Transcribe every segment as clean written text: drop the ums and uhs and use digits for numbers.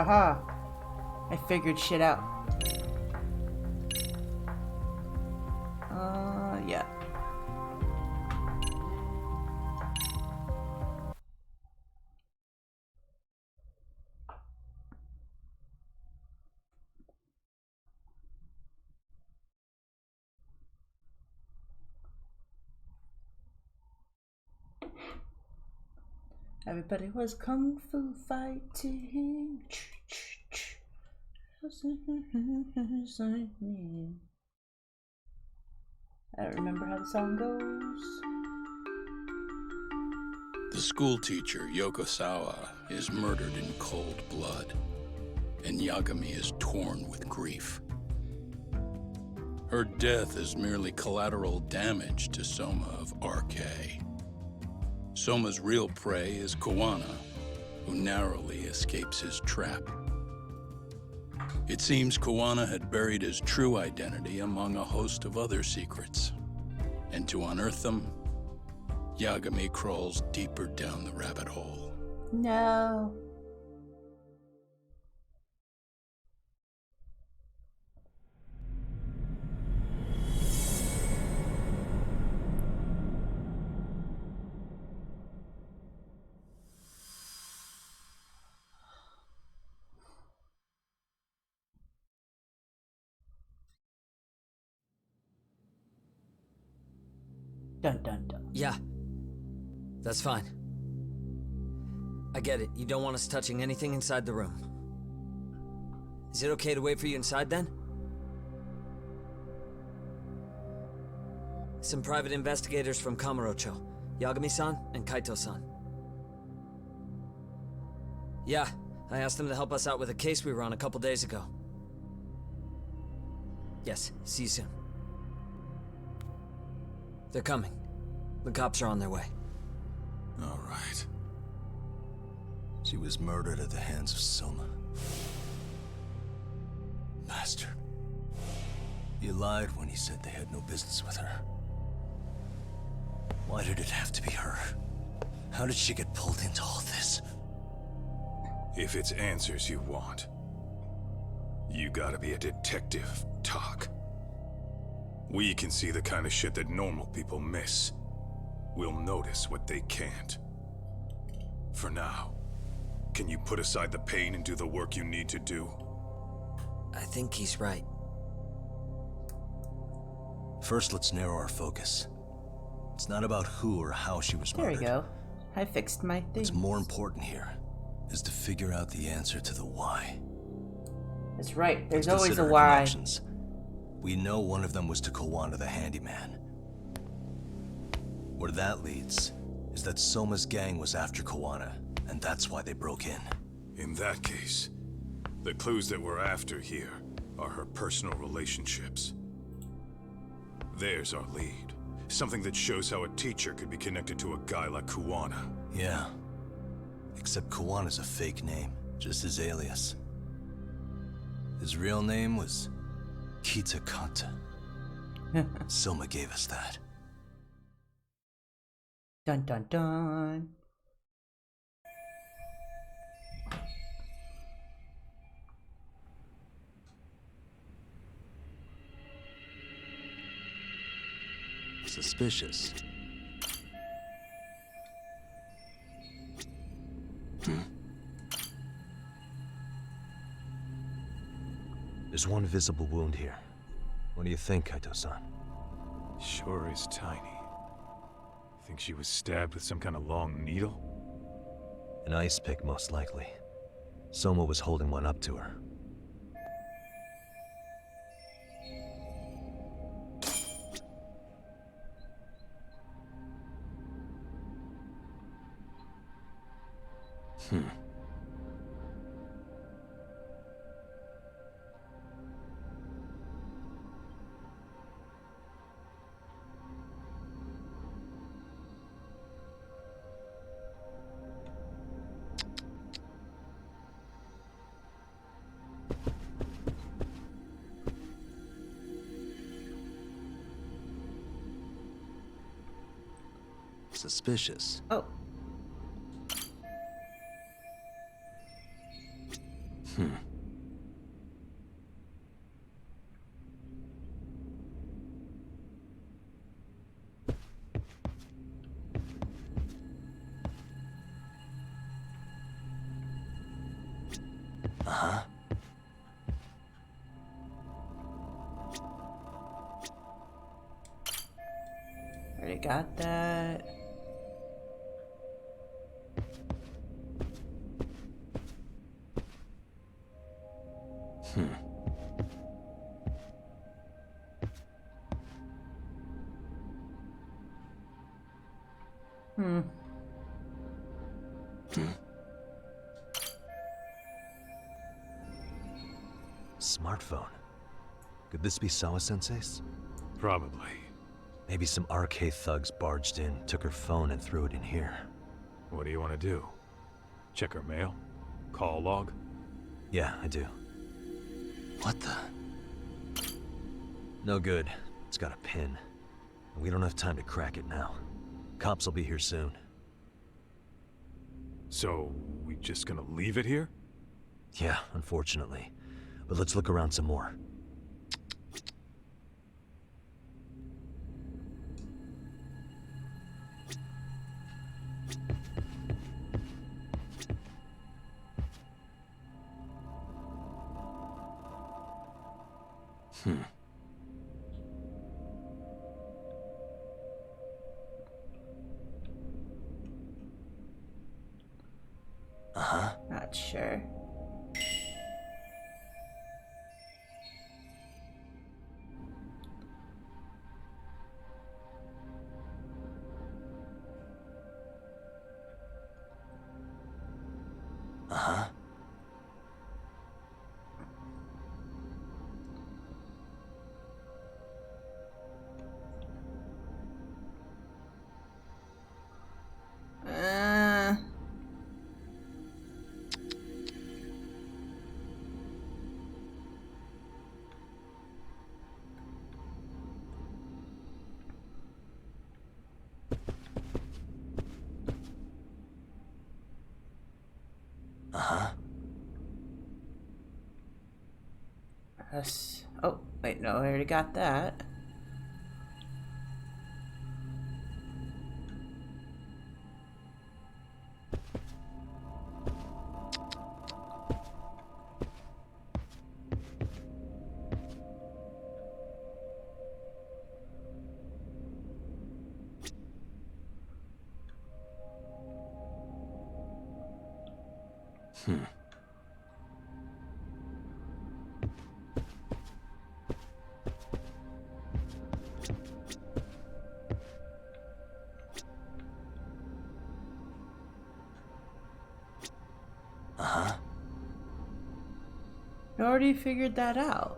Aha! I figured shit out. Yeah. Everybody was kung fu fighting. I don't remember how the song goes. The school teacher, Yokosawa, is murdered in cold blood, and Yagami is torn with grief. Her death is merely collateral damage to Soma of RK. Soma's real prey is Kawana, who narrowly escapes his trap. It seems Kawana had buried his true identity among a host of other secrets. And to unearth them, Yagami crawls deeper down the rabbit hole. No. Dun dun dun. Yeah. That's fine. I get it. You don't want us touching anything inside the room. Is it okay to wait for you inside then? Some private investigators from Kamurocho. Yagami-san and Kaito-san. Yeah, I asked them to help us out with a case we were on a couple days ago. Yes, see you soon. They're coming. The cops are on their way. All right. She was murdered at the hands of Soma. Bastard. He lied when he said they had no business with her. Why did it have to be her? How did she get pulled into all this? If it's answers you want, you gotta be a detective, Talk. We can see the kind of shit that normal people miss. We'll notice what they can't. For now, can you put aside the pain and do the work you need to do? I think he's right. First, let's narrow our focus. It's not about who or how she was There murdered. we go. I fixed my thing. What's more important here is to figure out the answer to the why. That's right. There's Let's always a consider our why. connections. We know one of them was to Kawana the handyman. Where that leads is that Soma's gang was after Kawana, and that's why they broke in. In that case, the clues that we're after here are her personal relationships. There's our lead. Something that shows how a teacher could be connected to a guy like Kawana. Yeah. Except Kawana's a fake name, just his alias. His real name was Kitakata. Soma gave us that. Dun dun dun. Suspicious. There's one visible wound here. What do you think, Kaito-san? Sure is tiny. Think she was stabbed with some kind of long needle? An ice pick, most likely. Soma was holding one up to her. Suspicious. Oh. Uh-huh. Already got that. Smartphone. Could this be Sawa-sensei's? Probably. Maybe some RK thugs barged in, took her phone and threw it in here. What do you want to do? Check her mail? Call log? Yeah, I do. What the? No good. It's got a pin. We don't have time to crack it now. Cops will be here soon. So, we just gonna leave it here? Yeah, unfortunately. But let's look around some more. Not sure. Uh-huh. Uh, Uh-huh. oh, wait, no, I already got that. Uh-huh. I already figured that out.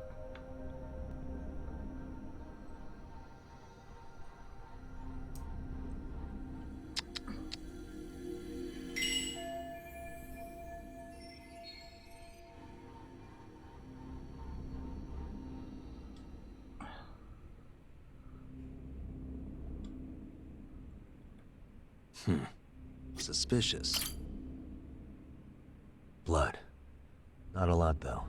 Suspicious. Blood. Not a lot, though.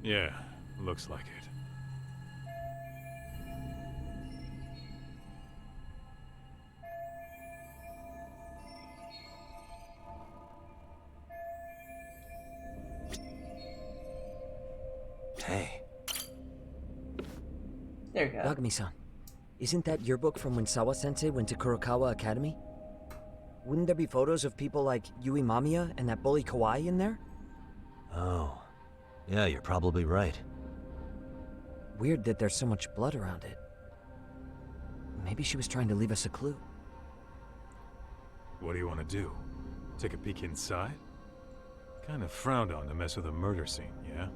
Yeah, looks like it. Hey. There you go. Yagami-san, isn't that your book from when Sawa-sensei went to Kurokawa Academy? Wouldn't there be photos of people like Yui Mamiya and that bully Kawai in there? Oh. Yeah, you're probably right. Weird that there's so much blood around it. Maybe she was trying to leave us a clue. What do you want to do? Take a peek inside? Kind of frowned on to mess with a murder scene, yeah?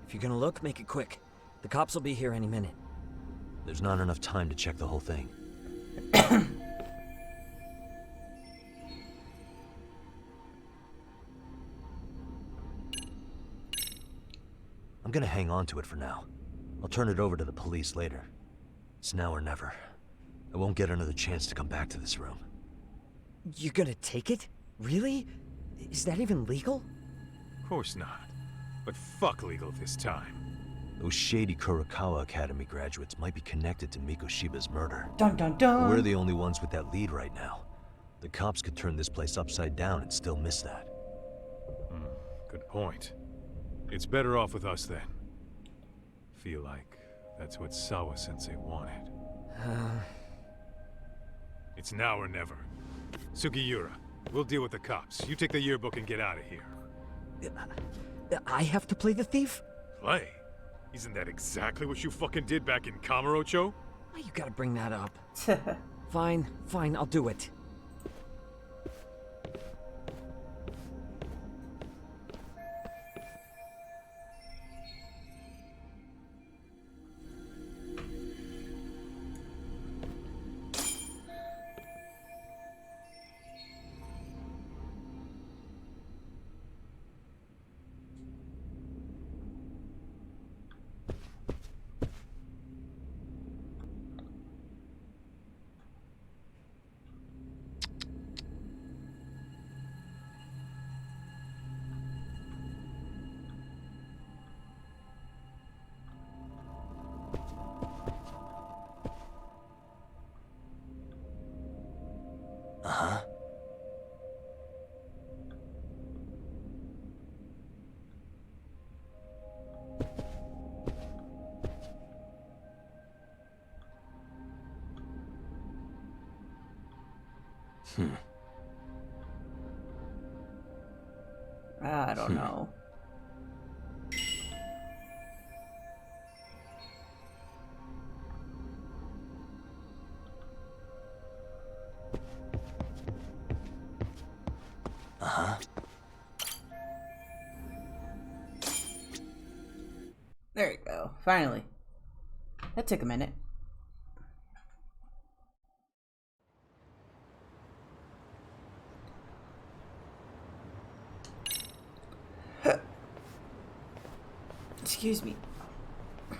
If you're gonna look, make it quick. The cops will be here any minute. There's not enough time to check the whole thing. I'm gonna hang on to it for now. I'll turn it over to the police later. It's now or never. I won't get another chance to come back to this room. You're gonna take it? Really? Is that even legal? course not. But fuck legal this time. Those shady Kurokawa Academy graduates might be connected to Mikoshiba's murder. Dun dun dun. We're the only ones with that lead right now. The cops could turn this place upside down and still miss that. Good point. It's better off with us then. Feel like that's what Sawa-sensei wanted. It's now or never. Sugiura, we'll deal with the cops. You take the yearbook and get out of here. I have to play the thief? Play? Isn't that exactly what you fucking did back in Kamurocho? Why you gotta bring that up? Fine, I'll do it. Uh-huh. I don't know. Uh-huh. There you go. Finally. That took a minute. Excuse me. I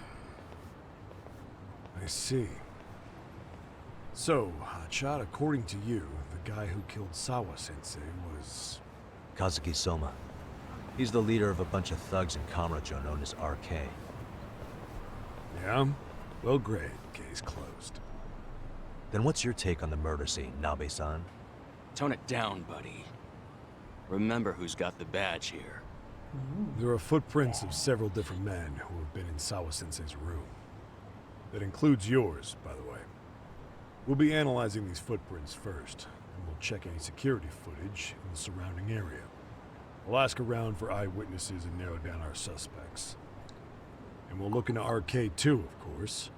see. So, Hachad, according to you, the guy who killed Sawa-sensei was... Kazuki Soma. He's the leader of a bunch of thugs in Kamurocho known as RK. Yeah? Well, great. Case closed. Then what's your take on the murder scene, Nabe-san? Tone it down, buddy. Remember who's got the badge here. There are footprints of several different men who have been in Sawa-sensei's room. That includes yours, by the way. We'll be analyzing these footprints first, and we'll check any security footage in the surrounding area. We'll ask around for eyewitnesses and narrow down our suspects. And we'll look into RK too, of course.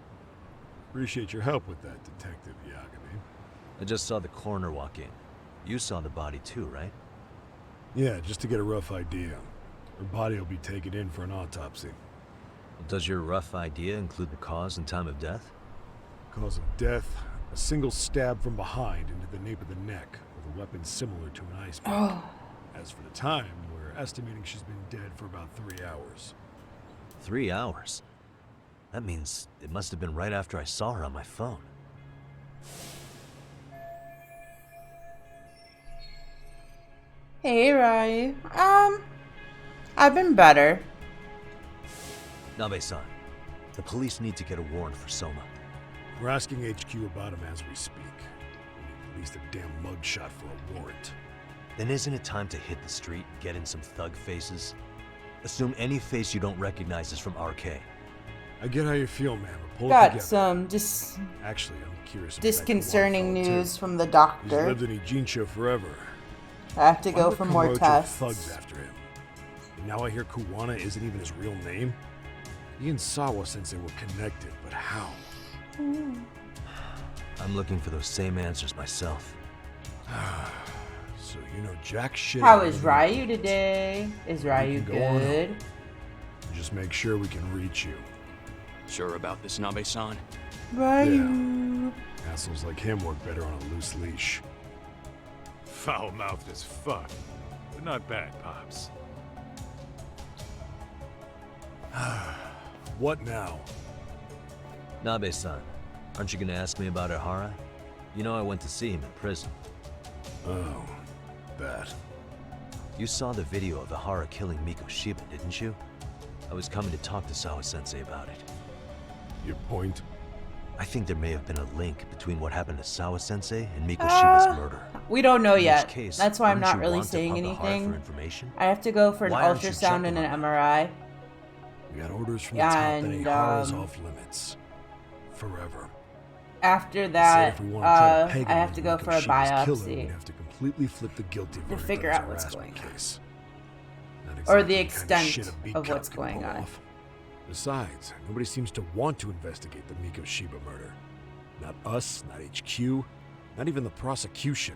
Appreciate your help with that, Detective Yagami. I just saw the coroner walk in. You saw the body too, right? Yeah, just to get a rough idea. Her body will be taken in for an autopsy. Does your rough idea include the cause and time of death? Cause of death, a single stab from behind into the nape of the neck with a weapon similar to an ice pick. As for the time, we're estimating she's been dead for about 3 hours. 3 hours? That means it must have been right after I saw her on my phone. Hey, Rai. I've been better. Nabe-san, the police need to get a warrant for Soma. We're asking HQ about him as we speak. We need at least a damn mugshot for a warrant. Then isn't it time to hit the street, get in some thug faces? Assume any face you don't recognize is from RK. I get how you feel, man, but pull it Got together. some Actually, I'm curious about that disconcerting Kuwan fellow, news too. from the He's doctor. lived in Ijincho forever. I have to Why go were for more Kamurocho tests. thugs after him? And now I hear Kuwana isn't even his real name? He and Sawa-sensei were connected, but how? I'm looking for those same answers myself. So you know jack shit. How about is him. Ryu today? Is Ryu can go on good? Just make sure we can reach you. Sure about this, Nabe-san? Ryu. Assholes like him work better on a loose leash. Foul-mouthed as fuck, but not bad, Pops. What now? Nabe-san, aren't you gonna ask me about Ihara? You know I went to see him in prison. Oh, that. You saw the video of Ihara killing Miko Shiba, didn't you? I was coming to talk to Sawa-sensei about it. Your point? I think there may have been a link between what happened to Sawa-sensei and Miko Shiba's murder. We don't know In which yet. case, That's why I'm wouldn't not you really want to saying pump Ihara for anything. information? I have to go for an Why aren't you ultrasound and checking an on MRI. We got orders from the top that And, Ihara's off limits. Forever. After Said that, if we want to try to peg I him have as to go Miko for a Shiba's killer, biopsy. we'd have to completely flip the guilty verdict figure on out what's harassment going on. case. Not Or exactly the kind extent shit a beat of cop what's can going pull on. off. Besides, nobody seems to want to investigate the Miko Shiba murder. Not us, not HQ, not even the prosecution.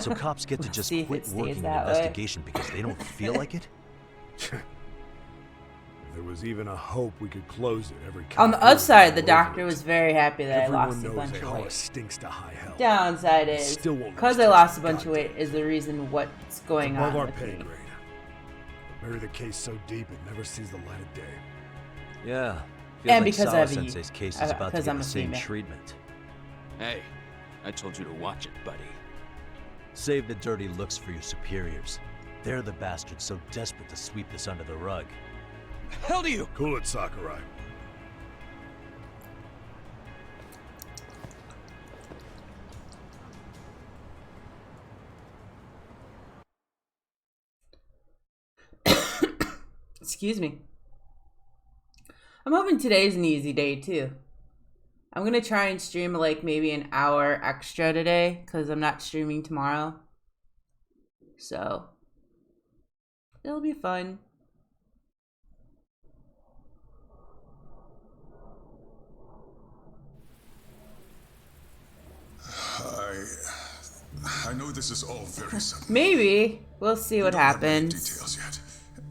So cops get to just See if quit it stays working an that way. investigation because they don't feel like it? If there was even a hope we could close it, every On the cop would upside, the all doctor over was it. very happy that I Everyone lost a knows bunch of Ihara weight. stinks to high hell. Downside is, Still won't because I touch lost a the bunch of weight goddamn is the reason what's going Above on our with pay me. grade. Bury the case so deep it never sees the light of day. Yeah. Feels And like because I have a- Sawa-sensei's case is about to because get I'm the a same female. treatment. Hey, I told you to watch it, buddy. Save the dirty looks for your superiors. They're the bastards so desperate to sweep this under the rug. The hell do you? Cool it, Sakurai. Excuse me. I'm hoping today's an easy day too. I'm gonna try and stream like maybe an hour extra today because I'm not streaming tomorrow. So it'll be fun. I know this is all very sudden. Maybe. We'll see We what don't have many happens. details yet.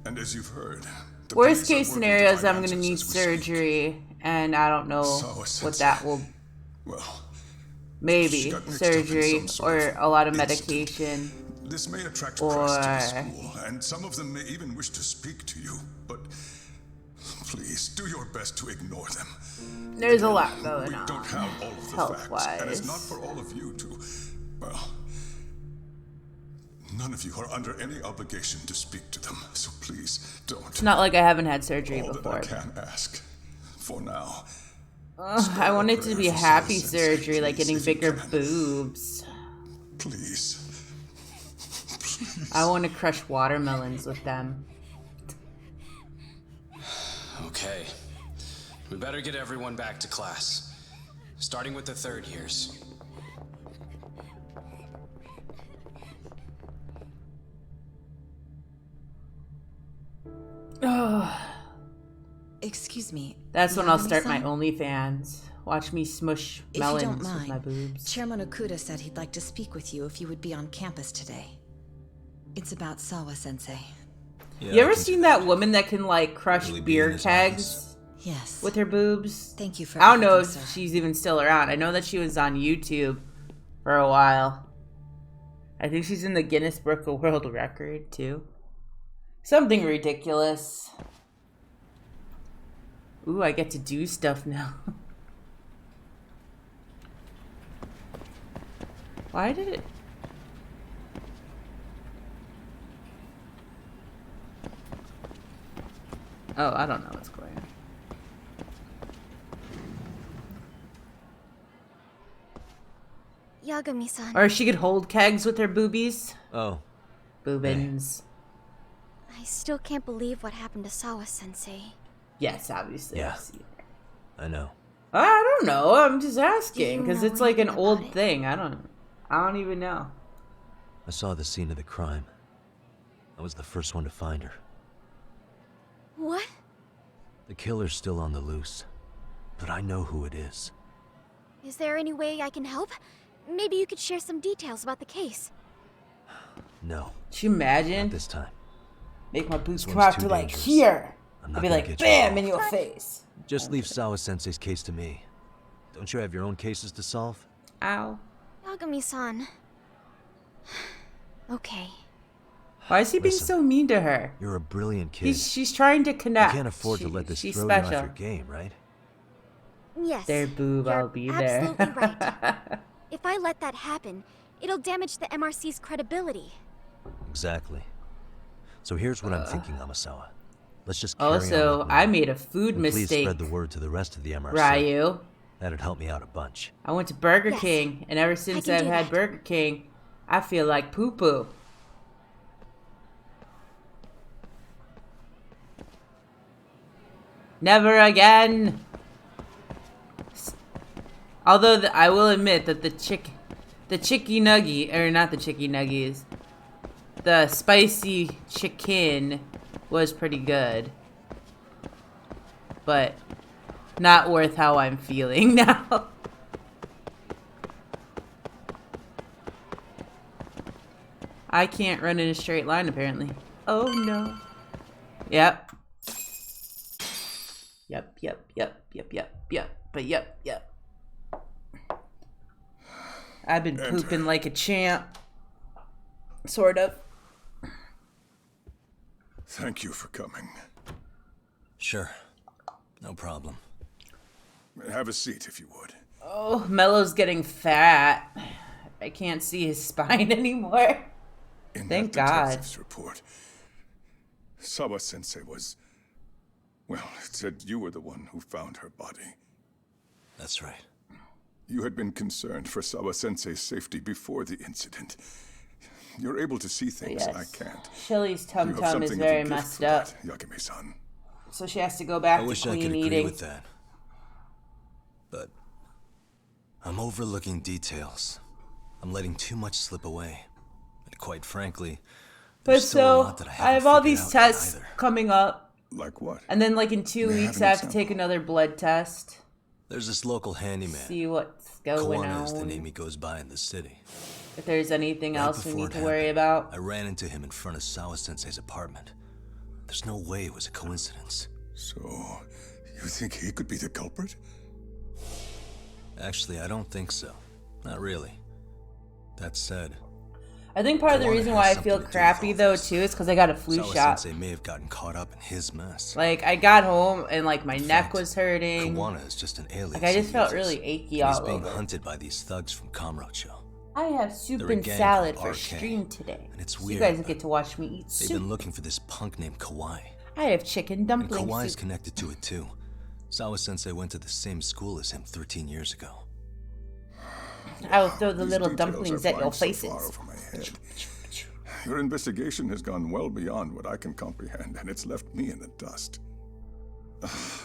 And as you've heard, the Worst police are case working to scenario is find I'm gonna answers need as we speak. surgery, and I don't know Sawa-sensei. what that will. Well, Maybe She got mixed up in surgery some sort or of a lot of incident. medication. this may attract Or- press to the school, and some of them may even wish to speak to you. But please do your best to ignore them. There's a lot going We on. don't have all of the health-wise. facts, and it's not for all of you to. Well, none of you are under any obligation to speak to them, so please don't. It's not like I haven't had surgery all before. that I can ask for now. I want it to be for happy Sawa-sensei, surgery, like please, getting if you bigger can. boobs. Please. I want to crush watermelons with them. Okay. We better get everyone back to class. Starting with the third years. Excuse me. That's when I'll start my Yagami-san? OnlyFans. Watch me smush If you melons don't with mind, my boobs. Chairman Okuda said he'd like to speak with you if you would be on campus today. It's about Sawa-sensei. Yeah, You I ever can seen do that woman that can like crush Will he be in beer his kegs Yes. with her boobs? Thank you for I don't know if everything, sir. she's even still around. I know that she was on YouTube for a while. I think she's in the Guinness Book of World Record too. Something ridiculous. Ooh, I get to do stuff now. Why did it? Oh, I don't know what's going on. Yagami-san, Or she could hold kegs with her boobies. Oh, Boobins. I still can't believe what happened to Sawa-sensei. Yes, obviously. Yeah. I've seen her. I know. I don't know. I'm just asking you because know it's like an anything old about it? thing. I don't even know. I saw the scene of the crime. I was the first one to find her. What? The killer's still on the loose. But I know who it is. Is there any way I can help? Maybe you could share some details about the case. No, Could you imagine? not this time. Make my boobs This come one's out too to like dangerous. here. I'm I'd not be gonna like, get you bam, in involved. your face. Just leave Sawa-sensei's case to me. Don't you have your own cases to solve? Ow. Yagami-san. Okay. Why is he being Listen, so mean to her? You're a brilliant kid. She's trying to You connect. can't afford to let this she's throw special. you off your game, right? Yes. Their boob, you're I'll be there. absolutely right. If I let that happen, it'll damage the MRC's credibility. Exactly. So here's what I'm thinking, Amasawa. Let's just carry on Also, with I it. made a food And mistake. Please spread the word to the rest of the MRC. Ryu. That'd help me out a bunch. I went to Burger Yes, King, and ever since can I've do had that. Burger King, I feel like poo-poo. Never again. Although I will admit that the chicky nugget, or not the chicky nuggies, the spicy chicken was pretty good. But not worth how I'm feeling now. I can't run in a straight line apparently. Oh no. Yep. Yep. I've been pooping like a champ. Sort of. Thank you for coming. Sure. No problem. Have a seat if you would. Oh, Mello's getting fat. I can't see his spine anymore. In Thank that God. detective's report, Sawa-sensei was... Well, it said you were the one who found her body. That's right. You had been concerned for Sawa-sensei's safety before the incident. You're able to see things I can't. Shelly's You have tum-tum is something of a very gift messed for up. that, Yagami-san. So she has to go back I to wish I clean could agree eating. with that. But I'm overlooking details. I'm letting too much slip away. And quite frankly, But there's still a so, lot that I I haven't have all figured these out yet tests either. coming up. Like what? And then like in 2 May I have weeks an I have to example? take another blood test. There's this local handyman. See what's going Kawana is the on. name he goes by in the city. If there's anything Right else we before need it to worry happened, about. I ran into him in front of Sawa-sensei's apartment. There's no way it was a coincidence. So, you think he could be the culprit? Actually, I don't think so. Not really. That said, I think part of the Kawana reason has why I something feel to do with crappy all though this. too is because I got a flu shot. Sawa-sensei may have gotten caught up in his mess. Like I got home and like my In neck fact, was hurting. Kawana is just an alias. Like I just he felt uses, really achy and he's all being over. hunted by these thugs from Kamurocho. I have soup They're a and gang salad called for RK, stream today. and it's So weird, you guys but get to watch me eat They've soup. been looking for this punk named Kawai. I have chicken And dumpling Kawai's soup. connected to it too. Sawa-sensei went to the same school as him 13 years ago. I will throw the These little details dumplings are at your flying so far faces. over my head. Your investigation has gone well beyond what I can comprehend, and it's left me in the dust.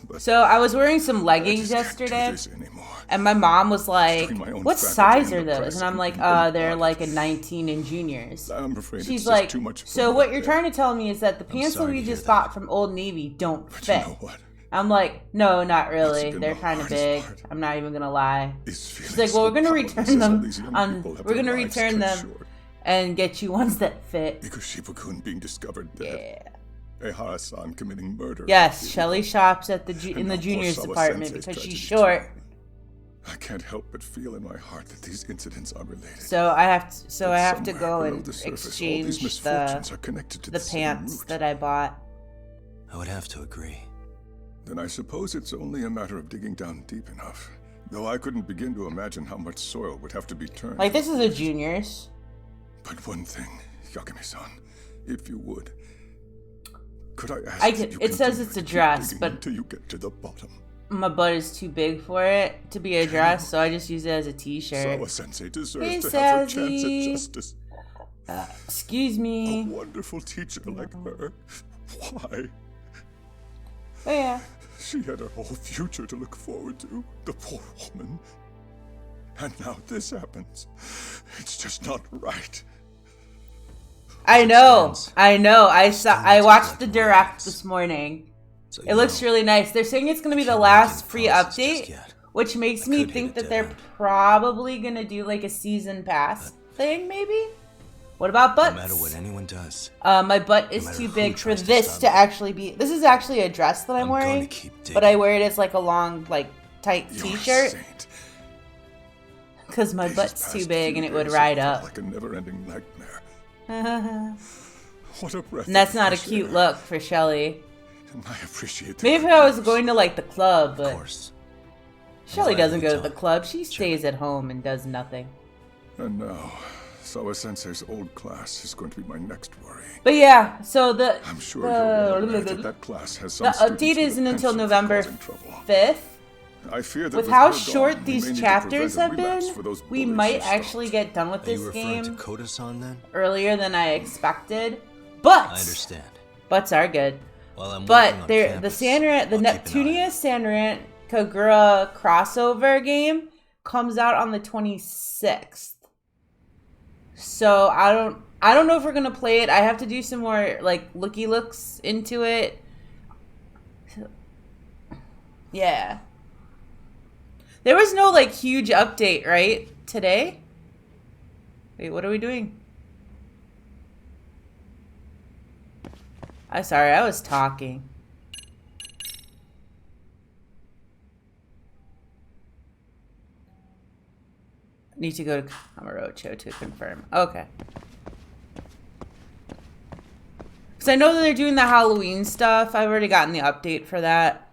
But So I was wearing some I leggings just can't do yesterday, this anymore. and my mom was like, Between my own "What faculty size and are the those?" press And I'm and like, the they're audit. like a 19 in juniors." I'm afraid She's it's like, just too much for "So me what to you're bear. trying to tell me is that the pants that sorry we to hear just that. bought from Old Navy don't But fit?" you know what? I'm like, "No, not really. been They're the kind of hardest big. part. I'm not even gonna lie." These She's feelings like, "Well, so we're gonna powerless return as all them these young on. people have We're their gonna lives return cut them short and get you ones that fit." because Shibukun being discovered dead. Yeah. Ehara-san committing murder. Yes, Shelly shops at the in And the now poor juniors Sawa department Sensei's because she's tragedy, short. I can't help but feel in my heart that these incidents are related. So I have to. So That I have to somewhere go below and the surface, all these exchange misfortunes are connected to the same pants root. that I bought. I would have to agree. Then I suppose it's only a matter of digging down deep enough. Though I couldn't begin to imagine how much soil would have to be turned. Like this is a juniors. But one thing, Yagami-san, if you would, could I ask I that could- you it says continue it's to a keep dress, digging but- until you get to the bottom. My butt is too big for it to be a dress, so I just use it as a t-shirt. Sawa-sensei deserves Hey, to have her chance Sazzy. at justice. Excuse A me. wonderful teacher like her. Why? Oh yeah. She had her whole future to look forward to, the poor woman. And now this happens. It's just not right. I know. Stands. I know. I saw. Still I need to watched collect the more direct facts. this morning. So It looks know, really nice. They're saying it's gonna be the can't last make free any promises just update, yet. which makes I me could think hit a that they're dead end. probably gonna do like a season pass thing, maybe. What about no butts? matter what anyone does, My butt is matter too who big for tries to this stop to me, actually be. This is actually a dress that I'm I'm gonna wearing, keep but I digging. wear it as like a long, like tight You're a t-shirt saint. because my These butt's past too few big and it would days ride have felt up. like a never-ending nightmare. And What a breath that's of not a fresh cute air. look for Shelly. And I appreciate the Maybe if I was kindness. going to like the club, of but course. Shelly glad doesn't you go to the don't. club. She stays at home and does nothing. And now, Sawa Sensei's old class is going to be my next worry. But yeah, so I'm sure you're aware that class has some the students update with a isn't until penchant for November causing trouble. 5th. I fear that With with how her gone, short we may these need to chapters prevent have a relapse been, for those we bullies might who stop. actually get done with Are you this referring game to Kodo-san then? earlier than I expected. But I understand. Buts are good. While I'm working But on there, campus, the Sanran, the I'll keep an eye Neptunia Sanran Kagura crossover game comes out on the 26th. So I don't know if we're gonna play it. I have to do some more like looky looks into it. Yeah. There was no like huge update, right? Today? Wait, what are we doing? I'm sorry, I was talking. Need to go to Kamurocho to confirm. Okay. Because I know that they're doing the Halloween stuff. I've already gotten the update for that.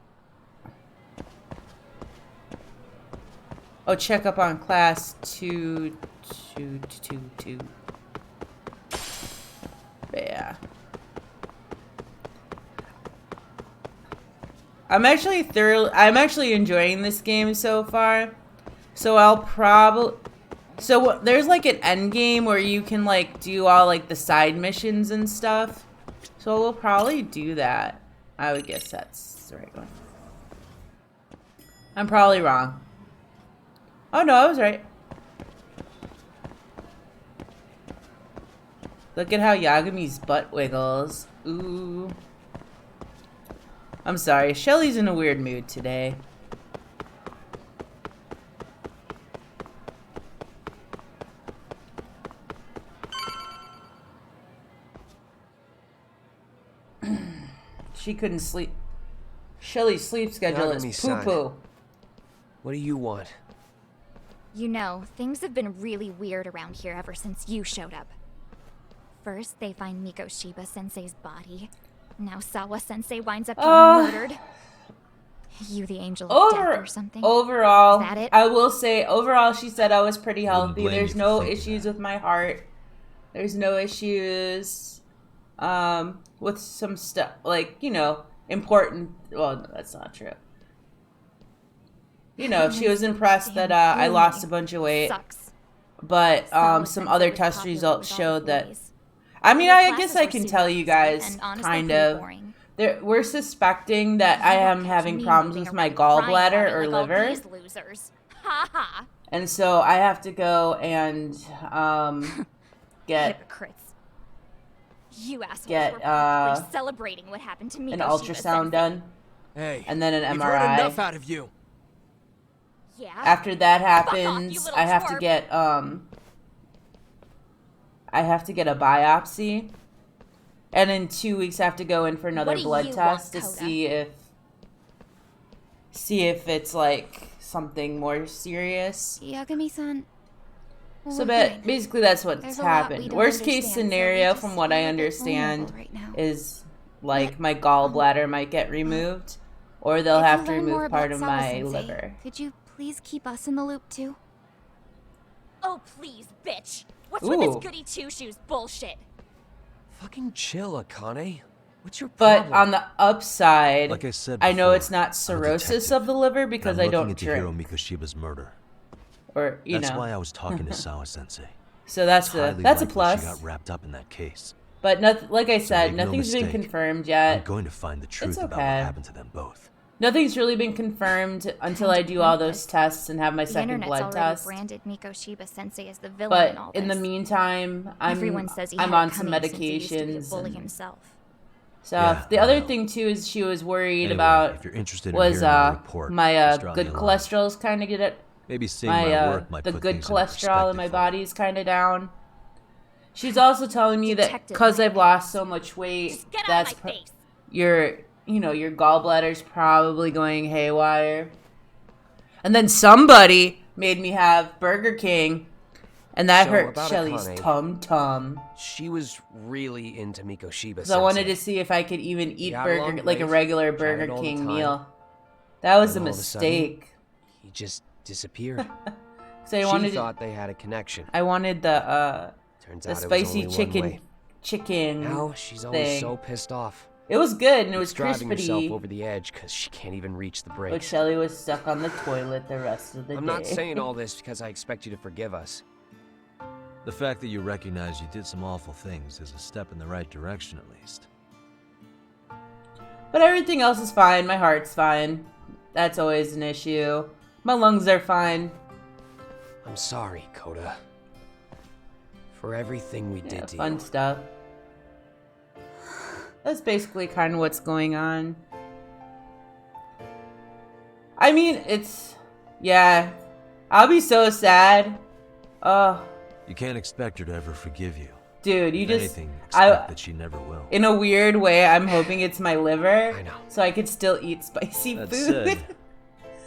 Oh, check up on class 22222. Yeah. I'm actually enjoying this game so far. So I'll probably... So there's like an end game where you can like do all like the side missions and stuff. So we'll probably do that. I would guess that's the right one. I'm probably wrong. Oh no, I was right. Look at how Yagami's butt wiggles. Ooh. I'm sorry, Shelly's in a weird mood today. She couldn't sleep. Shelly's sleep schedule is poo-poo. What do you want? You know, things have been really weird around here ever since you showed up. First, they find Mikoshiba Sensei's body. Now Sawa Sensei winds up getting murdered. You the angel of death or something? Overall, Is that it? I will say, overall, she said I was pretty healthy. There's no issues with my heart. There's no issues with some stuff, like, you know, important. Well, no, that's not true. You know, she was impressed that I lost a bunch of weight. Sucks. But some other test results showed that... I mean, I guess I can tell you guys, kind of. We're suspecting that I am having problems with my gallbladder or liver. And so I have to go and get... Hypocrites. You assholes were practically celebrating what happened to me. An ultrasound done. Hey, and then an we've MRI. heard enough out of you. Yeah. After that happens, I have to get a biopsy. And in 2 weeks I have to go in for another blood test to see if it's like something more serious. Yagami-san. So basically that's what's happened. Worst case scenario, from what I understand, is like my gallbladder might get removed, or they'll have to remove part of my liver. Could you please keep us in the loop too? Oh please, bitch! What's Ooh. with this goody two-shoes bullshit? Fucking chill, Akane. What's your But problem? on the upside, Like I said I know before, it's not I'm a cirrhosis detective, of the liver because and I I'm don't looking into Hiro drink. Mikoshiba's murder. Or, you That's know. why I was talking to Sawa Sensei. So that's It's a highly that's a likely plus. She got wrapped up in that case. But like I said, make no nothing's been mistake, confirmed I'm yet. going to find the truth about what okay. happened to them both. Nothing's really been confirmed until I do all those tests and have my The second internet's blood already test. branded Mikoshiba Sensei as the villain But in all in the this. meantime, Everyone says he I'm had on it some coming since he used to be a medications. bully and- himself. So Yeah, the I other know. thing too is she was worried Anyway, about if you're interested in was hearing my report, my just drop good me a line. cholesterol's kind of get it. Maybe seeing my work might The put good things into cholesterol in my perspective for you. body is kind of down. She's also telling me that Detective because Mike. I've lost so much weight, Just get out that's of my face. your gallbladder's probably going haywire. And then somebody made me have Burger King, and that So, hurt about Shelly's Akane. tum-tum. She was really into Mikoshiba. So I wanted to see if I could even eat got along burger like a great, regular chatted Burger all the King time, meal. That was a and all of a sudden, mistake. He just disappeared. So I she wanted thought they had a connection. I wanted the Turns the out it was spicy only one chicken way. chicken Now she's always thing. so pissed off. It was good and it was Keeps driving herself crispy. over the edge because she can't even reach the But brakes. Shelly was stuck on the toilet the rest of the day. I'm not saying all this because I expect you to forgive us. The fact that you recognize you did some awful things is a step in the right direction, at least. But everything else is fine. My heart's fine. That's always an issue. My lungs are fine. I'm sorry, Coda. For everything we did to Fun you. stuff. That's basically kind of what's going on. I mean, it's... Yeah. I'll be so sad. Oh. You can't expect her to ever forgive you. Dude, you If just... anything, expect that she never will. In a weird way, I'm hoping it's my liver. I know. So I could still eat spicy That food. said,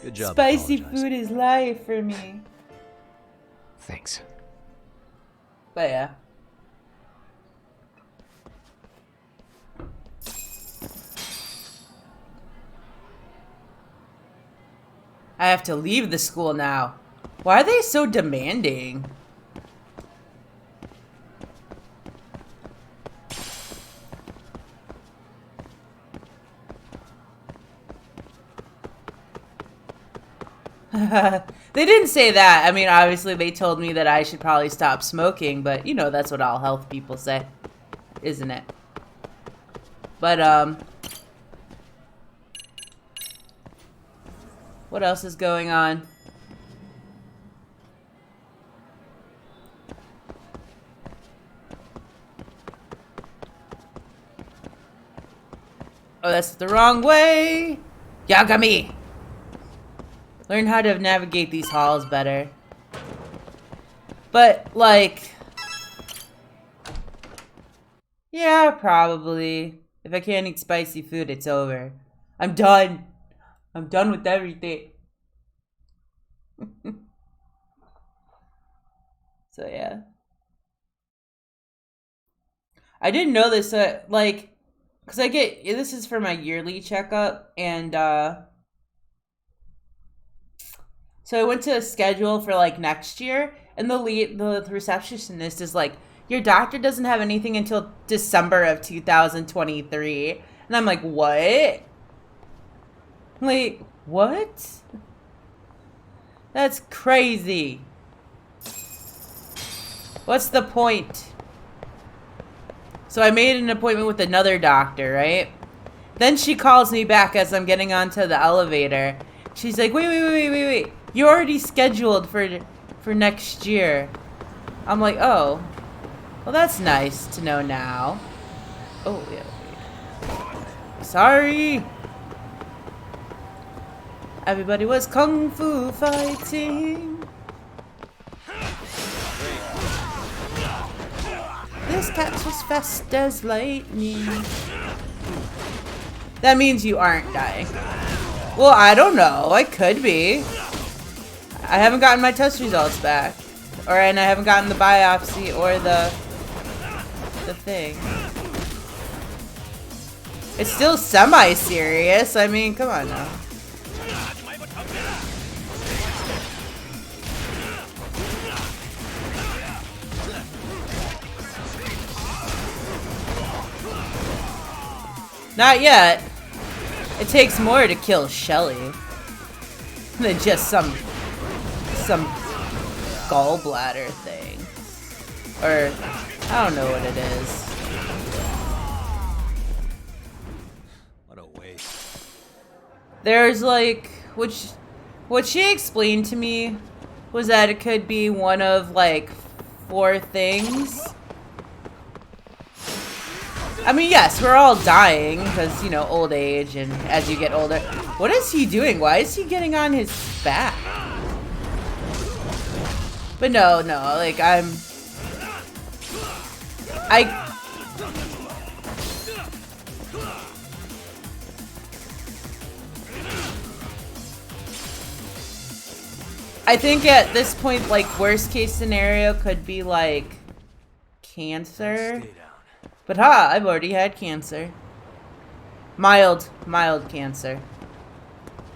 good job Spicy apologizing. food is life for me. Thanks. But yeah. I have to leave the school now. Why are they so demanding? They didn't say that. I mean, obviously they told me that I should probably stop smoking, but you know, that's what all health people say, isn't it? But, what else is going on? Oh, that's the wrong way! Yagami! Learn how to navigate these halls better. But, like... Yeah, probably. If I can't eat spicy food, it's over. I'm done. I'm done with everything. So, yeah. I didn't know this, like... Because I get... This is for my yearly checkup, and, so I went to a schedule for like next year, and the receptionist is like, your doctor doesn't have anything until December of 2023. And I'm like, what? Like, what? That's crazy. What's the point? So I made an appointment with another doctor, right? Then she calls me back as I'm getting onto the elevator. She's like, wait. You're already scheduled for next year. I'm like, oh. Well, that's nice to know now. Oh, yeah. Sorry. Everybody was kung fu fighting. This cat's as fast as lightning. That means you aren't dying. Well, I don't know. I could be. I haven't gotten my test results back. And I haven't gotten the biopsy or the thing. It's still semi-serious. I mean, come on now. Not yet. It takes more to kill Shelly than just some gallbladder thing. Or, I don't know what it is. What a waste. There's like, what she explained to me was that it could be one of like 4 things. I mean, yes, we're all dying because, you know, old age and as you get older. What is he doing? Why is he getting on his back? But no, like, I think at this point, like, worst case scenario could be, like, cancer. But ha, I've already had cancer. Mild cancer.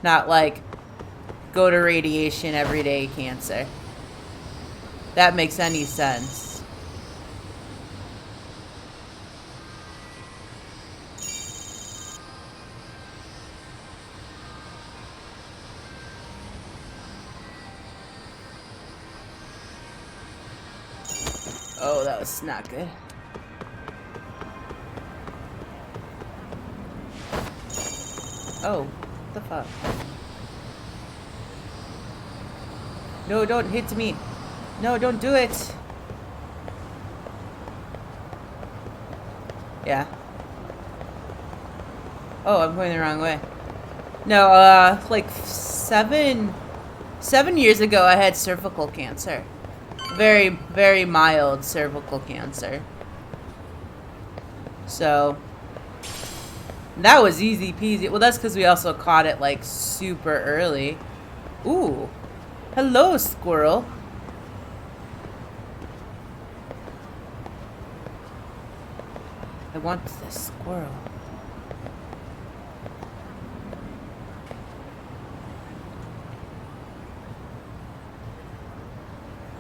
Not like go to radiation every day cancer. That makes any sense. Oh, that was not good. Oh, what the fuck? No, don't hit me. No, don't do it. Yeah. Oh, I'm going the wrong way. No, like 7 years ago I had cervical cancer. Very, very mild cervical cancer. So that was easy peasy. Well, that's because we also caught it like super early. Ooh. Hello, squirrel. I want this squirrel.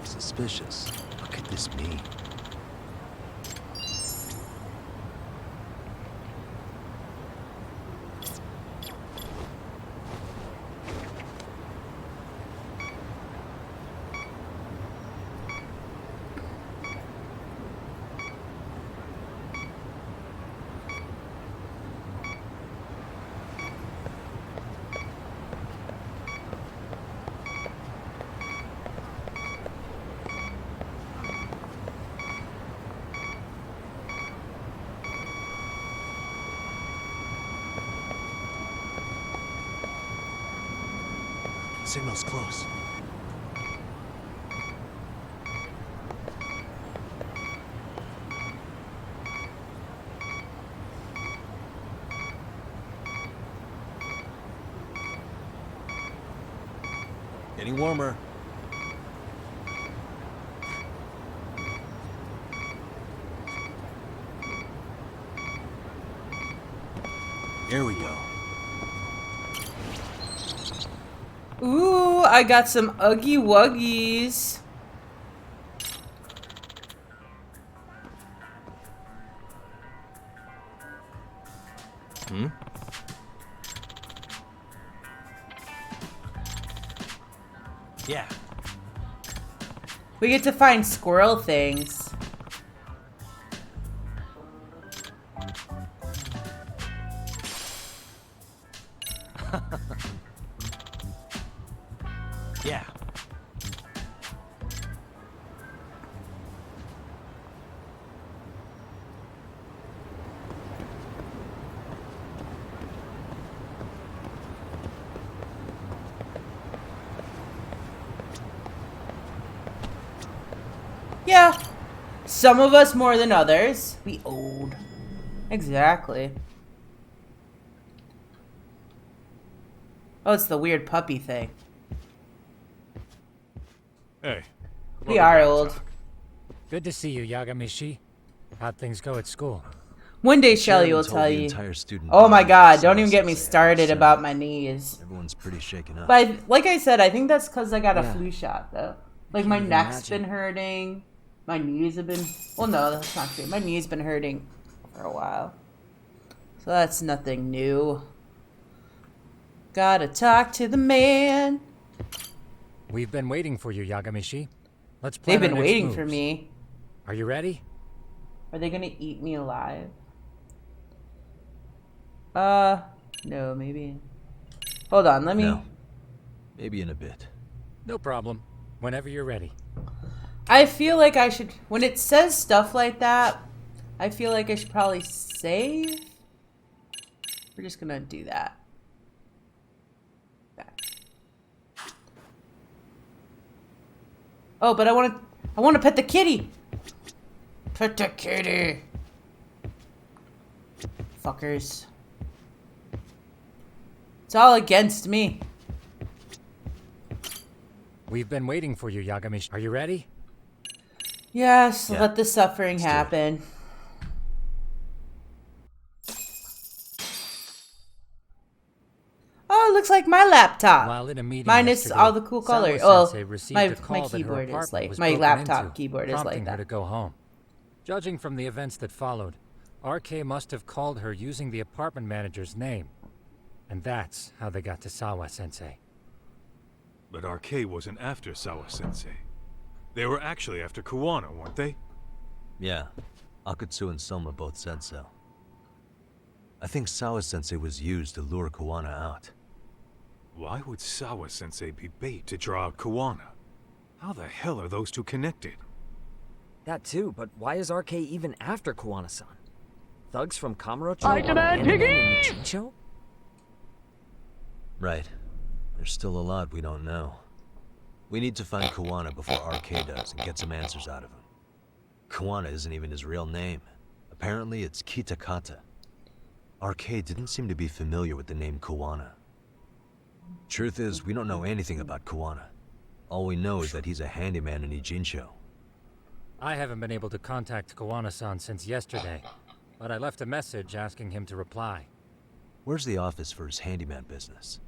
Suspicious. What could this mean? Signal's close. Getting warmer. Here we go. Ooh, I got some Uggy Wuggies. Hmm? Yeah. We get to find squirrel things. Yeah. Yeah. Some of us more than others. We old. Exactly. Oh, it's the weird puppy thing. Hey. We are old. Good to see you, Yagamishi. How'd things go at school? One day Shelly will tell you. Oh my god, don't even get me started about my knees. Everyone's pretty shaken up. But like I said, I think that's because I got a Yeah. flu shot, though. Like, my Can't even neck's imagine. been hurting. My knees have been... Well, no, that's not true. My knee's been hurting for a while. So that's nothing new. Gotta talk to the man. We've been waiting for you, Yagamishi. Let's plan They've been our next waiting moves. for me. Are you ready? Are they gonna eat me alive? No, maybe. Hold on, let me... No. Maybe in a bit. No problem. Whenever you're ready. I feel like I should... When it says stuff like that, I feel like I should probably save. We're just gonna do that. Oh, but I want to pet the kitty. Pet the kitty. Fuckers. It's all against me. We've been waiting for you, Yagamishi. Are you ready? Yes, Yeah. let the suffering happen. Oh, it looks like my laptop. While in a meeting Minus yesterday, all the cool Sawa colors. Oh, Sensei received my a call that her keyboard is apartment like was my broken laptop into, keyboard is prompting like her that. to go home. Judging from the events that followed, RK must have called her using the apartment manager's name. And that's how they got to Sawa Sensei. But RK wasn't after Sawa Sensei. They were actually after Kuwana, weren't they? Yeah, Akatsu and Soma both said so. I think Sawa-sensei was used to lure Kuwana out. Why would Sawa-sensei be bait to draw out Kuwana? How the hell are those two connected? That too, but why is RK even after Kuwana-san? Thugs from Kamurocho I on demand Handyman in the Higgy! Jincho? Right. There's still a lot we don't know. We need to find Kuwana before RK does and get some answers out of him. Kuwana isn't even his real name. Apparently it's Kitakata. RK didn't seem to be familiar with the name Kuwana. Truth is, we don't know anything about Kuwana. All we know is that he's a handyman in Ijincho. I haven't been able to contact Kuwana-san since yesterday, but I left a message asking him to reply. Where's the office for his handyman business?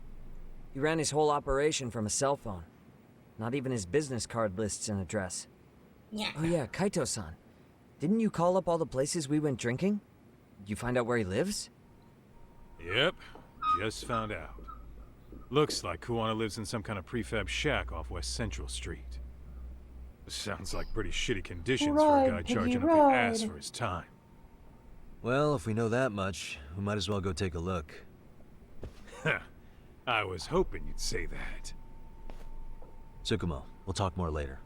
He ran his whole operation from a cell phone. Not even his business card lists an address. Yeah. Oh yeah, Kaito-san. Didn't you call up all the places we went drinking? Did you find out where he lives? Yep, just found out. Looks like Kuwana lives in some kind of prefab shack off West Central Street. Sounds like pretty shitty conditions for a guy charging up your ass for his time. Well, if we know that much, we might as well go take a look. I was hoping you'd say that. Tsukumo, we'll talk more later.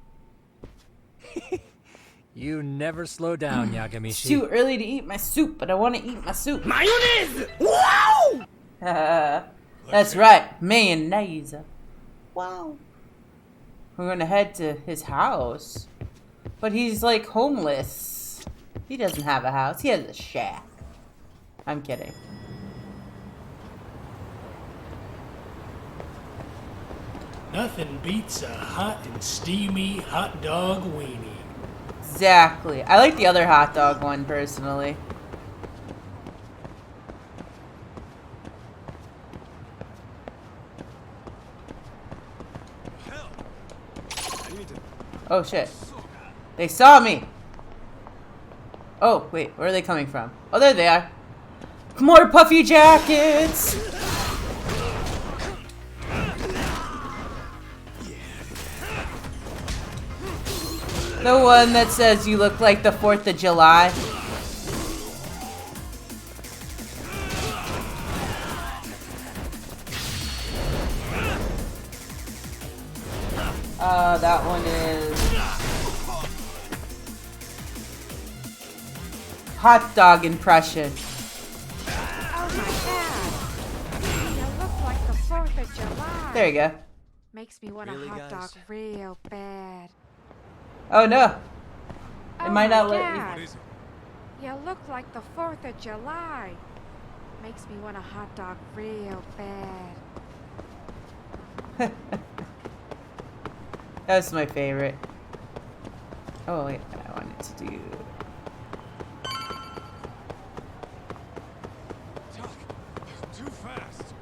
You never slow down, Yagamishi. It's too early to eat my soup, but I want to eat my soup. Mayonnaise! Wow! That's right, mayonnaise. Wow. We're gonna head to his house. But he's like homeless. He doesn't have a house, he has a shack. I'm kidding. Nothing beats a hot and steamy hot dog weenie. Exactly. I like the other hot dog one personally. Oh shit. They saw me! Oh, wait, where are they coming from? Oh, there they are. More puffy jackets! The one that says you look like the 4th of July. That one is hot dog impression. Oh my god. You look like the 4th of July. There you go. Makes me want a hot dog real bad. Oh no. It might not let God. me. You look like the 4th of July. Makes me want a hot dog real bad. That's my favorite. Oh wait, I wanted to do. Too fast.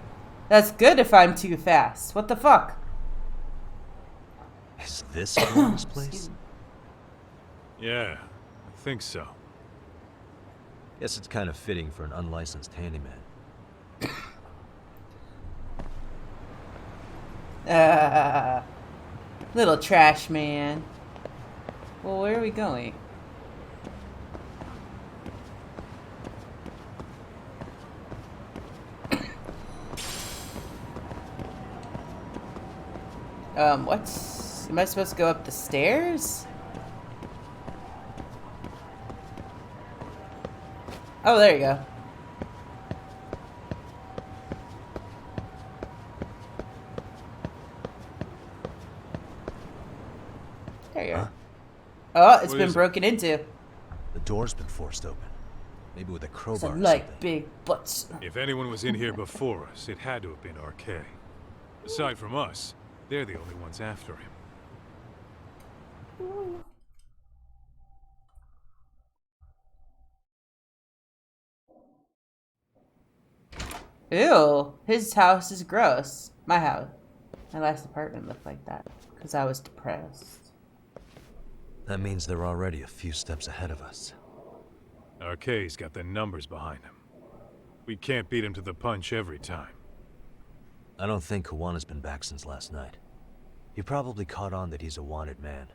That's good if I'm too fast. What the fuck? Is this Kuwana's place? Yeah, I think so. Guess it's kind of fitting for an unlicensed handyman. Little trash man. Well, where are we going? What? Am I supposed to go up the stairs? Oh, there you go. There you go. Oh, it's been broken into. The door's been forced open. Maybe with a crowbar Some or like something. big butts. If anyone was in here before us, it had to have been RK. Aside from us, they're the only ones after him. Ew, his house is gross. My house. My last apartment looked like that because I was depressed. That means they're already a few steps ahead of us. RK's got the numbers behind him. We can't beat him to the punch every time. I don't think Kuwana's been back since last night. He probably caught on that he's a wanted man.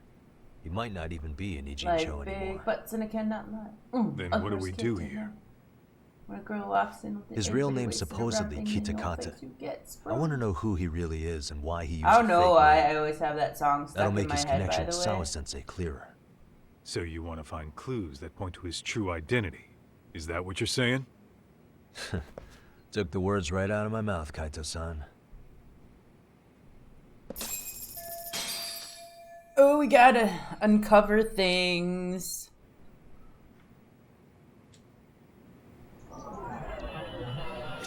He might not even be in Ijincho Like anymore. big butts and a cannot lie. Then what do we do here? When a girl walks in with the His egg, real they name's waste it supposedly around thinking no Kitakata. place you get I sprung. want to know who he really is and why he used I don't a know fake why name. I always have that song stuck That'll in make my his head, by connection the to way. Sawa-sensei clearer. So you want to find clues that point to his true identity? Is that what you're saying? Took the words right out of my mouth, Kaito-san. Oh, we gotta uncover things.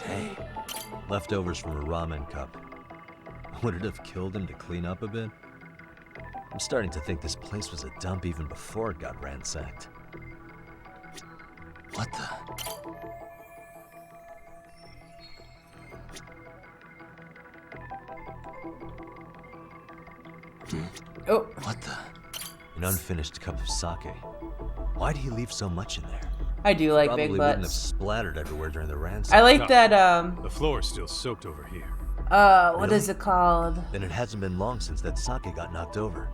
Hey, leftovers from a ramen cup. Would it have killed him to clean up a bit? I'm starting to think this place was a dump even before it got ransacked. What the? Oh. What the? An unfinished cup of sake. Why'd he leave so much in there? I do like Probably big wouldn't have butts. splattered everywhere during the ransack. I like that, The floor's still soaked over here. what is it called? Then it hasn't been long since that sake got knocked over.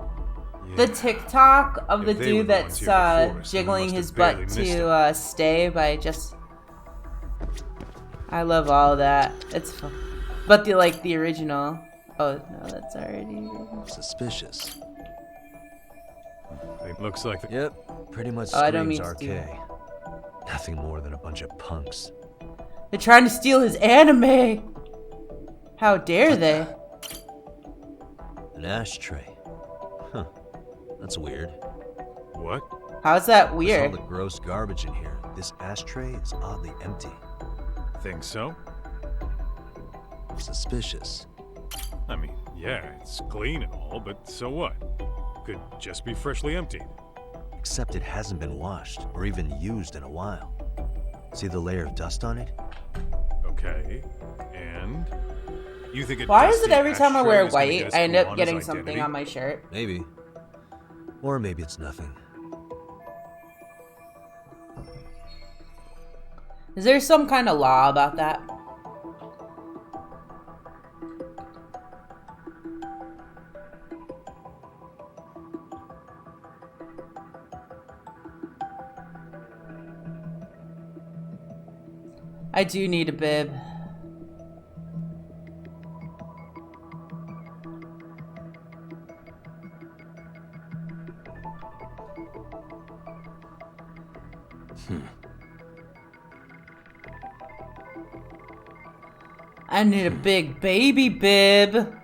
The TikTok of the If they were dude the that's ones here before us, we jiggling must his have barely butt missed to stay by just. I love all that. It's fun. But the original. Oh no, that's already. Suspicious. It looks like the Yep, pretty much Oh, I don't screams mean to do RK. Nothing more than a bunch of punks. They're trying to steal his anime. How dare they? An ashtray. Huh. That's weird. What? How's that With weird? all the gross garbage in here, this ashtray is oddly empty. Think so? Suspicious. I mean, yeah, it's clean and all, but so what? Could just be freshly emptied. Except it hasn't been washed or even used in a while. See the layer of dust on it? Okay, and you think Why is it dusty every time I wear ashtray is gonna white, get us I end up Kuwana's getting identity? something on my shirt? Maybe. Or maybe it's nothing. Is there some kind of law about that? I do need a bib. I need a big baby bib.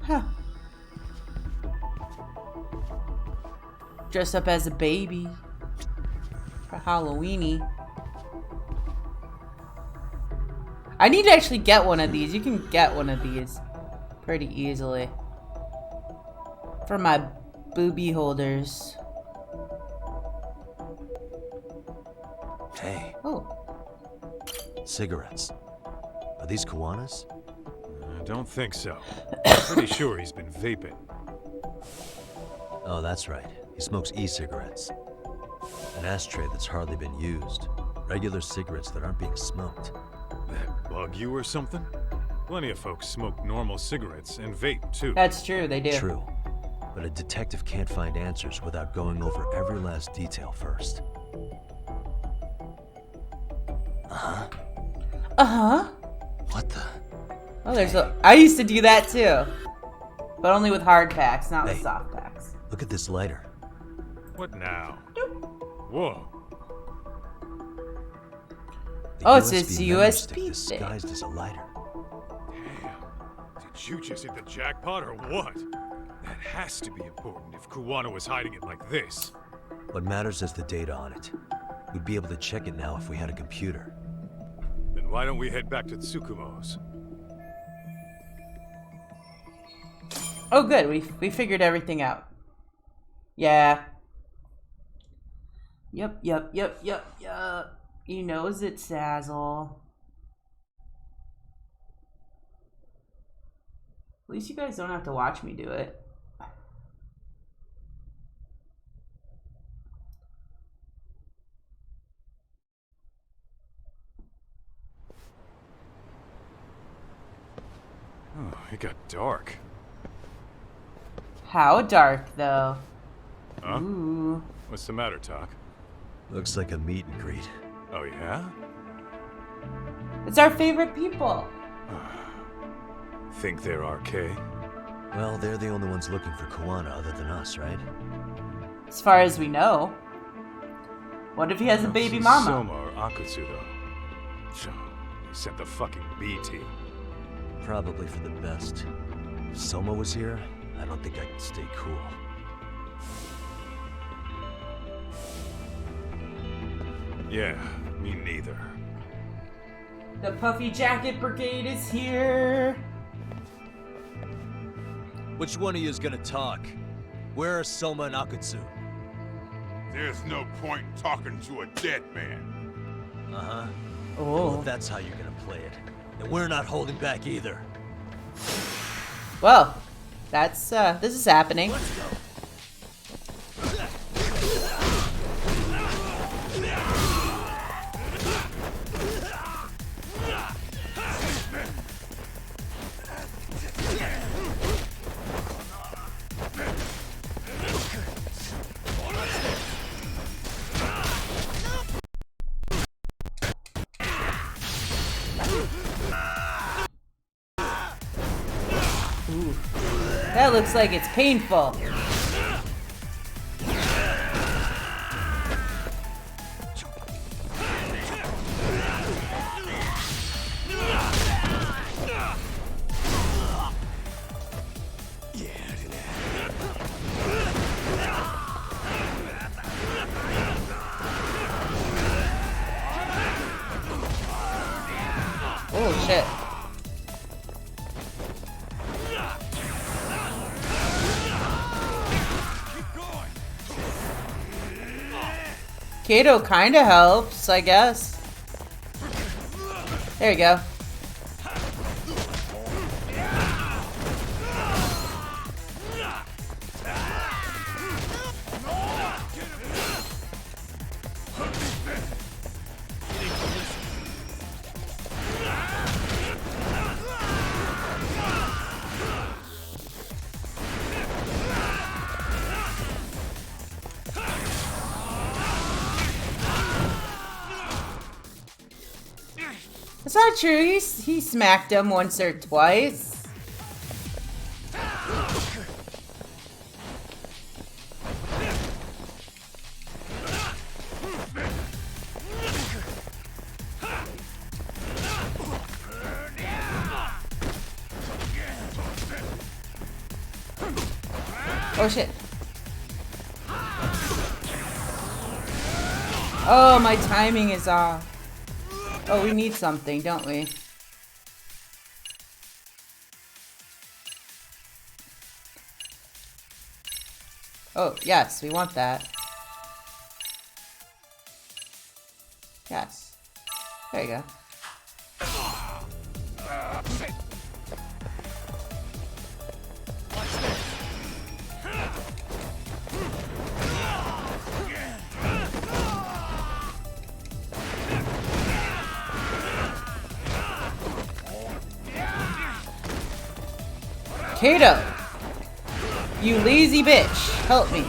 Huh. Dress up as a baby for Halloweeny. I need to actually get one of these. You can get one of these pretty easily for my booby holders. Hey. Oh. Cigarettes. Are these Kuwana's? I don't think so. I'm pretty sure he's been vaping. Oh, that's right. He smokes e-cigarettes. An ashtray that's hardly been used. Regular cigarettes that aren't being smoked. That bug you or something? Plenty of folks smoke normal cigarettes and vape too. That's true, they do. True. But a detective can't find answers without going over every last detail first. Uh-huh. Uh-huh. What the? Oh, there's a... I used to do that too. But only with hard packs, not with soft packs. Look at this lighter. What now? Whoa. The Oh, it's this memory USB stick thing. disguised as a lighter. Did you just hit the jackpot or what? That has to be important if Kuwana was hiding it like this. What matters is the data on it. We'd be able to check it now if we had a computer. Then why don't we head back to Tsukumo's? Oh, good. We figured everything out. Yeah. Yep. You knows it, Sazzle. At least you guys don't have to watch me do it. Oh, it got dark. How dark, though? Huh? Ooh. What's the matter, Talk? Looks like a meet and greet. Oh, yeah? It's our favorite people. Think they're RK? Well, they're the only ones looking for Kuwana other than us, right? As far as we know. What if he has a baby mama? Soma or Akutsu, though. They sent the fucking B team. Probably for the best. If Soma was here, I don't think I could stay cool. Yeah, me neither. The Puffy Jacket Brigade is here. Which one of you is gonna talk? Where are Soma and Akutsu? There's no point in talking to a dead man. Uh-huh. Oh. Well, if that's how you're gonna play it, then we're not holding back either. Well, that's, this is happening. Let's go. Ooh. That looks like it's painful. Oh shit. Kato kinda helps, I guess. There you go. It's not true. He smacked him once or twice. Oh shit. Oh, my timing is off. Oh, we need something, don't we? Oh, yes, we want that. Yes. There you go. Kato! You lazy bitch! Help me.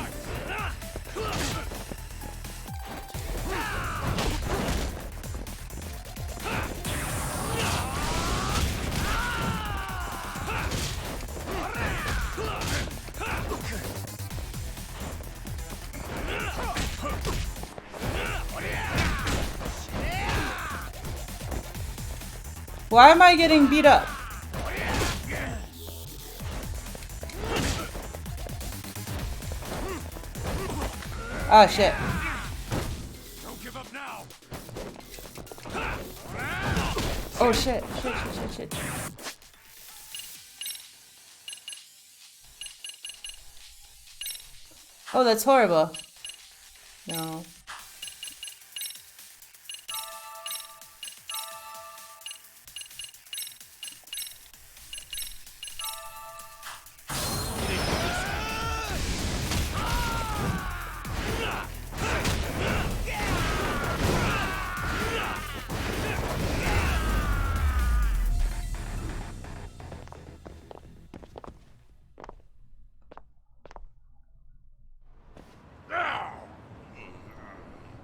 Why am I getting beat up? Oh shit. Don't give up now. Oh shit. Shit. Oh, that's horrible. No.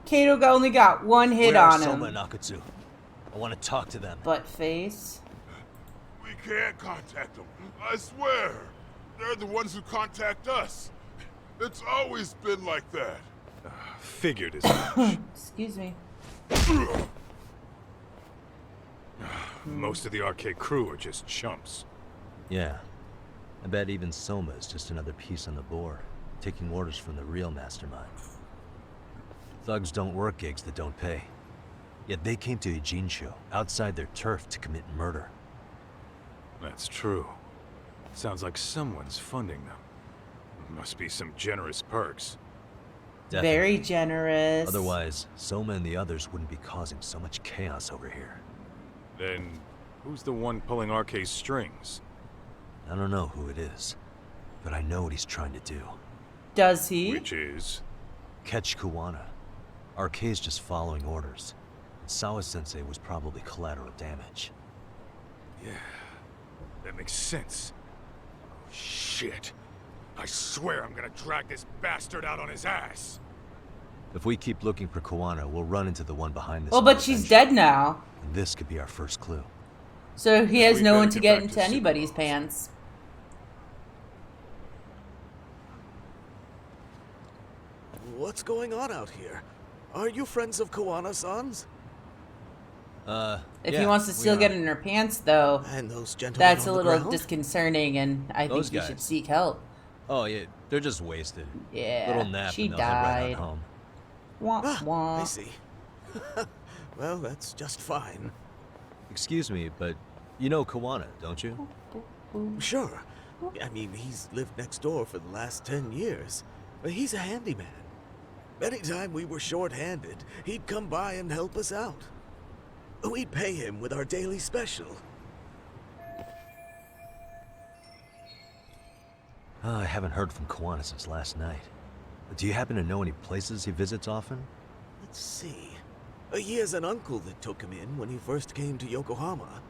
Kato only got one hit Where are on Soma him. and Akatsu? I want to talk to them. Butt face. We can't contact them. I swear. They're the ones who contact us. It's always been like that. Figured as much. Excuse me. Most of the arcade crew are just chumps. Yeah. I bet even Soma is just another piece on the board, taking orders from the real mastermind. Thugs don't work gigs that don't pay. Yet they came to Ijincho, outside their turf, to commit murder. That's true. Sounds like someone's funding them. Must be some generous perks. Definitely. Very generous. Otherwise, Soma and the others wouldn't be causing so much chaos over here. Then, who's the one pulling RK's strings? I don't know who it is, but I know what he's trying to do. Does he? Which is? Catch Kuwana. RK's just following orders. Sawa-sensei was probably collateral damage. Yeah, that makes sense. Oh, shit. I swear I'm gonna drag this bastard out on his ass. If we keep looking for Kuwana, we'll run into the one behind this. Well, but she's dead now. And this could be our first clue. So he has We no better one to get get back into to anybody's pants. What's going on out here? Are you friends of Kuwana-san's? If yeah, he wants to still get in her pants, though, And those gentlemen that's a on the little ground? disconcerting, and I Those think you should guys. seek help. Oh, yeah, they're just wasted. Yeah, Little nap she and they'll head right died. on home. Wah, wah. I see. Well, that's just fine. Excuse me, but you know Kuwana, don't you? Sure. I mean, he's lived next door for the last 10 years. He's a handyman. Anytime we were short-handed, he'd come by and help us out. We'd pay him with our daily special. I haven't heard from Kuwana since last night. Do you happen to know any places he visits often? Let's see. He has an uncle that took him in when he first came to Yokohama.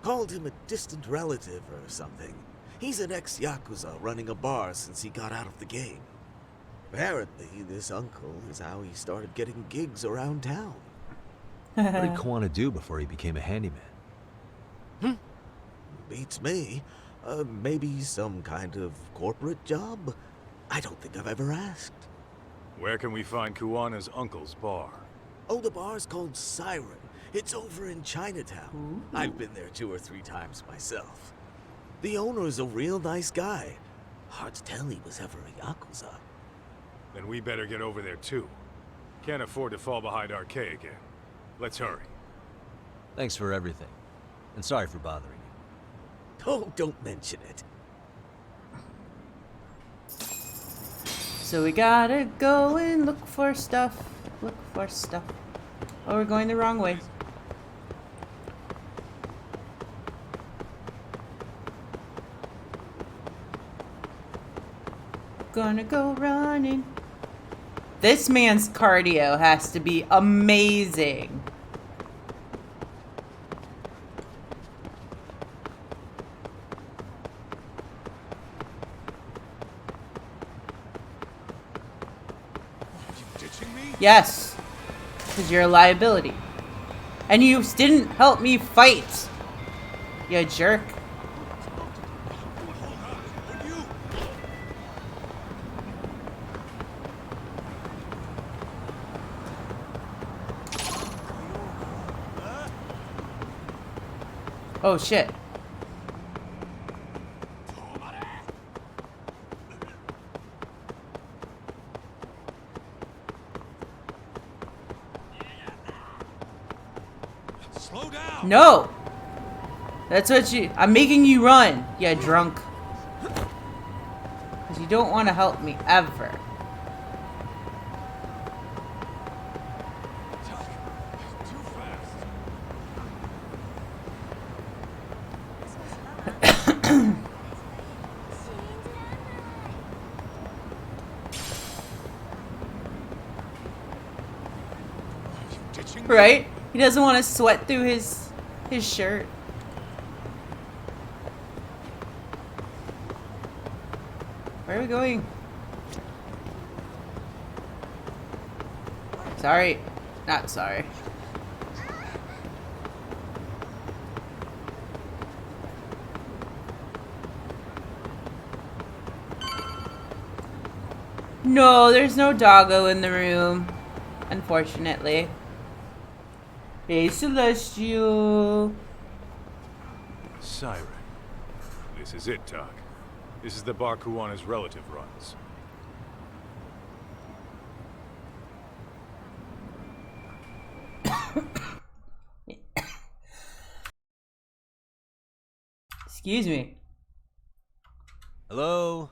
Called him a distant relative or something. He's an ex-Yakuza running a bar since he got out of the game. Apparently, this uncle is how he started getting gigs around town. What did Kuwana do before he became a handyman? Beats me. Maybe some kind of corporate job? I don't think I've ever asked. Where can we find Kuwana's uncle's bar? Oh, the bar's called Siren. It's over in Chinatown. I've been there 2 or 3 times myself. The owner's a real nice guy. Hard to tell he was ever a Yakuza. Then we better get over there too. Can't afford to fall behind RK again. Let's hurry. Thanks for everything. And sorry for bothering you. Oh, don't mention it. So we gotta go and look for stuff. Look for stuff. Oh, we're going the wrong way. Gonna go running. This man's cardio has to be amazing. Yes, because you're a liability. And you didn't help me fight, you jerk. Oh shit. Slow down. No! That's what I'm making you run, you drunk. Because you don't want to help me, ever. Right? He doesn't want to sweat through his shirt. Where are we going? Sorry. Not sorry. No, there's no doggo in the room. Unfortunately. Hey, Celestial. Siren. This is it, Doc. This is the bar Kuwana's relative runs. Excuse me. Hello?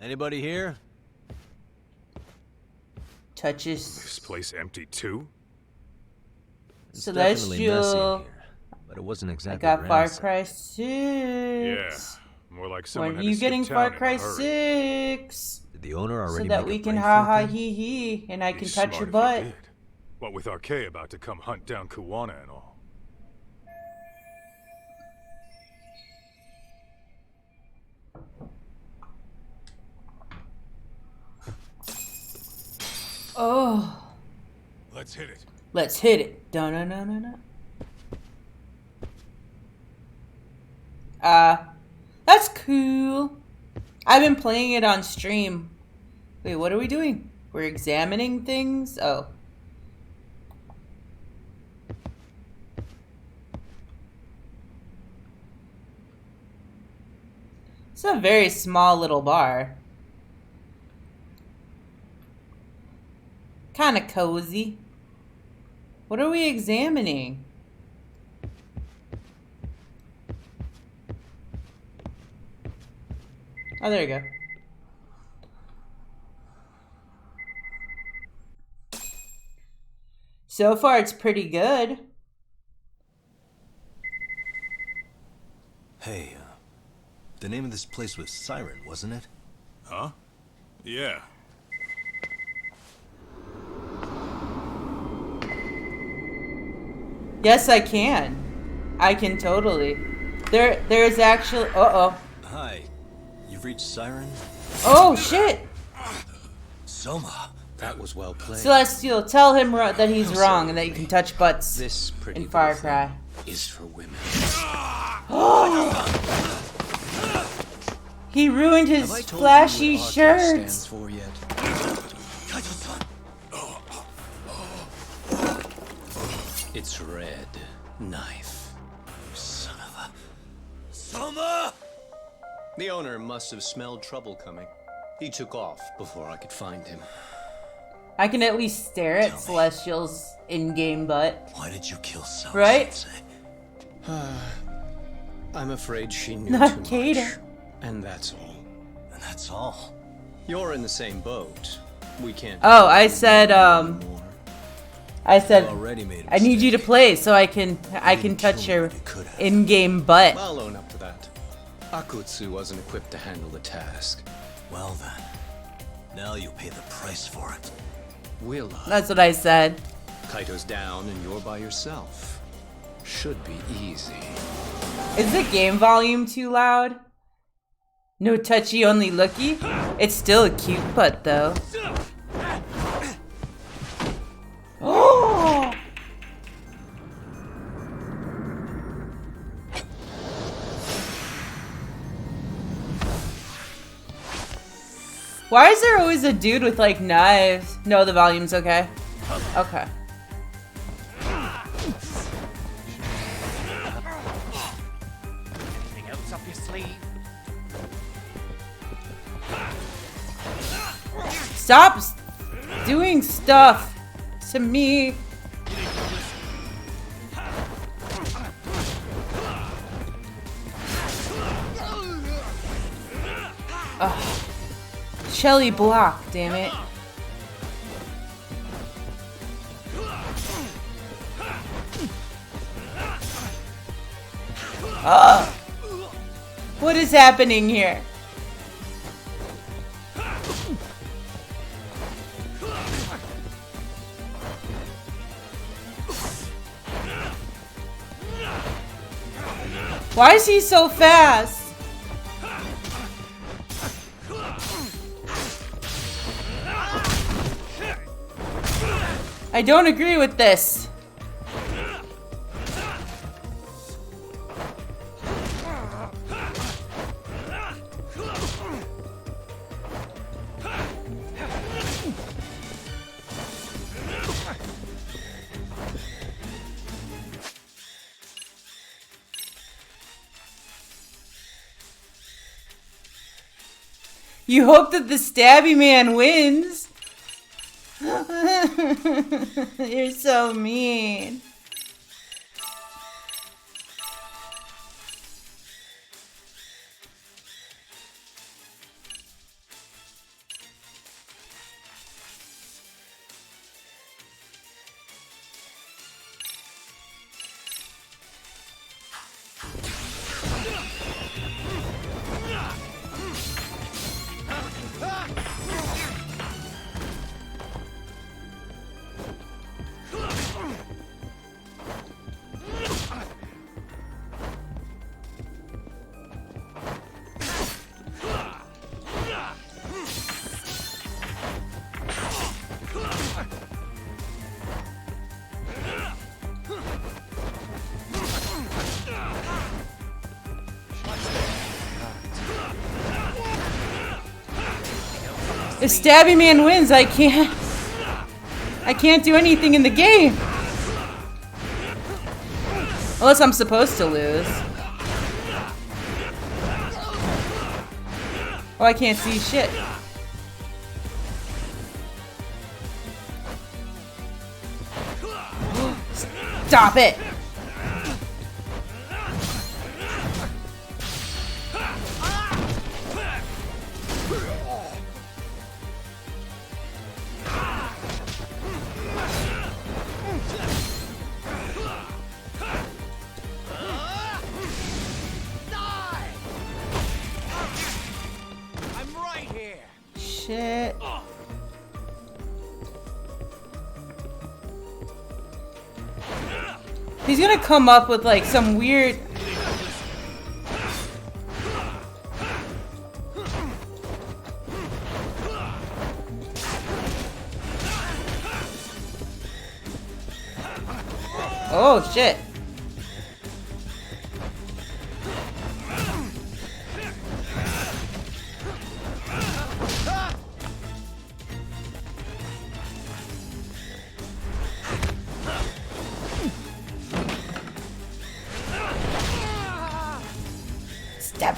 Anybody here? Touches. This place empty too? It's definitely messy in Celestial. here, but it wasn't I exactly got Far ransacked. Cry 6. Yeah, more like someone When are had to you skip getting town Far in a Cry hurry. 6? Did the owner So already that make we a can break ha for ha it, then? he he and I can He's touch smart your if he butt. did. What with Arkay about to come hunt down Kuwana and all. Oh. Let's hit it. Let's hit it. Dun dun dun dun dun. That's cool. I've been playing it on stream. Wait, what are we doing? We're examining things? Oh. It's a very small little bar. Kind of cozy. What are we examining? Oh, there you go. So far, it's pretty good. Hey, the name of this place was Siren, wasn't it? Huh? Yeah. Yes, I can. I can totally. There's actually. Uh-oh. Hi. You've reached Siren? Oh, shit! Soma. That was well played. Celestial, tell him that he's wrong and that you can touch butts This pretty in Far little Cry. thing is for women. He ruined his Have I told flashy you what Arthur stands shirts. for yet? It's red knife. Son of a... Soma! The owner must have smelled trouble coming. He took off before I could find him. I can at least stare at Celestial's in-game butt. Why did you kill Soma? Right? I'm afraid she knew Not too Kata. much. And that's all. And that's all. You're in the same boat. We can't... Oh, I said, I said, already made a I need you to play so I can touch your in-game butt. I'll own up to that. Akutsu wasn't equipped to handle the task. Well then, now you'll pay the price for it. Will I? That's what I said. Kaito's down and you're by yourself. Should be easy. Is the game volume too loud? No touchy, only looky? It's still a cute butt, though. Oh! Why is there always a dude with, like, knives? No, the volume's okay. Okay. Anything else up your sleeve? Stop doing stuff to me. Ugh. Shelly block, damn it. Ugh. What is happening here? Why is he so fast? I don't agree with this. You hope that the stabby man wins. You're so mean. If Stabby Man wins, I can't do anything in the game. Unless I'm supposed to lose. Oh, I can't see shit. Stop it! Shit. He's gonna come up with like some weird... Oh shit.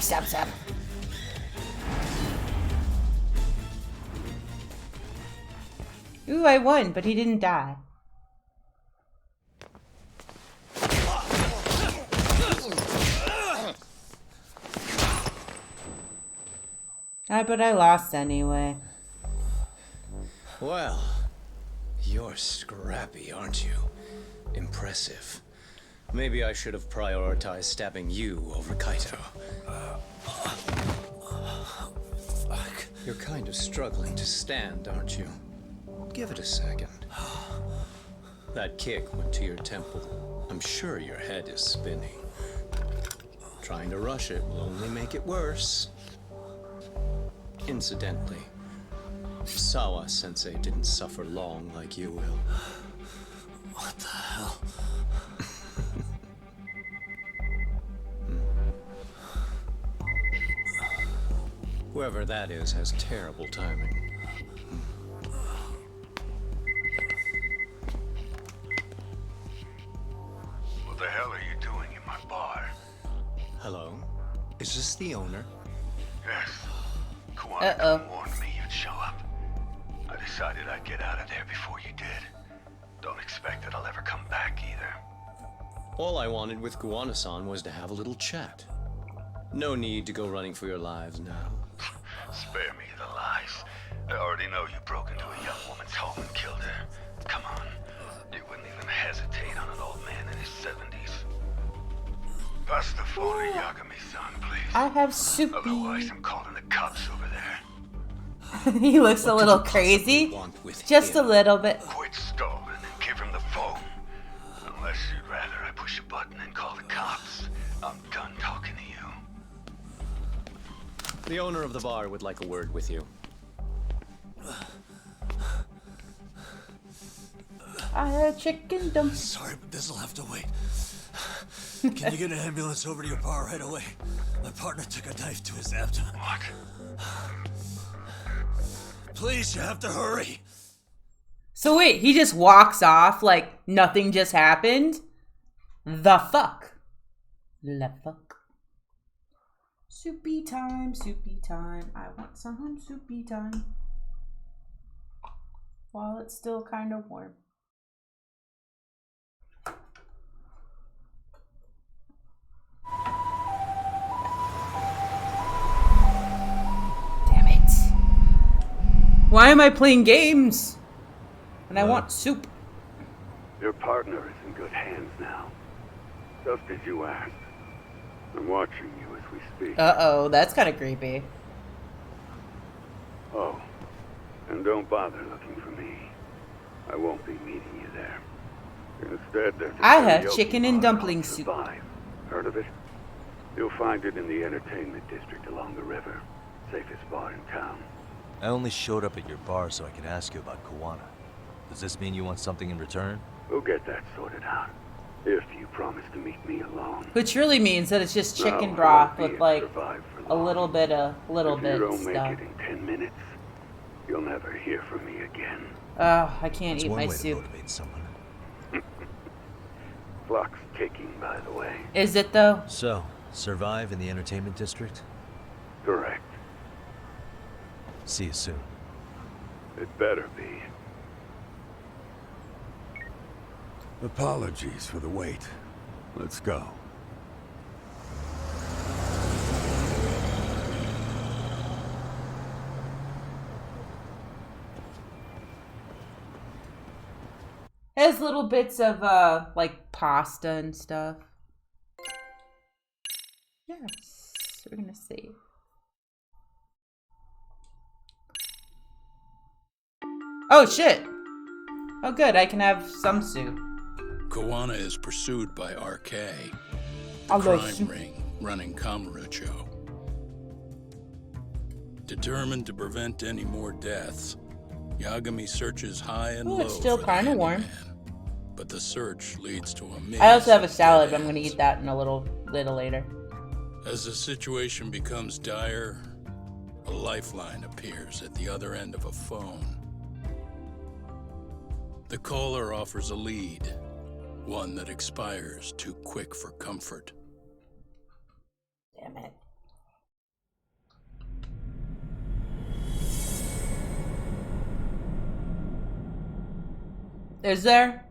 Stop. Ooh, I won, but he didn't die. But I lost anyway. Well, you're scrappy, aren't you? Impressive. Maybe I should have prioritized stabbing you over Kaito. Fuck. You're kind of struggling to stand, aren't you? Give it a second. That kick went to your temple. I'm sure your head is spinning. Trying to rush it will only make it worse. Incidentally, Sawa-sensei didn't suffer long like you will. What the hell? Whoever that is has terrible timing. What the hell are you doing in my bar? Hello? Is this the owner? Yes. Kuwana warned me you'd show up. I decided I'd get out of there before you did. Don't expect that I'll ever come back either. All I wanted with Kuwana-san was to have a little chat. No need to go running for your lives now. Spare me the lies. I already know you broke into a young woman's home and killed her. Come on. You wouldn't even hesitate on an old man in his 70s. Pass the phone to Yagami-san, please. I have soup. Otherwise, I'm calling the cops over there. He looks a little crazy. Just a little bit. Quit stalling and give him the phone. Unless you'd rather I push a button and call the cops. I'm done talking to you. The owner of the bar would like a word with you. I had chicken dumplings. Sorry, but this'll have to wait. Can you get an ambulance over to your bar right away? My partner took a knife to his abdomen. What? Please, you have to hurry. So wait, he just walks off like nothing just happened? The fuck? The fuck? Soupy time, soupy time. I want some soupy time. While it's still kind of warm. Damn it. Why am I playing games? And I want soup. Your partner is in good hands now. Just as you asked. I'm watching you as we speak. Uh-oh, that's kind of creepy. Oh, and don't bother looking for me. I won't be meeting you there. Instead, there's a I have karaoke chicken and bar dumpling called soup. Survive. Heard of it? You'll find it in the entertainment district along the river. Safest spot in town. I only showed up at your bar so I could ask you about Kuwana. Does this mean you want something in return? We'll get that sorted out. If you promise to meet me alone. Which really means that it's just No, chicken I broth won't be with at like Survive for a long. little bit of If you don't make stuff. it in 10 minutes, you'll never hear from me again. Oh, I can't That's eat one my way to soup. motivate someone. Clock's ticking, by the way. Is it though? So, survive in the entertainment district? Correct. See you soon. It better be. Apologies for the wait. Let's go. It has little bits of like pasta and stuff. Yes, we're gonna save. Oh shit! Oh good, I can have some soup. Kuwana is pursued by RK, the I love crime soup. ring running Kamurocho. Determined to prevent any more deaths, Yagami searches high and Oh, low it's still for the kind of warm. handyman, but the search leads to a maze I also have a of salad, dead but I'm gonna ends. eat that in a little later. As the situation becomes dire, a lifeline appears at the other end of a phone. The caller offers a lead, one that expires too quick for comfort. Damn it. Is there?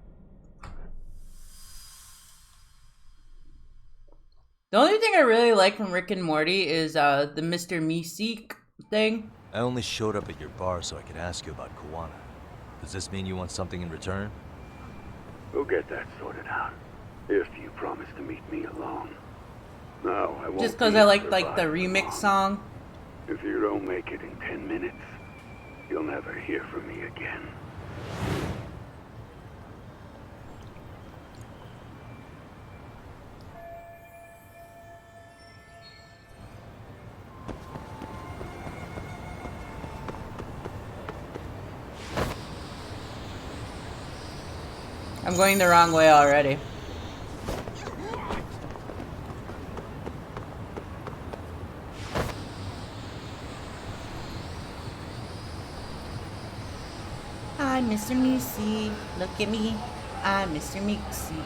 The only thing I really like from Rick and Morty is the Mr. Meeseek thing. I only showed up at your bar so I could ask you about Kuwana. Does this mean you want something in return? We'll get that sorted out. If you promise to meet me alone. No, I won't. Just because be I at like the Survive for remix long. song. If you don't make it in 10 minutes, you'll never hear from me again. I'm going the wrong way already. I'm Mr. Meeksy. Look at me. I'm Mr. Meeksy.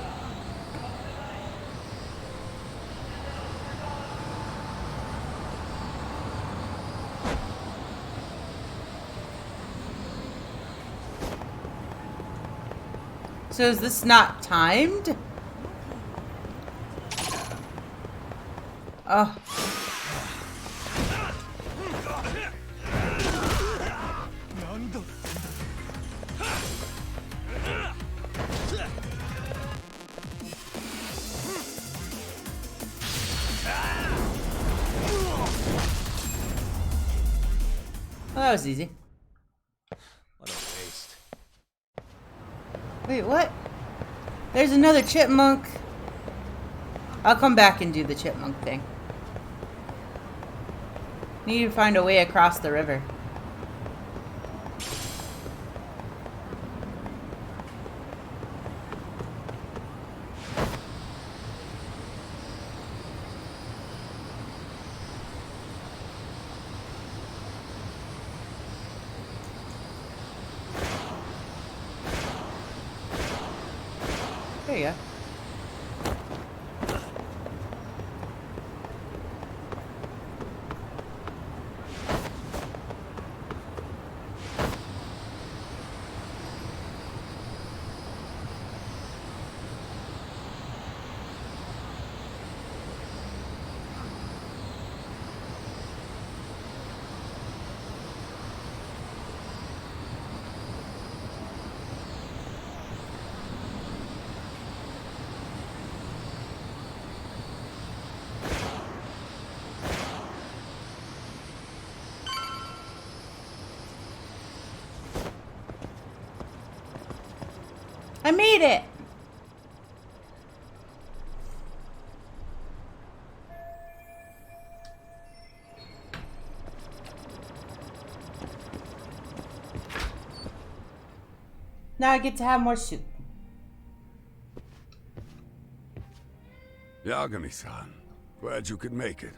So is this not timed? Oh. Well, that was easy. What a waste. Wait, what? There's another chipmunk. I'll come back and do the chipmunk thing. Need to find a way across the river. There you go. I made it! Now I get to have more soup. Yagami-san, glad you could make it.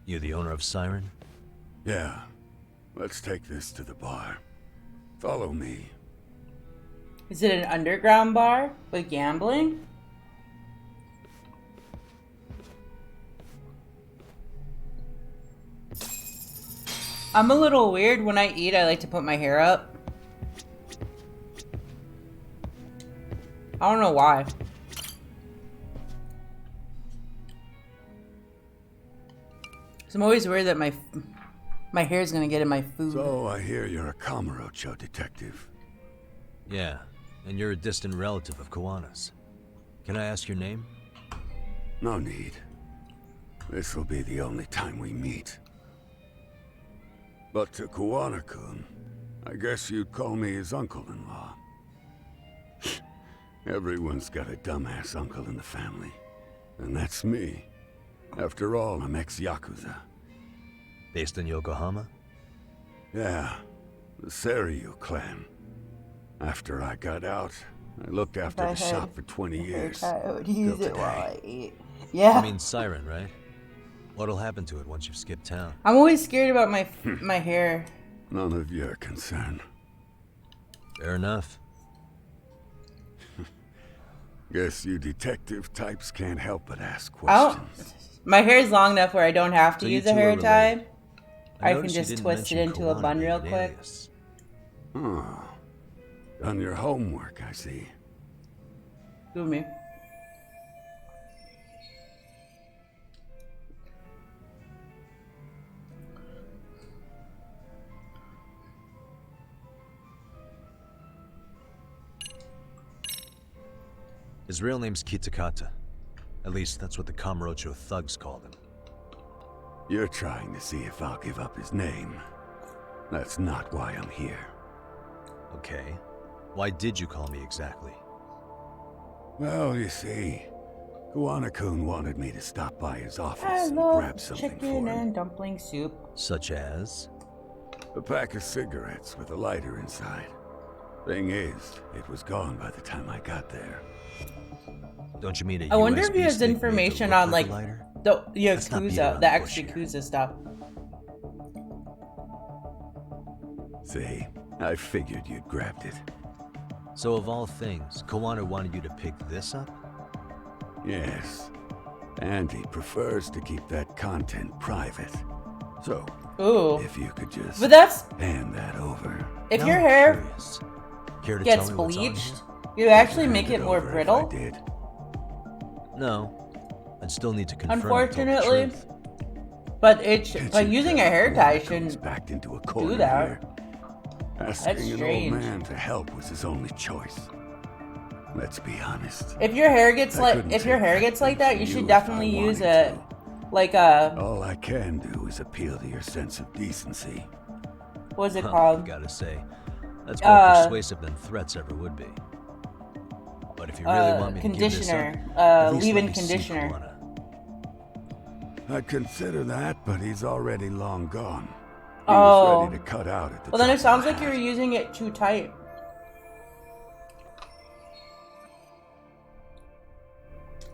You the owner of Siren? Yeah. Let's take this to the bar. Follow me. Is it an underground bar with gambling? I'm a little weird. When I eat, I like to put my hair up. I don't know why. So I'm always worried that my hair is gonna get in my food. So I hear you're a Kamurocho detective. Yeah, and you're a distant relative of Kawana's. Can I ask your name? No need. This will be the only time we meet. But to Kawana-kun, I guess you'd call me his uncle-in-law. Everyone's got a dumbass uncle in the family. And that's me. After all, I'm ex-Yakuza. Based in Yokohama? Yeah, the Seiryu clan. After I got out, I looked after the shop for 20 years. I would use Till it while today. I eat. Yeah. I mean Siren, right? What'll happen to it once you've skipped town? I'm always scared about my hair. None of your concern. Fair enough. Guess you detective types can't help but ask I questions. don't, my hair is long enough where I don't have to So you use a two hair are tie. related. I can just twist it into a bun real quick. Oh, done your homework, I see. Do me. His real name's Kitakata. At least that's what the Kamurocho thugs called him. You're trying to see if I'll give up his name. That's not why I'm here. Okay. Why did you call me exactly? Well, you see, Kawana-kun wanted me to stop by his office I and love grab something for chicken him. and dumpling soup. Such as? A pack of cigarettes with a lighter inside. Thing is, it was gone by the time I got there. Don't you mean a I wonder if USB he has stick made to information look on like like a lighter? the Let's not beat Yakuza, around the the bush ex-Yakuza stuff. See, I figured you'd grabbed it. So of all things, Kawana wanted you to pick this up? Yes. And he prefers to keep that content private. So, Ooh. if you could just But that's hand that over. if Now your I'm hair curious. Care to gets tell me what's on bleached, you actually Hand make it it more over if brittle. I did. No. I'd still need to confirm you told the Unfortunately, truth. but using a hair tie Comes shouldn't backed into a do corner that. here. Asking an old strange. man to help was his only choice. Let's be honest. If your hair gets I like couldn't if your take hair gets like that, you from should if I definitely use wanted it like a All I can do is appeal to your sense of decency. what's it Huh, called? Gotta say, that's more persuasive than threats ever would be. But if you really want me to give this up, Conditioner, at least let leave-in me see conditioner. Kawana. I'd consider that, but he's already long gone. He Oh. was ready to cut out at the Well, then top it sounds of the like you were hat. using it too tight.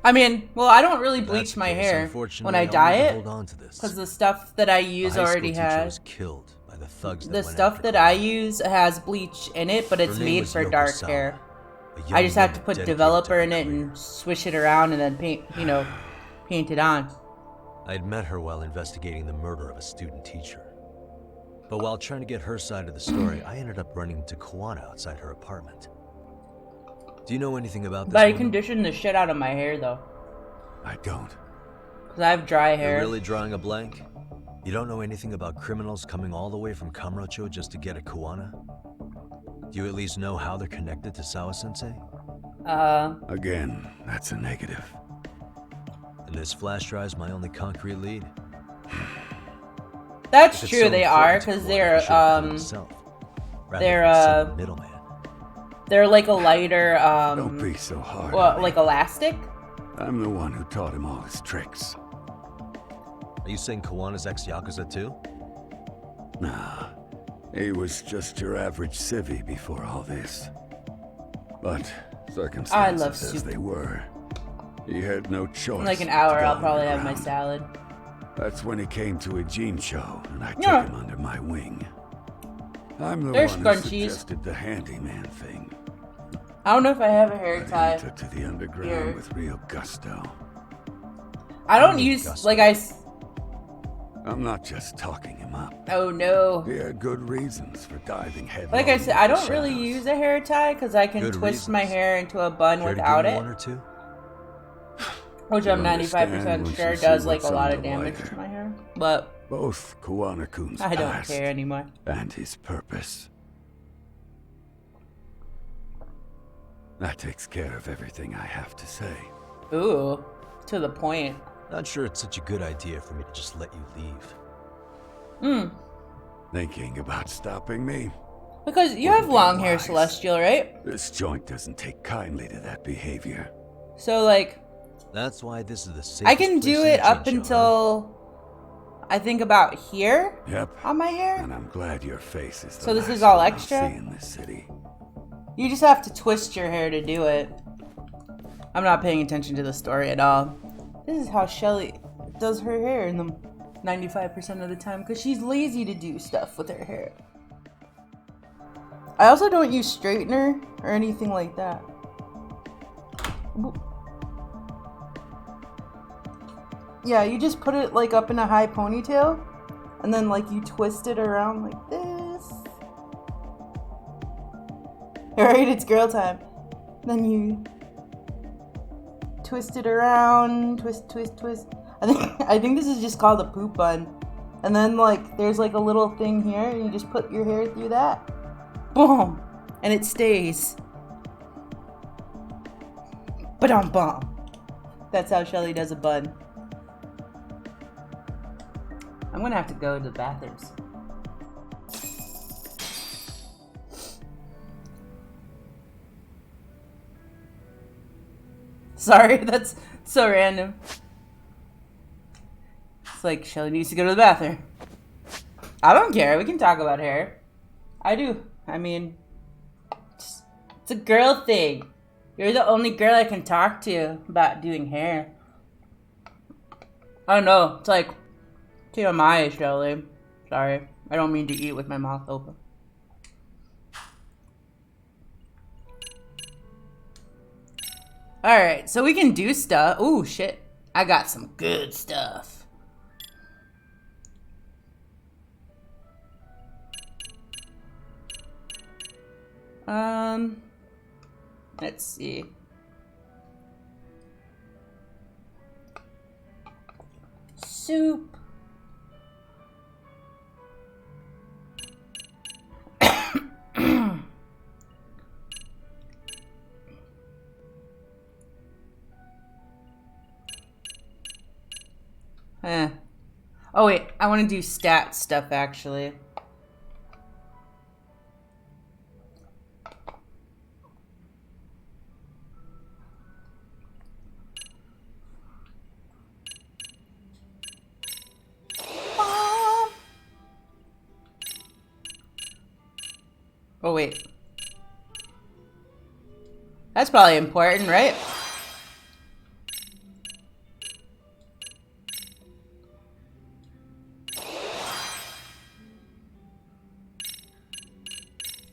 I mean, well, I don't really If that's bleach the my case, hair when unfortunately, I I'll dye need to it hold on to this. because the stuff that I A use high school already teacher has was killed by the thugs that the went stuff after that Kawana. I use has bleach in it, but it's Her name made was for Yoko dark Sawa. hair. I just have to put developer in it and swish it around and then paint, paint it on. I'd met her while investigating the murder of a student teacher. But while trying to get her side of the story, I ended up running into Kuwana outside her apartment. Do you know anything about this? But I woman? conditioned the shit out of my hair though. I don't. Because I have dry hair. You're really drawing a blank? You don't know anything about criminals coming all the way from Kamurocho just to get at Kuwana? Do you at least know how they're connected to Sawa-sensei? Again, that's a negative. And this flash drive's my only concrete lead. That's true, they are, because they're like a lighter, Don't be so hard. well, like elastic? I'm the one who taught him all his tricks. Are you saying Kawana's ex-Yakuza too? Nah, he was just your average civvy before all this. But circumstances as they were, he had no choice. In like an hour, I'll probably have my salad. That's when he came to a Jinsho, and I took him under my wing. I'm the one who suggested the handyman thing. I don't know if I have a hair tie. He took to the underground with real gusto. I don't use, like I'm not just talking him up. Oh no. He had good reasons for diving headlong. Like I said, I don't really use a hair tie because I can twist my hair into a bun without it. One or two? Which I'm 95% sure does like a lot of damage to my hair. But both Kuwana-kun's I don't past care anymore. And his purpose. That takes care of everything I have to say. Ooh, to the point. Not sure it's such a good idea for me to just let you leave. Thinking about stopping me? Because you have long hair, Celestial, right? This joint doesn't take kindly to that behavior. So like, that's why this is the safest I can do it up until I think about here. Yep. On my hair. And I'm glad your face is. So this is all extra. See in this city. You just have to twist your hair to do it. I'm not paying attention to the story at all. This is how Shelly does her hair in the 95% of the time because she's lazy to do stuff with her hair. I also don't use straightener or anything like that. Yeah, you just put it like up in a high ponytail and then like you twist it around like this. Alright, it's girl time. Then you twist it around, twist. I think this is just called a poop bun. And then like there's like a little thing here and you just put your hair through that. Boom! And it stays. Ba-dum-bum. That's how Shelly does a bun. I'm gonna have to go to the bathrooms. Sorry, that's so random. It's like Shelly needs to go to the bathroom. I don't care. We can talk about hair. I do. I mean, it's a girl thing. You're the only girl I can talk to about doing hair. I don't know. It's like TMI, Shelly. Sorry. I don't mean to eat with my mouth open. Alright, so we can do stuff. Ooh, shit. I got some good stuff. Let's see. Soup. Oh wait, I want to do stat stuff actually. Oh wait. That's probably important, right?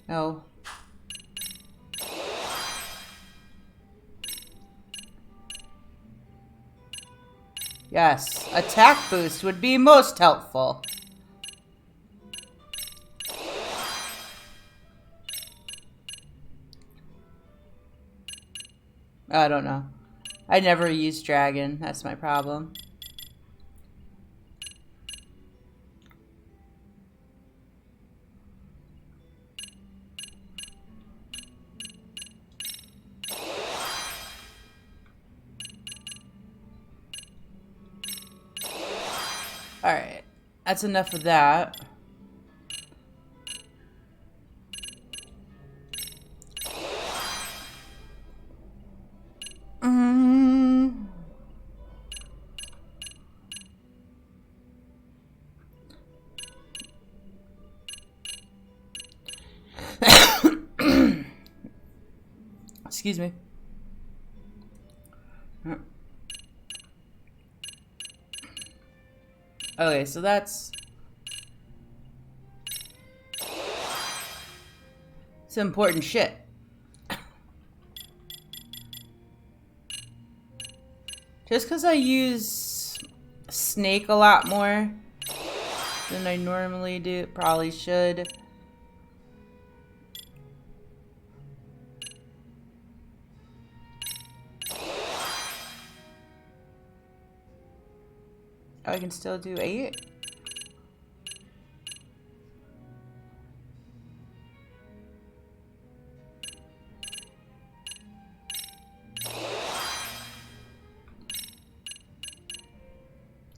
No. Yes, attack boost would be most helpful. I don't know. I never use dragon. That's my problem. Alright, that's enough of that. Excuse me. Okay, so that's some important shit. Just because I use Snake a lot more than I normally do, probably should. I can still do 8.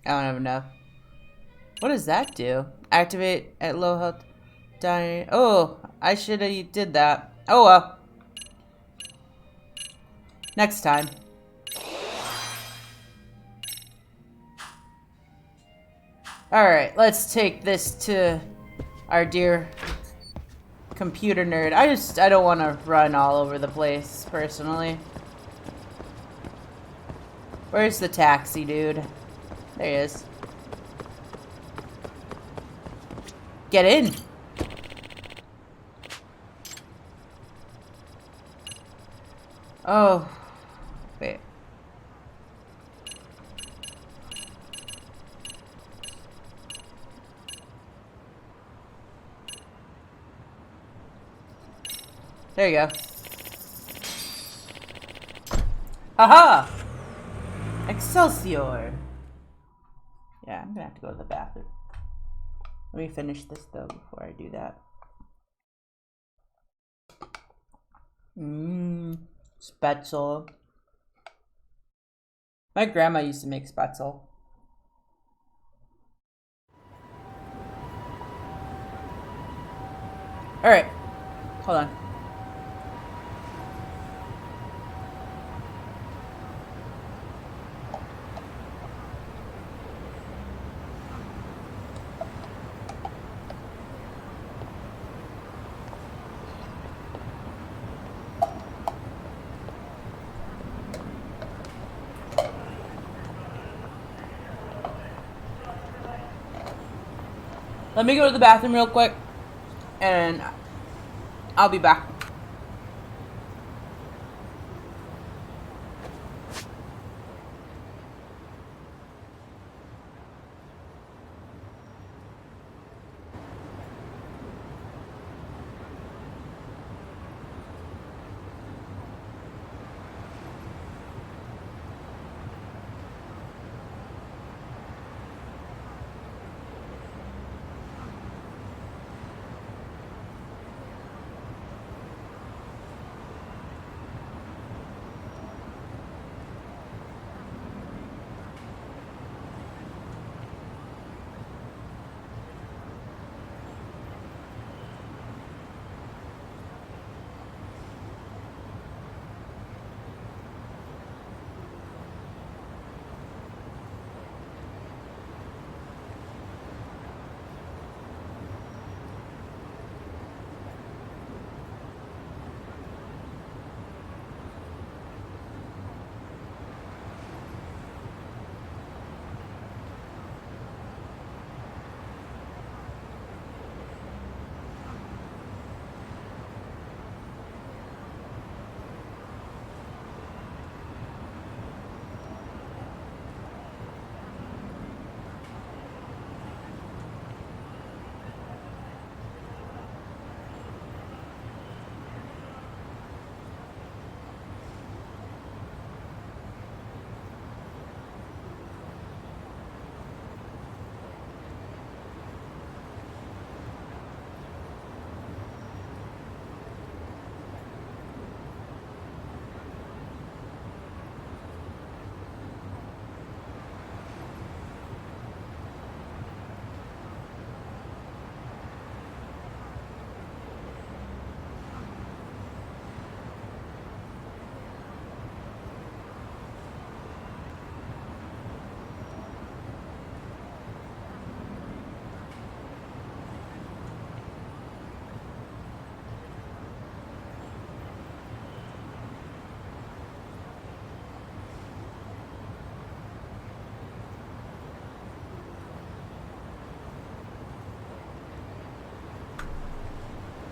I don't have enough. What does that do? Activate at low health. Die. Oh, I should have did that. Oh well. Next time. Alright, let's take this to our dear computer nerd. I don't want to run all over the place, personally. Where's the taxi, dude? There he is. Get in! Oh. Wait. There you go. Haha! Excelsior! Yeah, I'm gonna have to go to the bathroom. Let me finish this though before I do that. Spätzle. My grandma used to make spätzle. Alright. Hold on. Let me go to the bathroom real quick, and I'll be back.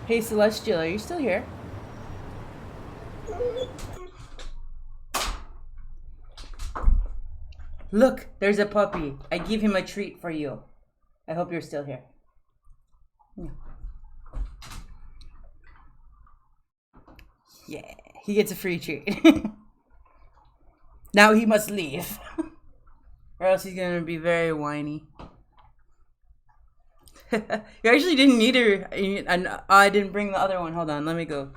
Hey, Celestial, are you still here? Look, there's a puppy. I give him a treat for you. I hope you're still here. Yeah, he gets a free treat. Now he must leave. Or else he's gonna be very whiny. You actually didn't need her. I didn't bring the other one. Hold on, let me go.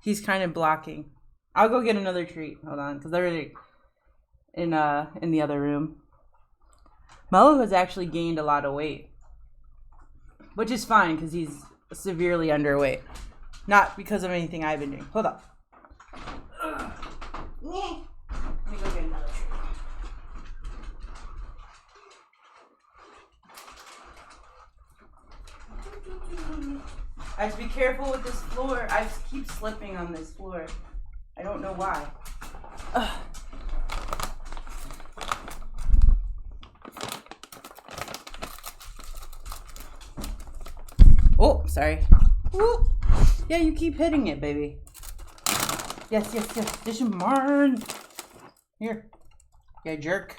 He's kind of blocking. I'll go get another treat. Hold on, because they're already in the other room. Mello has actually gained a lot of weight, which is fine because he's severely underweight. Not because of anything I've been doing. Hold up. Let me go get another treat. I have to be careful with this floor. I just keep slipping on this floor. I don't know why. Ugh. Oh, sorry. Woo. Yeah, you keep hitting it, baby. Yes. This is mine. Here. Yeah, jerk.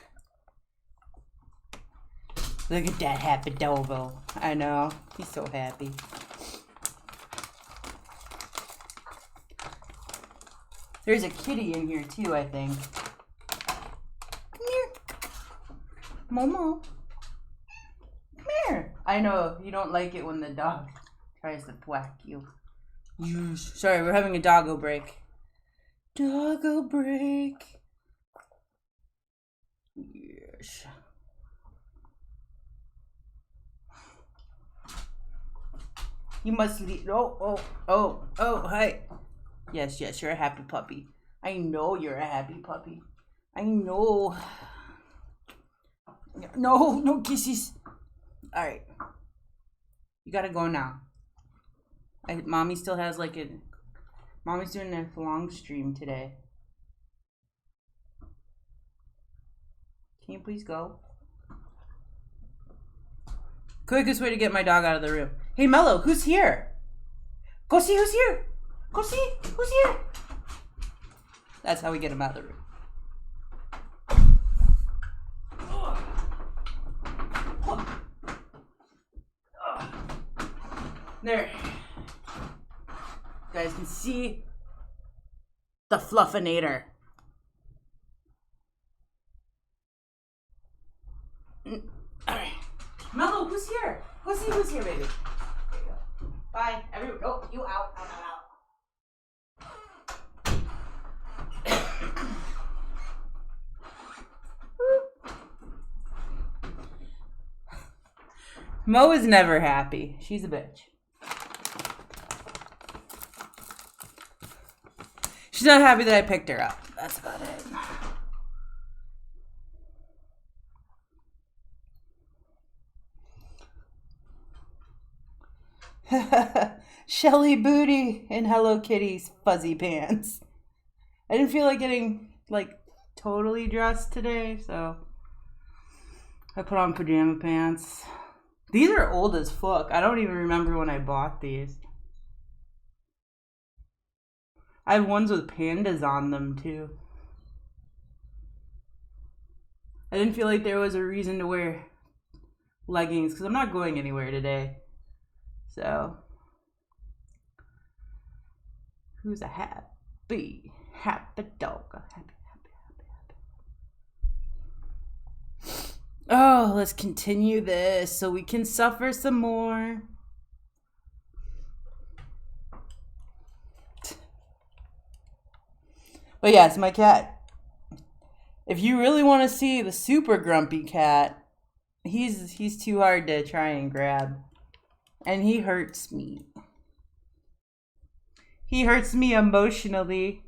Look at that happy Dovo. I know. He's so happy. There's a kitty in here too, I think. Come here. Momo. Come here. I know, you don't like it when the dog tries to whack you. Sorry, we're having a doggo break. Doggo break. Yes. You must leave. Oh, hi. Yes, you're a happy puppy. I know you're a happy puppy. I know. No kisses. Alright. You gotta go now. Mommy still has Mommy's doing a long stream today. Can you please go? Quickest way to get my dog out of the room. Hey, Mello, who's here? Go see who's here. Go see who's here. That's how we get him out of the room. There. You guys can see the Fluffinator. Alright. Mello, who's here? Go see who's here, baby. There you go. Bye. Everyone. Oh, you out. Out. Mo is never happy. She's a bitch. She's not happy that I picked her up. That's about it. Shelly Booty in Hello Kitty's fuzzy pants. I didn't feel like getting totally dressed today, so I put on pajama pants. These are old as fuck. I don't even remember when I bought these. I have ones with pandas on them too. I didn't feel like there was a reason to wear leggings because I'm not going anywhere today. So, who's a happy dog? Happy. Oh, let's continue this so we can suffer some more. But yeah, it's my cat. If you really want to see the super grumpy cat, he's too hard to try and grab. And he hurts me. He hurts me emotionally.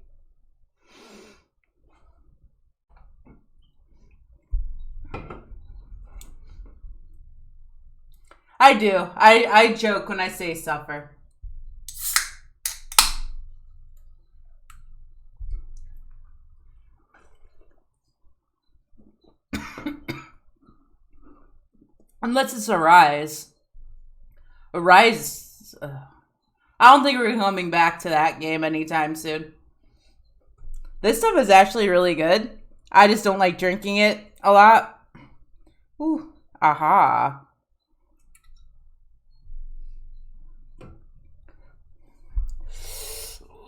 I do. I joke when I say suffer. Unless it's Arise. Arise I don't think we're coming back to that game anytime soon. This stuff is actually really good. I just don't like drinking it a lot. Ooh, aha.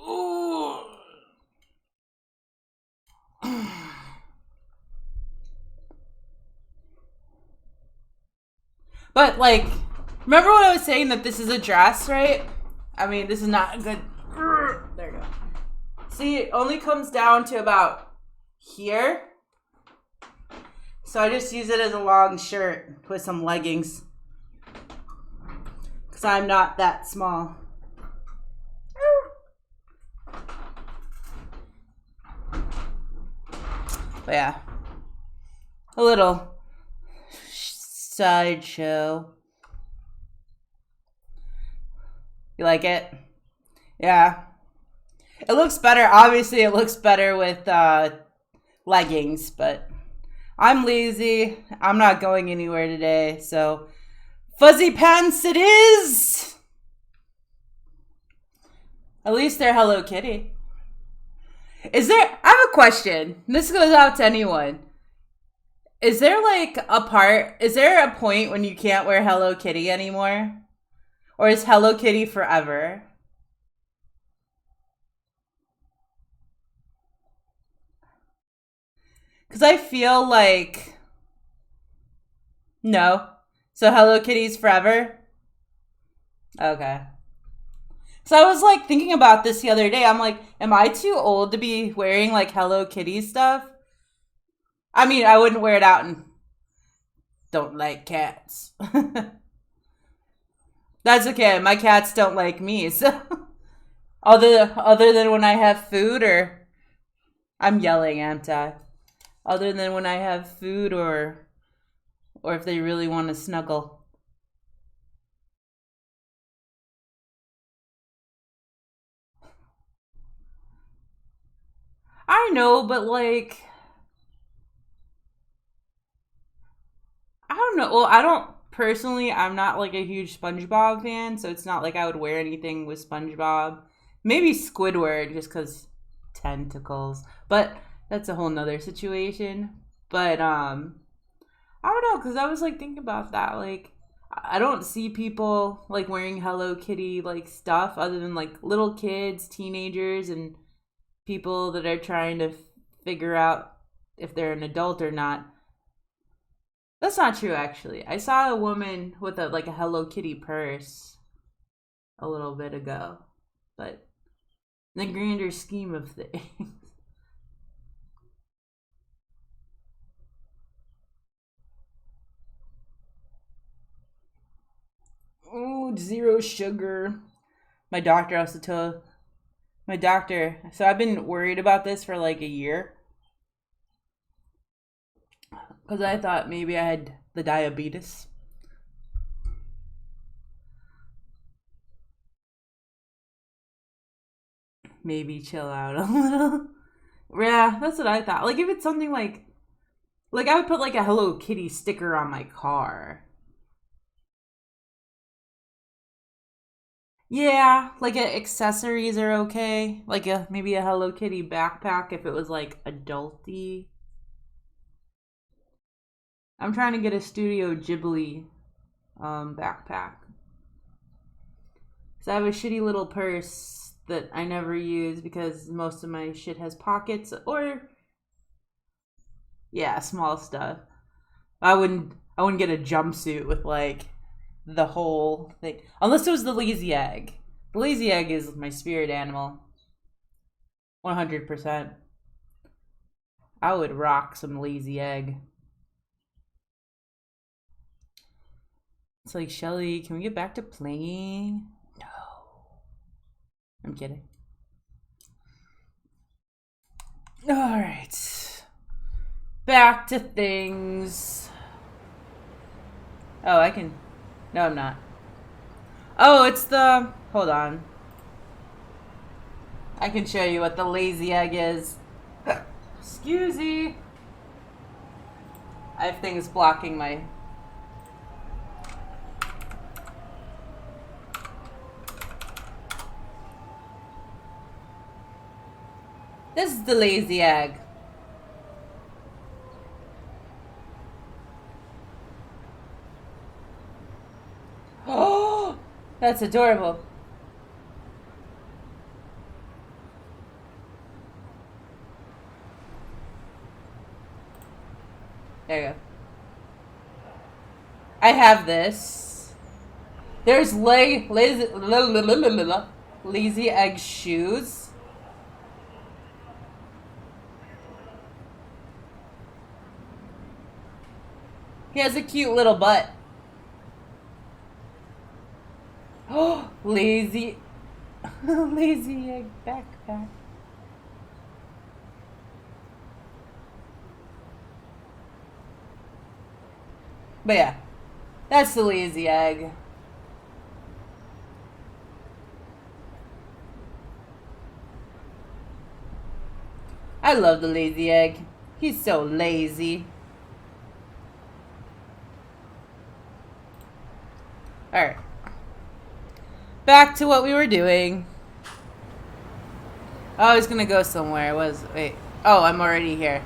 Ooh. But, like, remember what I was saying, that this is a dress, right? I mean, this is not a good... There you go. See, it only comes down to about here. So I just use it as a long shirt with some leggings. Because I'm not that small. But yeah. A little sideshow. You like it? Yeah. It looks better. Obviously, it looks better with leggings, but I'm lazy. I'm not going anywhere today, so fuzzy pants it is. At least they're Hello Kitty. Is there... I have a question. This goes out to anyone. Is there like is there a point when you can't wear Hello Kitty anymore? Or is Hello Kitty forever? Because I feel like... No. So Hello Kitty's forever? Okay. So I was like thinking about this the other day. I'm like, am I too old to be wearing like Hello Kitty stuff? I mean, I wouldn't wear it out and don't like cats. That's okay. My cats don't like me. So other than when I have food, or I'm yelling, aren't I? Other than when I have food, or if they really want to snuggle. I know, but like, I don't know. Well, I don't personally, I'm not like a huge SpongeBob fan, so it's not like I would wear anything with SpongeBob. Maybe Squidward, just because tentacles. But that's a whole nother situation. But I don't know, because I was like thinking about that. Like, I don't see people like wearing Hello Kitty like stuff other than like little kids, teenagers, and people that are trying to figure out if they're an adult or not. That's not true, actually. I saw a woman with a Hello Kitty purse a little bit ago, but in the grander scheme of things. Oh, 0 sugar. My doctor also told... So I've been worried about this for like a year. Because I thought maybe I had the diabetes. Maybe chill out a little. Yeah, that's what I thought. Like if it's something like I would put like a Hello Kitty sticker on my car. Yeah, like accessories are okay. Like maybe a Hello Kitty backpack if it was like adulty. I'm trying to get a Studio Ghibli backpack. So I have a shitty little purse that I never use because most of my shit has pockets or yeah, small stuff. I wouldn't get a jumpsuit with like the whole thing. Unless it was the lazy egg. The lazy egg is my spirit animal. 100%. I would rock some lazy egg. It's like, Shelly, can we get back to playing? No. I'm kidding. Alright. Back to things. Oh, I can... No, I'm not. Oh, it's the... Hold on. I can show you what the lazy egg is. Excuse me. I have things blocking my... This is the lazy egg. Oh, that's adorable. There you go. I have this. There's lazy egg shoes. He has a cute little butt. Oh, lazy egg backpack. But yeah, that's the lazy egg. I love the lazy egg. He's so lazy. Alright. Back to what we were doing. Oh, I was gonna go somewhere. Wait. Oh, I'm already here.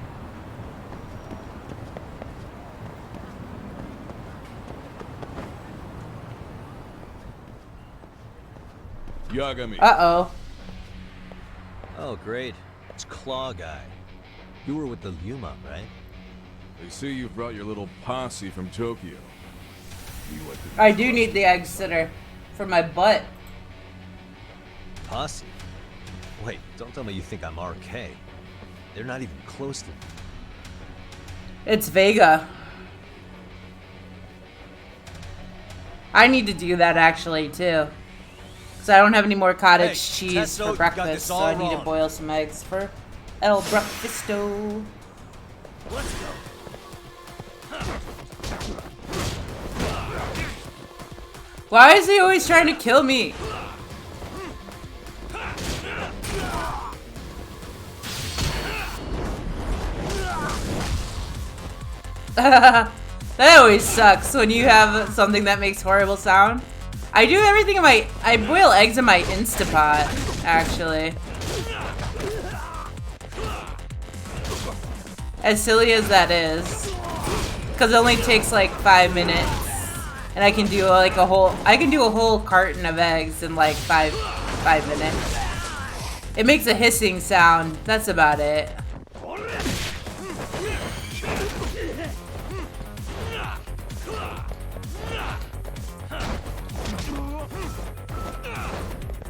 Yagami. Uh-oh. Oh, great. It's Claw Guy. You were with the Yuma, right? They see you brought your little posse from Tokyo. I do need the egg sitter for my butt. Posse? Wait, don't tell me you think I'm RK. They're not even close to me. It's Vega. I need to do that actually too. Because I don't have any more cottage cheese for breakfast, so I need to boil some eggs for El Breakfasto. Let's go. Why is he always trying to kill me? That always sucks when you have something that makes horrible sound. I do everything in my... I boil eggs in my Instapot, actually. As silly as that is. Because it only takes like 5 minutes. And I can do like a whole carton of eggs in like five minutes. It makes a hissing sound. That's about it.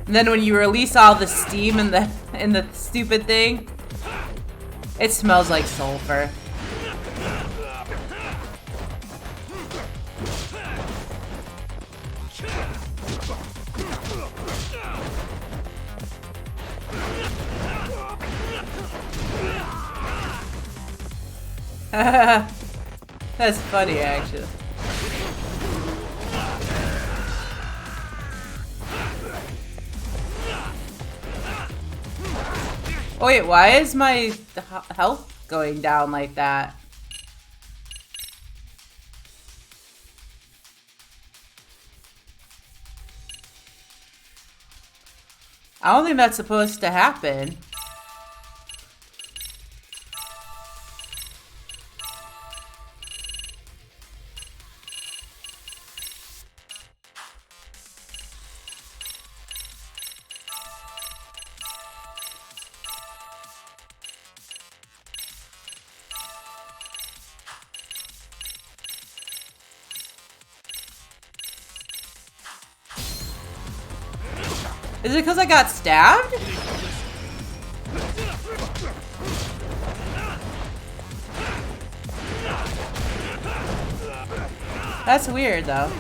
And then when you release all the steam in the stupid thing, it smells like sulfur. That's funny, actually. Oh wait, why is my health going down like that? I don't think that's supposed to happen. Is it because I got stabbed? That's weird, though.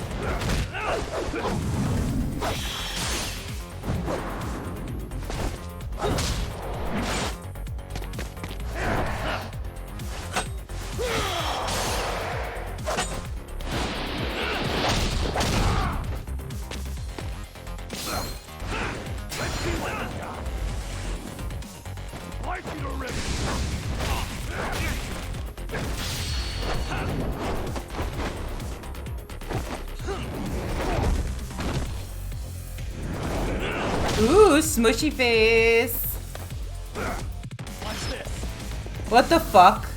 Ooh, smushy face. What the fuck?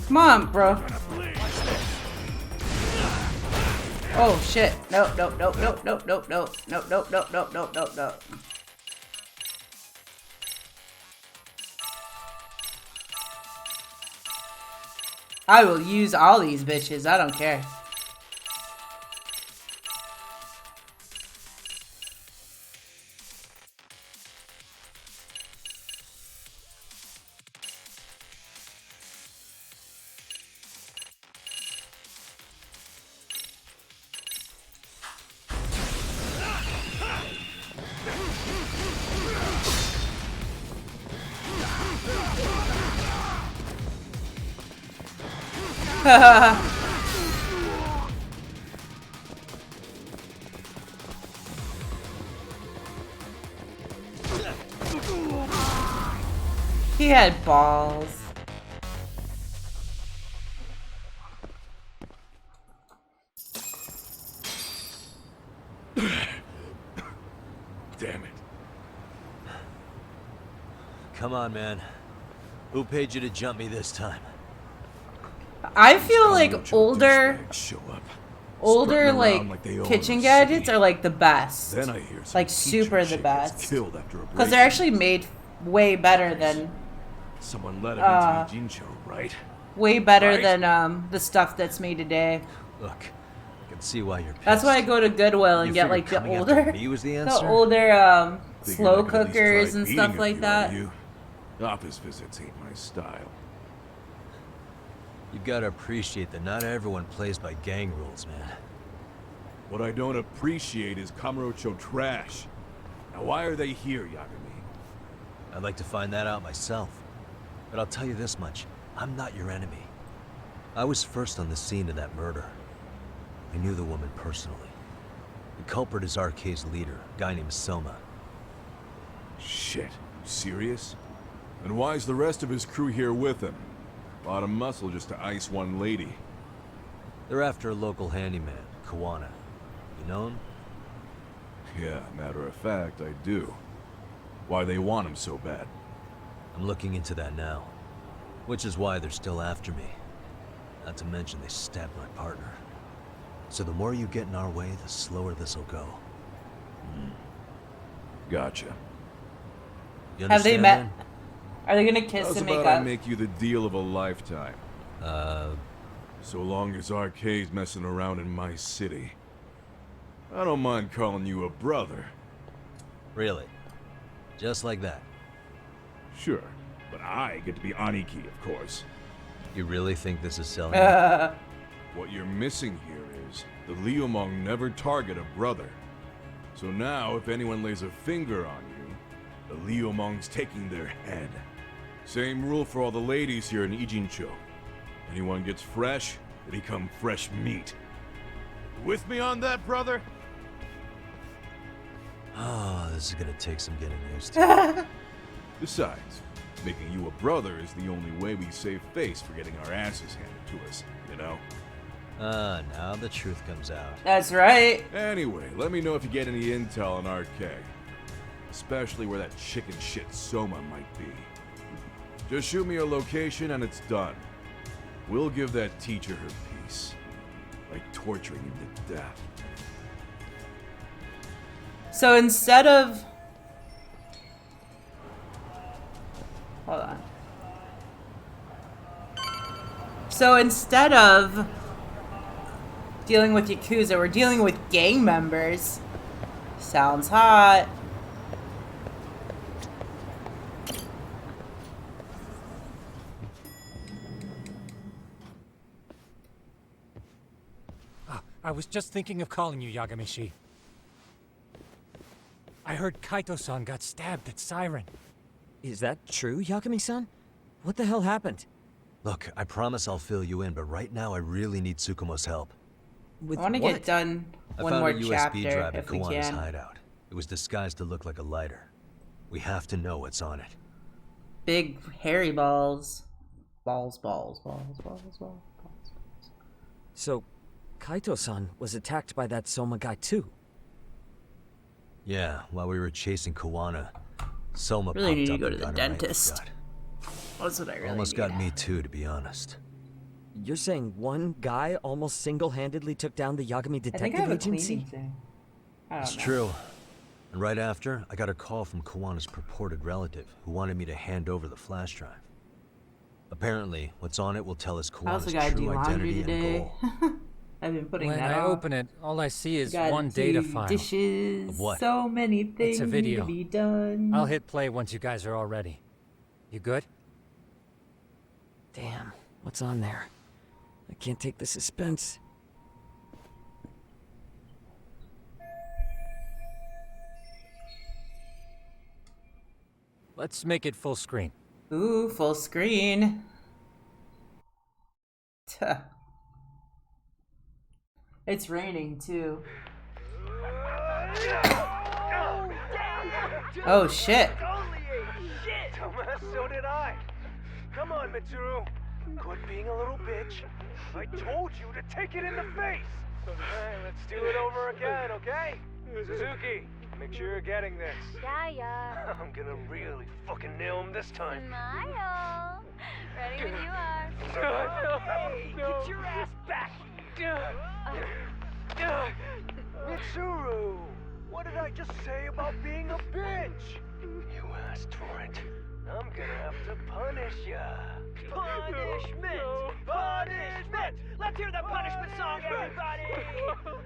Come on, bro. Oh shit. No, no, no, no, no, no, no, no, no, no, no, no, no, no. I will use all these bitches. I don't care. He had balls. Damn it. Come on, man. Who paid you to jump me this time? I feel like older like kitchen gadgets are like the best. Then I hear like super the best. Killed after a Because they're actually made way better than someone let him into Ijincho, right? way better than the stuff that's made today. Look, I can see why you're pissed. That's why I go to Goodwill and You get like figured the coming after older me was the the answer? older Figured slow I could at least cookers try and beating stuff a like few that. out of you. Office visits ain't my style. You've got to appreciate that not everyone plays by gang rules, man. What I don't appreciate is Kamurocho trash. Now why are they here, Yagami? I'd like to find that out myself. But I'll tell you this much, I'm not your enemy. I was first on the scene of that murder. I knew the woman personally. The culprit is RK's leader, a guy named Soma. Shit, serious? And why's the rest of his crew here with him? A lot of muscle just to ice one lady. They're after a local handyman, Kawana. You know him? Yeah, matter of fact, I do. Why they want him so bad? I'm looking into that now. Which is why they're still after me. Not to mention they stabbed my partner. So the more you get in our way, the slower this'll go. Gotcha. You Have they understand, met? man? Are they gonna kiss How's and make about I up? make you the deal of a lifetime? So long as RK's messing around in my city. I don't mind calling you a brother. Really? Just like that? Sure, but I get to be Aniki, of course. You really think this is selling? What you're missing here is the Liumong never target a brother. So now, if anyone lays a finger on you, the Liumong's taking their head. Same rule for all the ladies here in Ijincho. Anyone gets fresh, they become fresh meat. With me on that, brother? Oh, this is gonna take some getting used to. Besides, making you a brother is the only way we save face for getting our asses handed to us, you know? Now the truth comes out. That's right. Anyway, let me know if you get any intel on RK. Especially where that chicken shit Soma might be. Just shoot me a location and it's done. We'll give that teacher her piece. By torturing him to death. So instead of... Hold on. So instead of dealing with Yakuza, we're dealing with gang members. Sounds hot. I was just thinking of calling you, Yagami-shi. I heard Kaito-san got stabbed at Siren. Is that true, Yagami-san? What the hell happened? Look, I promise I'll fill you in, but right now I really need Tsukumo's help. With I want to get done one more chapter I found a USB drive at if we Kawana's can. hideout. It was disguised to look like a lighter. We have to know what's on it. Big hairy balls. Balls. So, Kaito-san was attacked by that Soma guy too? Yeah, while we were chasing Kawana, Soma Really need popped to up go to and the got her right in dentist. gut. That's what I really Almost need. got me too, to be honest. You're saying one guy almost single-handedly took down the Yagami I think I Detective have a Agency? cleaning thing. I don't It's know. true. And right after, I got a call from Kawana's purported relative who wanted me to hand over the flash drive. Apparently, what's on it will tell us I also Kawana's gotta do true laundry identity and today. goal. I've been putting When that I off. open it, all I see is Gotta one data do file. Dishes. Of what? So many things It's a video. need to be done. I'll hit play once you guys are all ready. You good? Damn, what's on there? I can't take the suspense. Let's make it full screen. Ooh, full screen. Tuh. It's raining too. Oh shit. So did I. Come on, Mitsuru. Quit being a little bitch. I told you to take it in the face. Alright, let's do it over again, okay? Suzuki, make sure you're getting this. Yeah. I'm gonna really fucking nail him this time. Smile. Ready when you are. Hey, get your ass back! Mitsuru, what did I just say about being a bitch? You asked for it. I'm gonna have to punish ya. Punishment! Punishment! Let's hear the punishment song, everybody!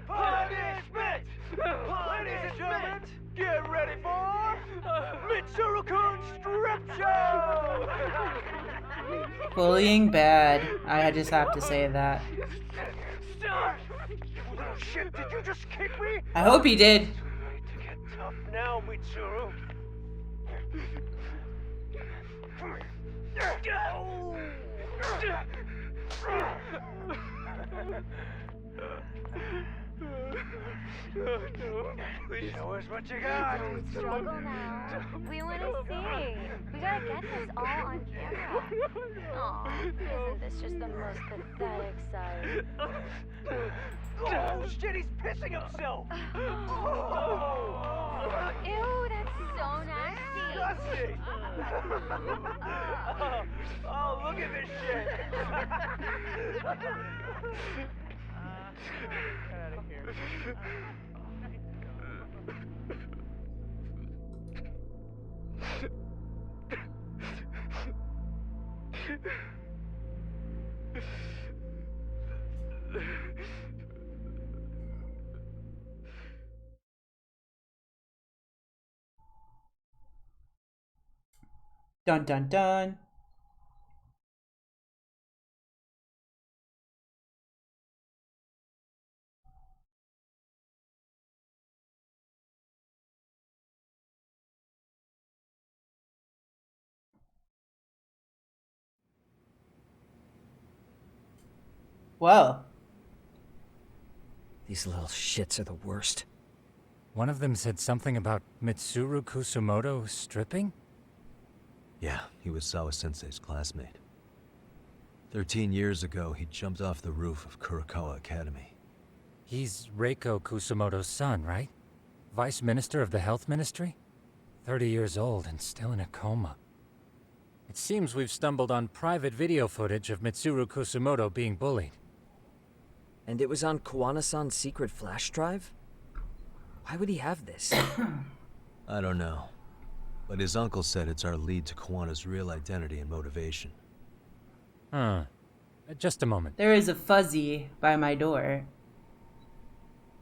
Punishment! Ladies and gentlemen, get ready for Mitsuru-kun Strip Show! Bullying bad. I just have to say that. You little shit, did you just kick me? I hope he did. Too late to get tough now, Mitsuru. Show us what you got. Don't struggle now. We want to see. We gotta get this all on camera. Aw, isn't this just the most pathetic sight? Oh shit, he's pissing himself. Ew, that's so nasty. Disgusting. Oh, look at this shit. Get out of here. Dun dun dun. Whoa. These little shits are the worst. One of them said something about Mitsuru Kusumoto stripping? Yeah, he was Sawa-sensei's classmate. 13 years ago, he jumped off the roof of Kurokawa Academy. He's Reiko Kusumoto's son, right? Vice Minister of the Health Ministry? 30 years old and still in a coma. It seems we've stumbled on private video footage of Mitsuru Kusumoto being bullied. And it was on Kawana-san's secret flash drive? Why would he have this? I don't know. But his uncle said it's our lead to Kuwana's real identity and motivation. Huh. Just a moment. There is a fuzzy by my door.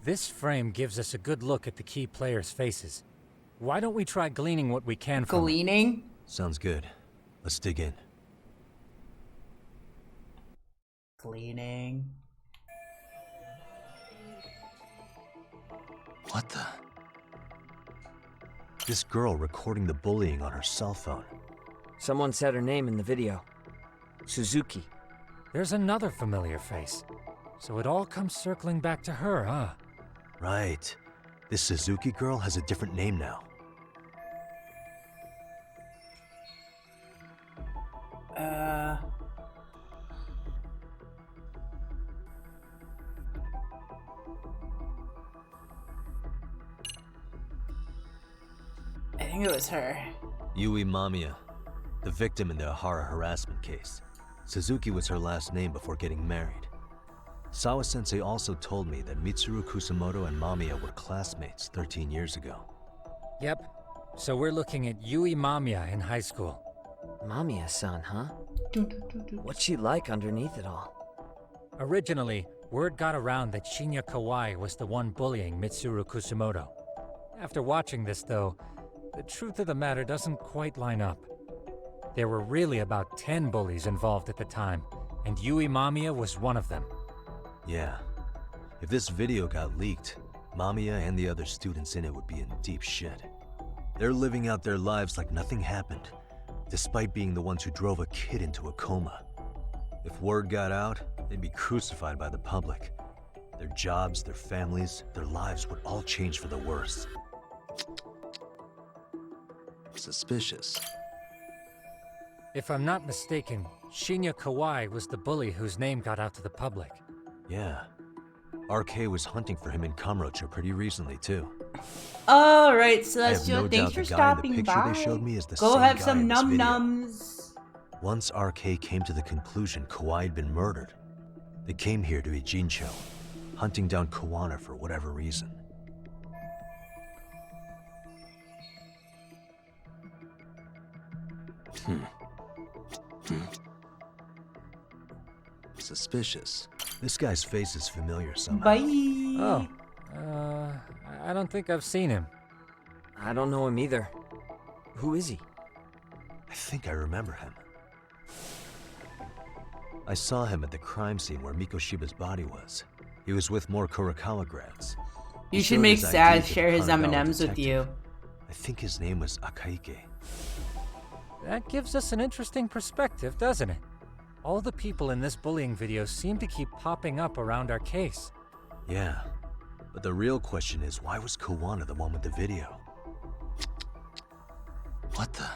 This frame gives us a good look at the key players' faces. Why don't we try gleaning what we can from them? Gleaning? Sounds good. Let's dig in. Gleaning. What the? This girl recording the bullying on her cell phone. Someone said her name in the video. Suzuki. There's another familiar face. So it all comes circling back to her, huh? Right. This Suzuki girl has a different name now. I think it was her. Yui Mamiya, the victim in the Ahara harassment case. Suzuki was her last name before getting married. Sawa-sensei also told me that Mitsuru Kusamoto and Mamiya were classmates 13 years ago. Yep. So we're looking at Yui Mamiya in high school. Mamiya-san, huh? What's she like underneath it all? Originally, word got around that Shinya Kawai was the one bullying Mitsuru Kusamoto. After watching this, though, the truth of the matter doesn't quite line up. There were really about 10 bullies involved at the time, and Yui Mamiya was one of them. Yeah. If this video got leaked, Mamiya and the other students in it would be in deep shit. They're living out their lives like nothing happened, despite being the ones who drove a kid into a coma. If word got out, they'd be crucified by the public. Their jobs, their families, their lives would all change for the worse. Suspicious. If I'm not mistaken, Shinya Kawai was the bully whose name got out to the public. Yeah. RK was hunting for him in Kamurocho pretty recently, too. Alright, Celestial, I have no thanks doubt for the guy in the stopping picture by. they showed me is the Go same have guy some in this video. num-nums. Once RK came to the conclusion Kawai had been murdered, they came here to Ijincho, hunting down Kuwana for whatever reason. Suspicious. This guy's face is familiar somehow. Bye. Oh. I don't think I've seen him. I don't know him either. Who is he? I think I remember him. I saw him at the crime scene where Mikoshiba's body was. He was with more Kurokawa grads. You should make Saz share his M&Ms with you. I think his name was Akaike. That gives us an interesting perspective, doesn't it? All the people in this bullying video seem to keep popping up around our case. Yeah, but the real question is, why was Kuwana the one with the video? What the?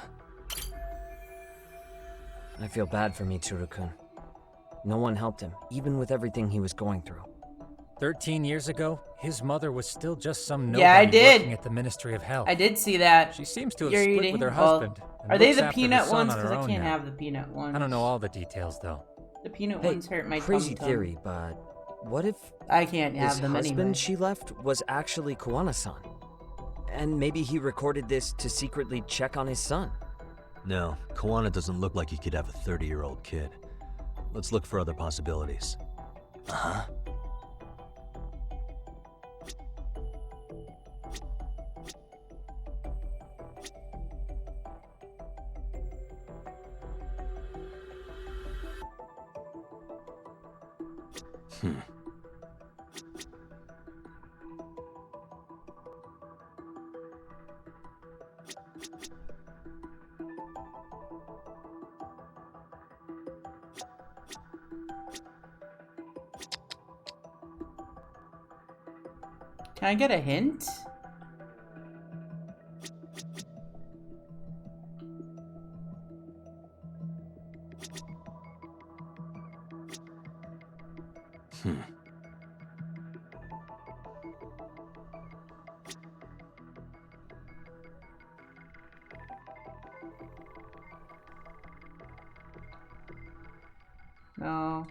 I feel bad for Mitsuru-kun. No one helped him, even with everything he was going through. 13 years ago, his mother was still just some nobody working at the Ministry of Health. I did see that. She seems to have split with her husband. Are they the peanut ones? Because I can't have the peanut ones. I don't know all the details, though. The peanut ones hurt my crazy tum-tum. theory, but what if I can't have his them husband anyway. she left was actually Kuwana-san? And maybe he recorded this to secretly check on his son. No, Kuwana doesn't look like he could have a 30-year-old kid. Let's look for other possibilities. Uh-huh. Can I get a hint? No.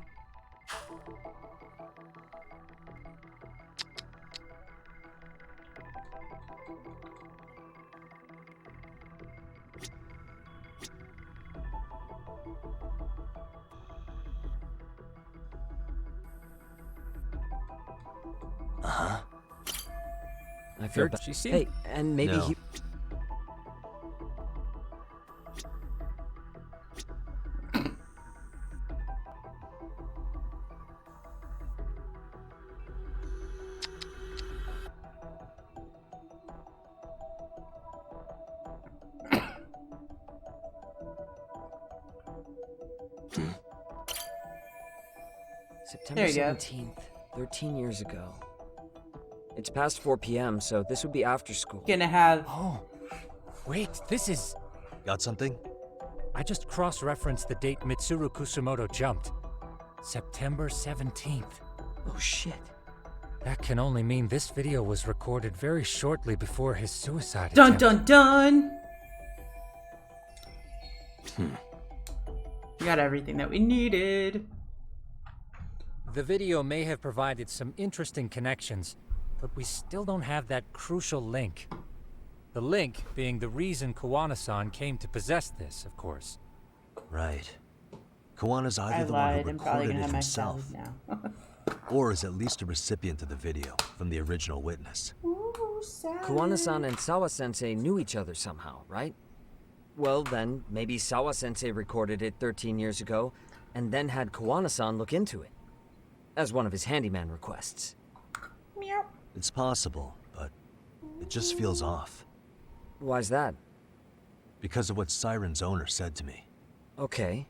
Uh-huh. I feel bad. Hey, and maybe No. he... September There you go. 17th, 13 years ago. It's past 4 p.m., so this would be after school. Gonna have... Oh, wait, this is... Got something? I just cross-referenced the date Mitsuru Kusumoto jumped. September 17th. Oh, shit. That can only mean this video was recorded very shortly before his suicide Dun attempt. dun dun! We got everything that we needed. The video may have provided some interesting connections, but we still don't have that crucial link. The link being the reason Kawana-san came to possess this, of course. Right. Kawaна's either I the one lied. who I'm probably recorded gonna it have my himself, salad now. or is at least a recipient of the video from the original witness. Ooh, salad. Kawana-san and Sawa-sensei knew each other somehow, right? Well, then, maybe Sawa-sensei recorded it 13 years ago, and then had Kawana-san look into it, as one of his handyman requests. Meow. It's possible, but it just feels off. Why's that? Because of what Siren's owner said to me. Okay.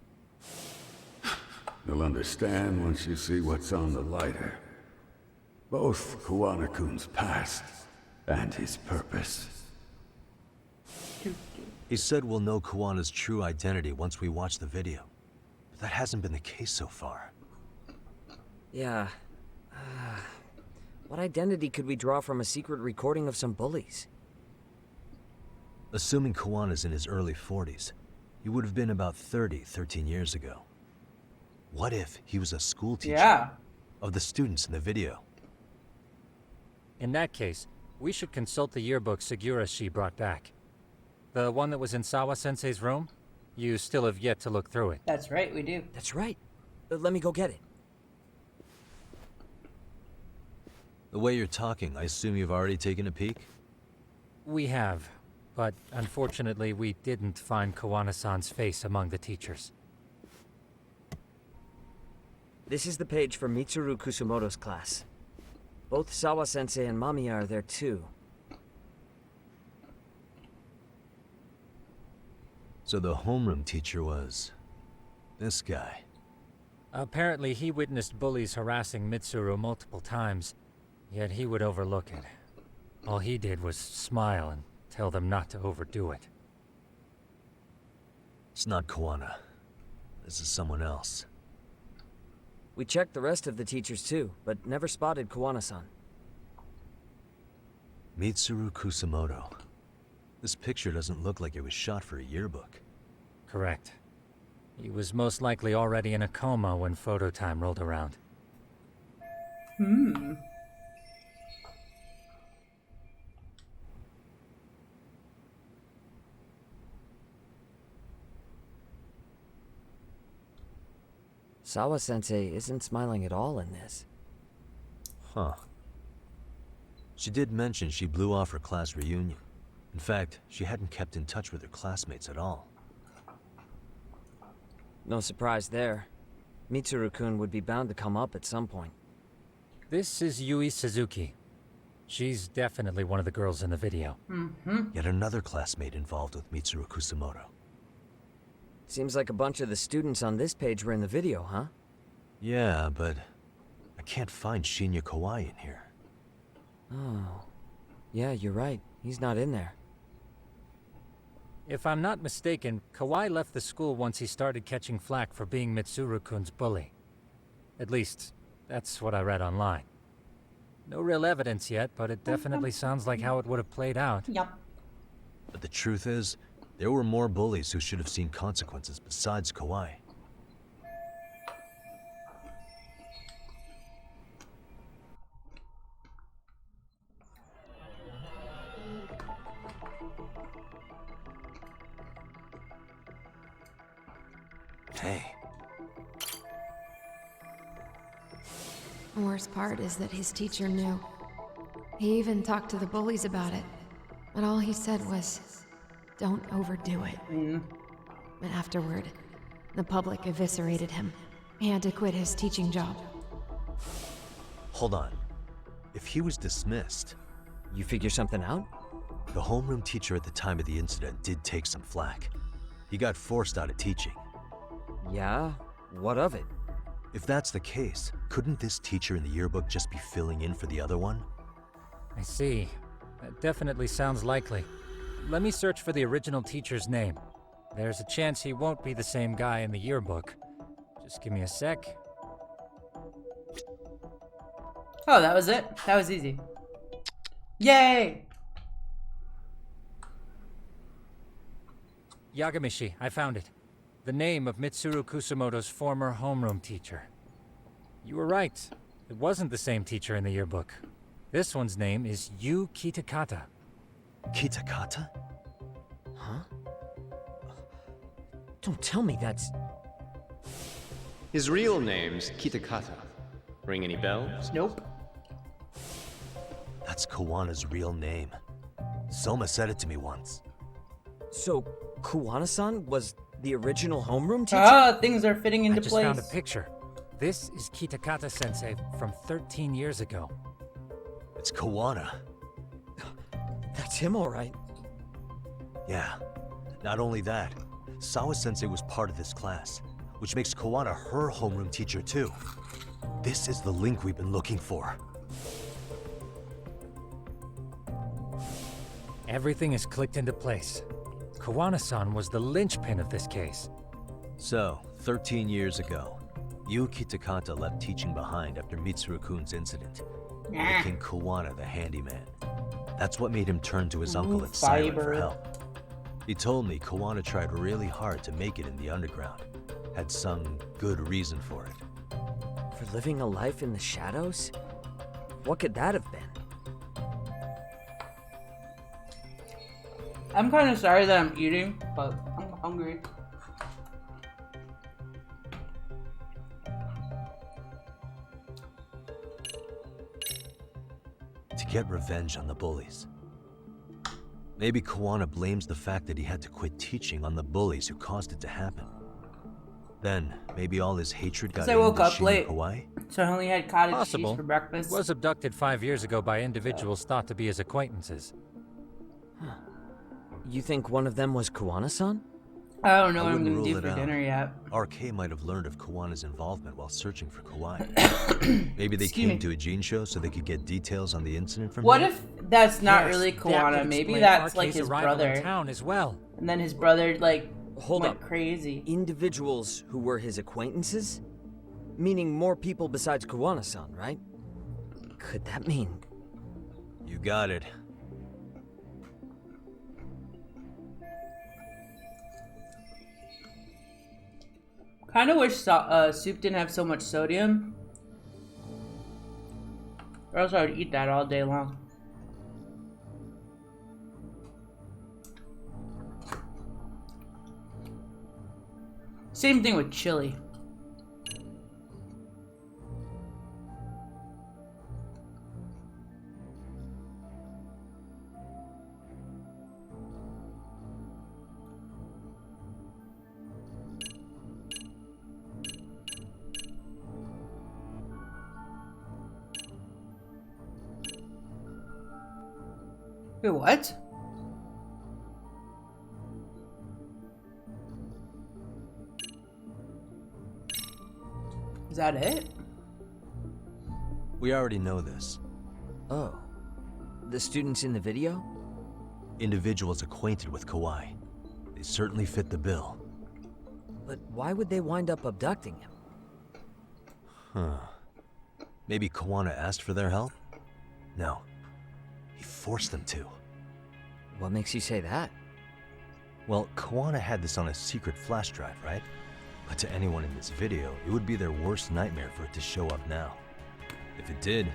You'll understand once you see what's on the lighter. Both Kawana-kun's past and his purpose. He said we'll know Kawana's true identity once we watch the video. But that hasn't been the case so far. Yeah. What identity could we draw from a secret recording of some bullies? Assuming Kawana's in his early 40s, he would have been about 30, 13 years ago. What if he was a school teacher of the students in the video? In that case, we should consult the yearbook Segura-shi brought back. The one that was in Sawa-sensei's room? You still have yet to look through it. That's right, we do. That's right. Let me go get it. The way you're talking, I assume you've already taken a peek? We have, but unfortunately we didn't find Kawana-san's face among the teachers. This is the page for Mitsuru Kusumoto's class. Both Sawa-sensei and Mamiya are there too. So the homeroom teacher was... this guy. Apparently he witnessed bullies harassing Mitsuru multiple times, yet he would overlook it. All he did was smile and tell them not to overdo it. It's not Kawana. This is someone else. We checked the rest of the teachers too, but never spotted Kawana-san. Mitsuru Kusumoto. This picture doesn't look like it was shot for a yearbook. Correct. He was most likely already in a coma when photo time rolled around. Sawa-sensei isn't smiling at all in this. Huh. She did mention she blew off her class reunion. In fact, she hadn't kept in touch with her classmates at all. No surprise there. Mitsuru-kun would be bound to come up at some point. This is Yui Suzuki. She's definitely one of the girls in the video. Yet another classmate involved with Mitsuru Kusumoto. Seems like a bunch of the students on this page were in the video, huh? Yeah, but I can't find Shinya Kawai in here. Oh. Yeah, you're right. He's not in there. If I'm not mistaken, Kawai left the school once he started catching flack for being Mitsuru-kun's bully. At least, that's what I read online. No real evidence yet, but it definitely sounds like how it would have played out. Yep. But the truth is, there were more bullies who should have seen consequences besides Kawai. The worst part is that his teacher knew. He even talked to the bullies about it. But all he said was, don't overdo it. But afterward, the public eviscerated him. He had to quit his teaching job. Hold on. If he was dismissed... You figure something out? The homeroom teacher at the time of the incident did take some flack. He got forced out of teaching. Yeah? What of it? If that's the case, couldn't this teacher in the yearbook just be filling in for the other one? I see. That definitely sounds likely. Let me search for the original teacher's name. There's a chance he won't be the same guy in the yearbook. Just give me a sec. Oh, that was it? That was easy. Yay! Yagamishi, I found it. The name of Mitsuru Kusumoto's former homeroom teacher. You were right. It wasn't the same teacher in the yearbook. This one's name is Yu Kitakata. Kitakata? Huh? Don't tell me that's... His real name's Kitakata. Ring any bells? Nope. That's Kuwana's real name. Soma said it to me once. So, Kuwana-san was the original homeroom teacher? Ah, things are fitting into place. I just found a picture. This is Kitakata-sensei from 13 years ago. It's Kuwana. That's him, all right. Yeah. Not only that, Sawa-sensei was part of this class, which makes Kuwana her homeroom teacher too. This is the link we've been looking for. Everything is clicked into place. Kuwana-san was the linchpin of this case. So, 13 years ago, Yu Kitakata left teaching behind after Mitsuru-kun's incident. Making Kuwana the handyman. That's what made him turn to his uncle at Silent for help. He told me Kuwana tried really hard to make it in the underground. Had some good reason for it. For living a life in the shadows? What could that have been? I'm kind of sorry that I'm eating, but I'm hungry. To get revenge on the bullies. Maybe Kuwana blames the fact that he had to quit teaching on the bullies who caused it to happen. Then, maybe all his hatred got I woke up late, Hawaii? so I only had cottage Possible. cheese for breakfast. He was abducted 5 years ago by individuals thought to be his acquaintances. Huh. You think one of them was Kuwana-san? I don't know what I'm gonna do for dinner yet. RK might have learned of Kuwana's involvement while searching for Kawhi. Maybe they came to a Gene show so they could get details on the incident from What him? if that's not really Kuwana? Maybe that's like his brother. In town as well. And then his brother like Hold went up. crazy. Individuals who were his acquaintances? Meaning more people besides Kuwana-san, right? Could that mean? You got it. Kind of wish soup didn't have so much sodium. Or else I would eat that all day long. Same thing with chili. Wait, what? Is that it? We already know this. Oh. The students in the video? Individuals acquainted with Kawhi. They certainly fit the bill. But why would they wind up abducting him? Huh. Maybe Kuwana asked for their help? No. He forced them to. What makes you say that? Well, Kuwana had this on a secret flash drive, right? But to anyone in this video, it would be their worst nightmare for it to show up now. If it did,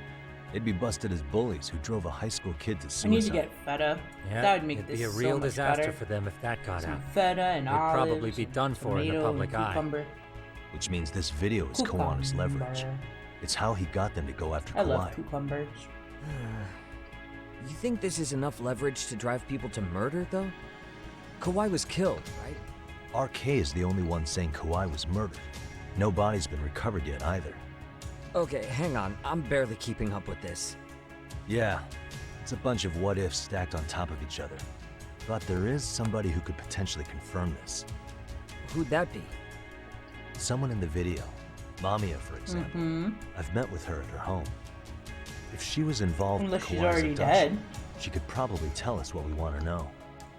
they'd be busted as bullies who drove a high school kid to suicide. I need to get feta. Yeah, that would make it'd this be a so real much disaster better. for them if that got Some out. feta and They'd olives, probably be done for in the tomato public and eye. cucumber. Which means this video is Kawana's leverage. It's how he got them to go after I Kawhi. love cucumbers. You think this is enough leverage to drive people to murder, though? Kawhi was killed, right? RK is the only one saying Kawhi was murdered. No body's been recovered yet either. Okay, hang on. I'm barely keeping up with this. Yeah, it's a bunch of what-ifs stacked on top of each other. But there is somebody who could potentially confirm this. Who'd that be? Someone in the video. Mamiya, for example. I've met with her at her home. If she was involved Unless with she's Kawhi's already abduction, dead. she could probably tell us what we want to know.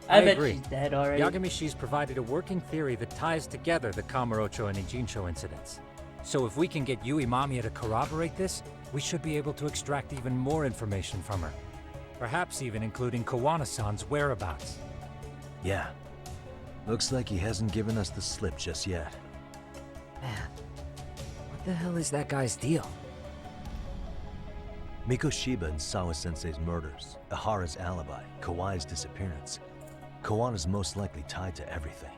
I bet agree. she's dead already. Yagamishi's provided a working theory that ties together the Kamurocho and Ijincho incidents. So if we can get Yui Mamiya to corroborate this, we should be able to extract even more information from her. Perhaps even including Kawana-san's whereabouts. Yeah. Looks like he hasn't given us the slip just yet. Man, what the hell is that guy's deal? Mikoshiba and Sawa-sensei's murders, Ihara's alibi, Kawhi's disappearance. Kawana's most likely tied to everything.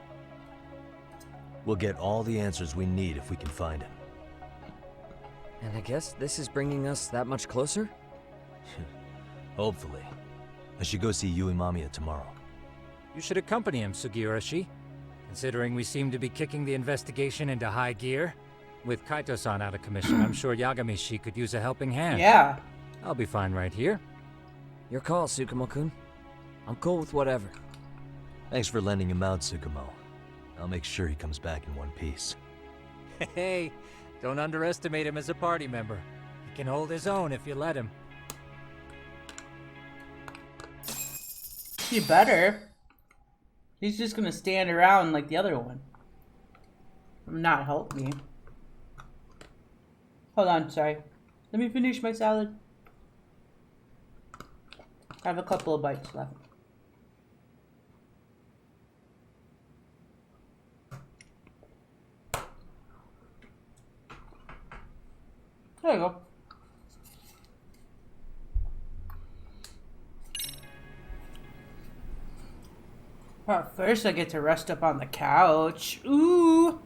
We'll get all the answers we need if we can find him. And I guess this is bringing us that much closer? Hopefully. I should go see Yui Mamiya tomorrow. You should accompany him, Sugiurashi. Considering we seem to be kicking the investigation into high gear. With Kaito-san out of commission, I'm sure Yagamishi could use a helping hand. Yeah. I'll be fine right here. Your call, Tsukumo-kun. I'm cool with whatever. Thanks for lending him out, Tsukumo. I'll make sure he comes back in one piece. Hey, don't underestimate him as a party member. He can hold his own if you let him. He better. He's just gonna stand around like the other one. Not help me. Hold on, sorry. Let me finish my salad. I have a couple of bites left. There you go. Well, first I get to rest up on the couch. Ooh!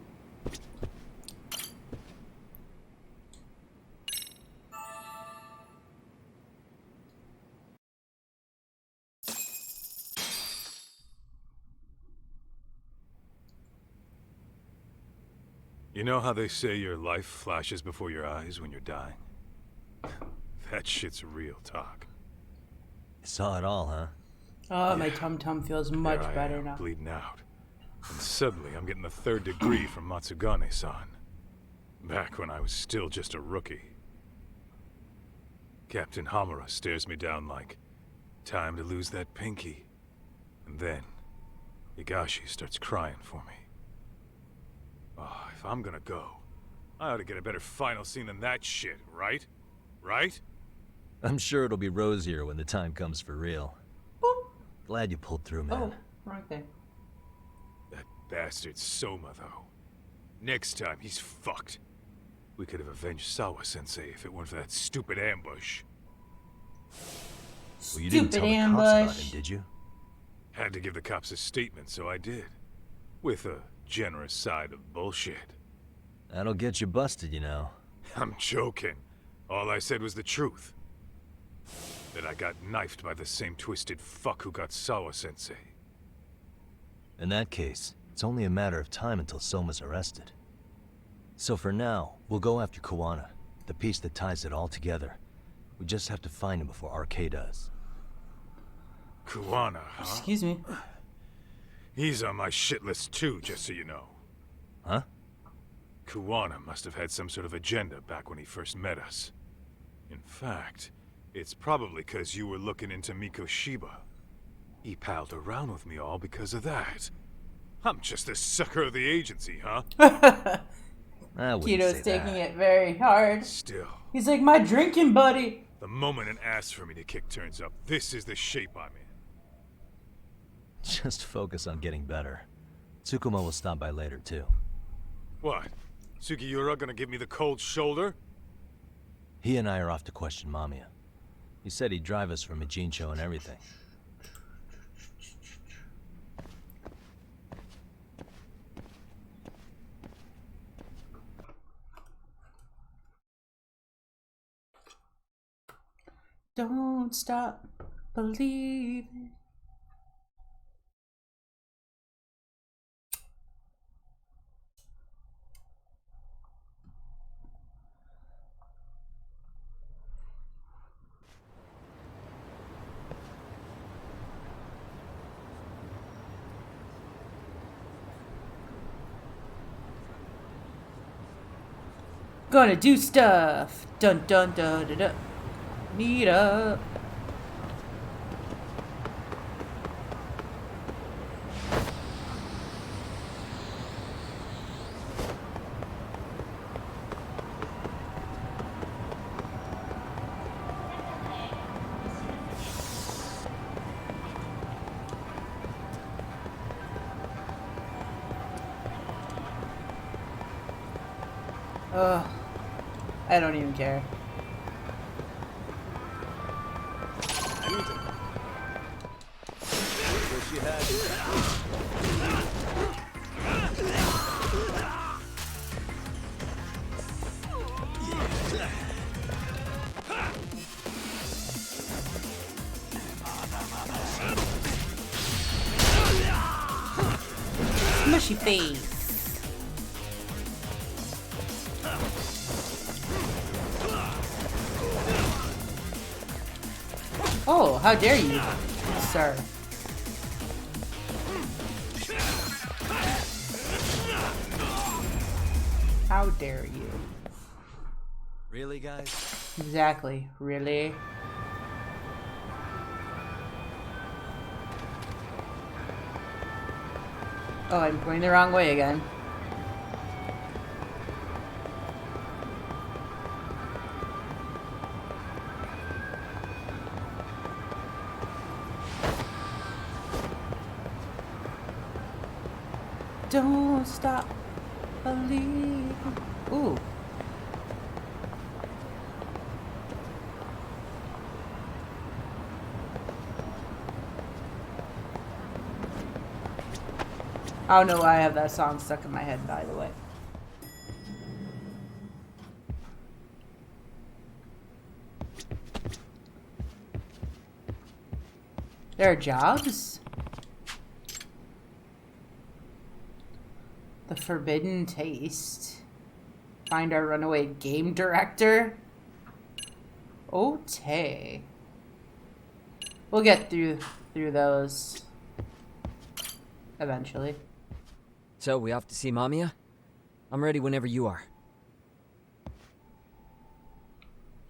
You know how they say your life flashes before your eyes when you're dying? That shit's real talk. You saw it all, huh? Oh, my tum-tum feels much There I better am, now. bleeding out. And suddenly I'm getting the 3rd degree from Matsugane-san. Back when I was still just a rookie. Captain Hamura stares me down like, time to lose that pinky. And then, Higashi starts crying for me. Oh, if I'm gonna go, I ought to get a better final scene than that shit, right? Right? I'm sure it'll be rosier when the time comes for real. Boop. Glad you pulled through, man. Oh, right there. That bastard Soma, though. Next time, he's fucked. We could have avenged Sawa-sensei if it weren't for that stupid ambush. Well, you didn't tell the cops about him, did you? Had to give the cops a statement, so I did. With a generous side of bullshit. That'll get you busted, you know. I'm joking. All I said was the truth. That I got knifed by the same twisted fuck who got Sawa-sensei. In that case, it's only a matter of time until Soma's arrested. So for now, we'll go after Kawana, the piece that ties it all together. We just have to find him before RK does. Kawana, huh? Excuse me. He's on my shit list too, just so you know. Huh? Kawana must have had some sort of agenda back when he first met us. In fact, it's probably because you were looking into Mikoshiba. He palled around with me all because of that. I'm just a sucker of the agency, huh? Kito's taking it very hard. Still. He's like my drinking buddy. The moment an ass for me to kick turns up, this is the shape I'm in. Just focus on getting better. Tsukumo will stop by later, too. What? Sugiura gonna give me the cold shoulder? He and I are off to question Mamiya. He said he'd drive us from Ijincho and everything. Don't stop believing. Gonna do stuff. Dun dun dun dun dun. Meet up. Ugh. I don't even care. Wish you had. Mushy face. Oh, how dare you, sir. How dare you? Really, guys? Exactly. Really? Oh, I'm going the wrong way again. Don't stop believing. Ooh. I don't know why I have that song stuck in my head, by the way. There are jobs? The Forbidden Taste. Find our runaway game director. Okay. We'll get through those eventually. So, we off to see Mamiya? I'm ready whenever you are.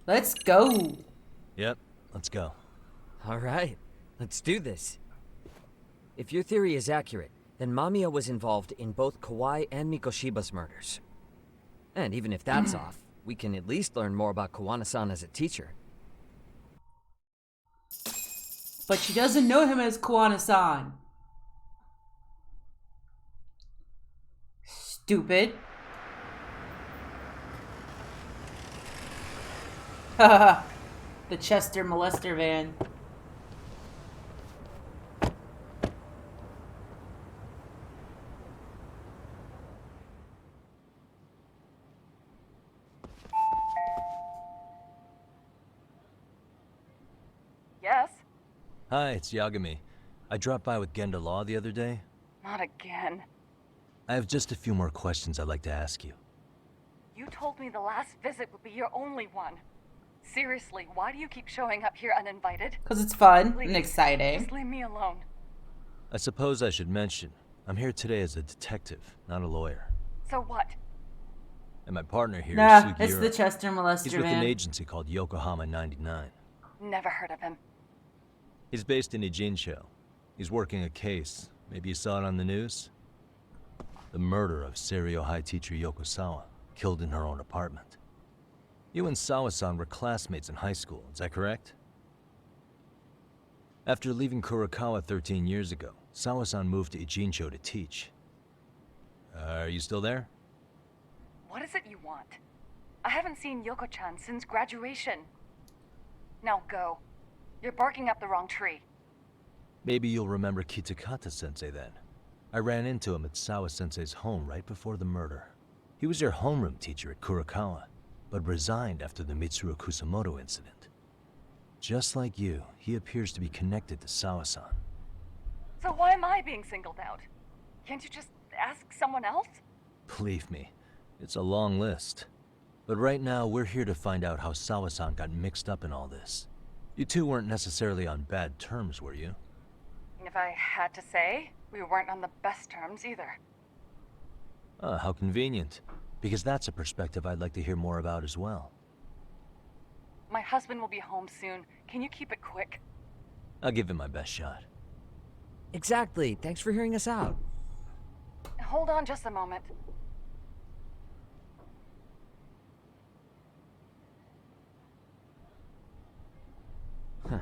Let's go. Yep, let's go. Alright, let's do this. If your theory is accurate, then Mamiya was involved in both Kawai and Mikoshiba's murders. And even if that's off, we can at least learn more about Kuwana-san as a teacher. But she doesn't know him as Kuwana-san. Stupid. Haha. The Chester molester van. Yes? Hi, it's Yagami. I dropped by with Genda Law the other day. Not again. I have just a few more questions I'd like to ask you. You told me the last visit would be your only one. Seriously, why do you keep showing up here uninvited? Because it's fun Please, and exciting. Just leave me alone. I suppose I should mention, I'm here today as a detective, not a lawyer. So what? And my partner here is Nah, Sugiura. it's the Chester molester He's with van. an agency called Yokohama 99. Never heard of him. He's based in Ijincho. He's working a case. Maybe you saw it on the news? The murder of Seiryo High teacher Yoko Sawa, killed in her own apartment. You and Sawa-san were classmates in high school, is that correct? After leaving Kurokawa 13 years ago, Sawa-san moved to Ijincho to teach. Are you still there? What is it you want? I haven't seen Yoko-chan since graduation. Now go. You're barking up the wrong tree. Maybe you'll remember Kitakata-sensei then. I ran into him at Sawa-sensei's home right before the murder. He was your homeroom teacher at Kurokawa, but resigned after the Mitsuru Kusamoto incident. Just like you, he appears to be connected to Sawa-san. So why am I being singled out? Can't you just ask someone else? Believe me, it's a long list. But right now, we're here to find out how Sawa-san got mixed up in all this. You two weren't necessarily on bad terms, were you? If I had to say, we weren't on the best terms either. How convenient. Because that's a perspective I'd like to hear more about as well. My husband will be home soon. Can you keep it quick? I'll give it my best shot. Exactly. Thanks for hearing us out. Hold on just a moment. Huh.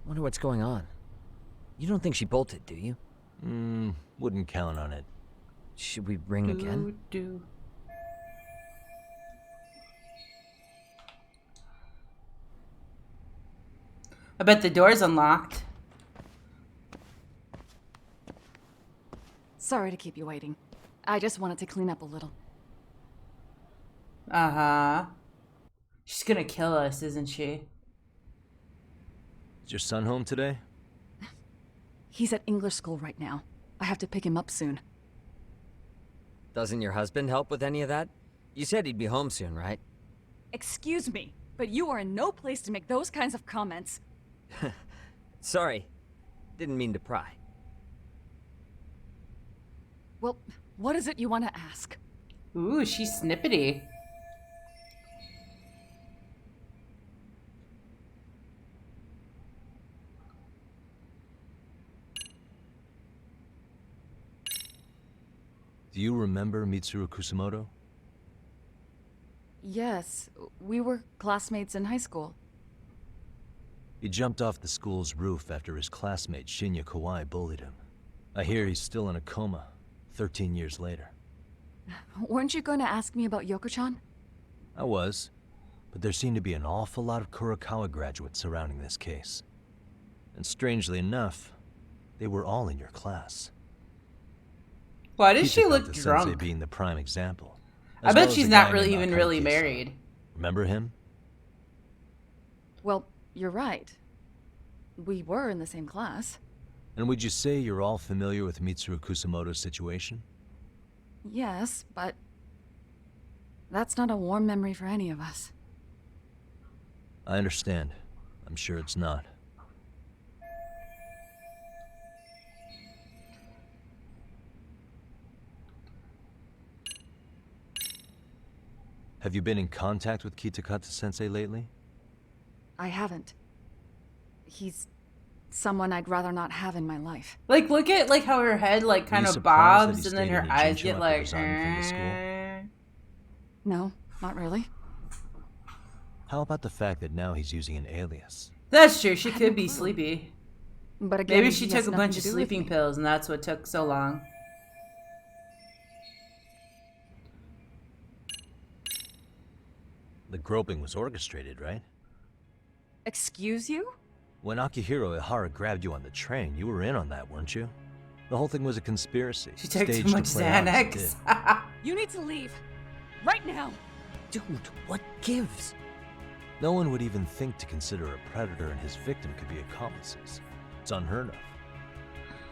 Wonder what's going on. You don't think she bolted, do you? Wouldn't count on it. Should we ring again? I bet the door's unlocked. Sorry to keep you waiting. I just wanted to clean up a little. Uh-huh. She's gonna kill us, isn't she? Is your son home today? He's at English school right now. I have to pick him up soon. Doesn't your husband help with any of that? You said he'd be home soon, right? Excuse me, but you are in no place to make those kinds of comments. Sorry. Didn't mean to pry. Well, what is it you want to ask? Ooh, she's snippety. Do you remember Mitsuru Kusumoto? Yes, we were classmates in high school. He jumped off the school's roof after his classmate Shinya Kawai bullied him. I hear he's still in a coma, 13 years later. Weren't you going to ask me about Yoko-chan? I was, but there seemed to be an awful lot of Kurokawa graduates surrounding this case. And strangely enough, they were all in your class. Why does she look Kitakata drunk? Sensei being the prime example. I bet she's not really even really married. Remember him? Well, you're right. We were in the same class. And would you say you're all familiar with Mitsuru Kusumoto's situation? Yes, but that's not a warm memory for any of us. I understand. I'm sure it's not. Have you been in contact with Kitakata-sensei lately? I haven't. He's someone I'd rather not have in my life. Like, look at like how her head like kind of bobs, and then her eyes get like. No, not really. How about the fact that now he's using an alias? That's true. She could be sleepy. But again, maybe she took a bunch of sleeping pills, and that's what took so long. The groping was orchestrated, right? Excuse you? When Akihiro Ihara grabbed you on the train, you were in on that, weren't you? The whole thing was a conspiracy. She took too much Xanax. You need to leave. Right now. Dude, what gives? No one would even think to consider a predator and his victim could be accomplices. It's unheard of.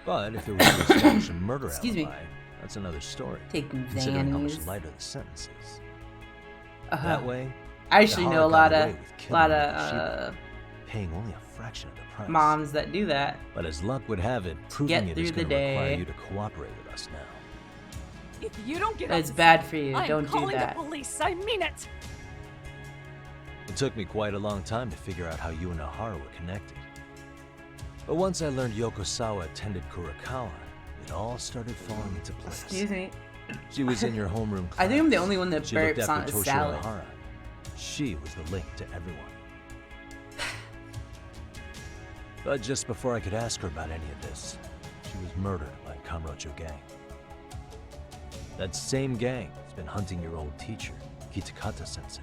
But if it was to establish a murder alibi, that's another story. Taking considering how much Xannies. lighter the sentence is. Uh-huh. That way, I actually know a lot of paying only a fraction of the price. moms that do that. But as luck would have it, proving Get it through is the going to require day. you to cooperate with us now. If you don't get It's out bad for you. I'm Don't do calling that. the police. I mean it. It took me quite a long time to figure out how you and Ihara were connected. But once I learned Yoko Sawa attended Kurokawa, it all started falling into place. Excuse me. She was in your homeroom class. I think I'm the only one that She looked burps on after a Toshio salad. Ihara. She was the link to everyone. But just before I could ask her about any of this, she was murdered by Kamurocho gang. That same gang has been hunting your old teacher, Kitakata-sensei.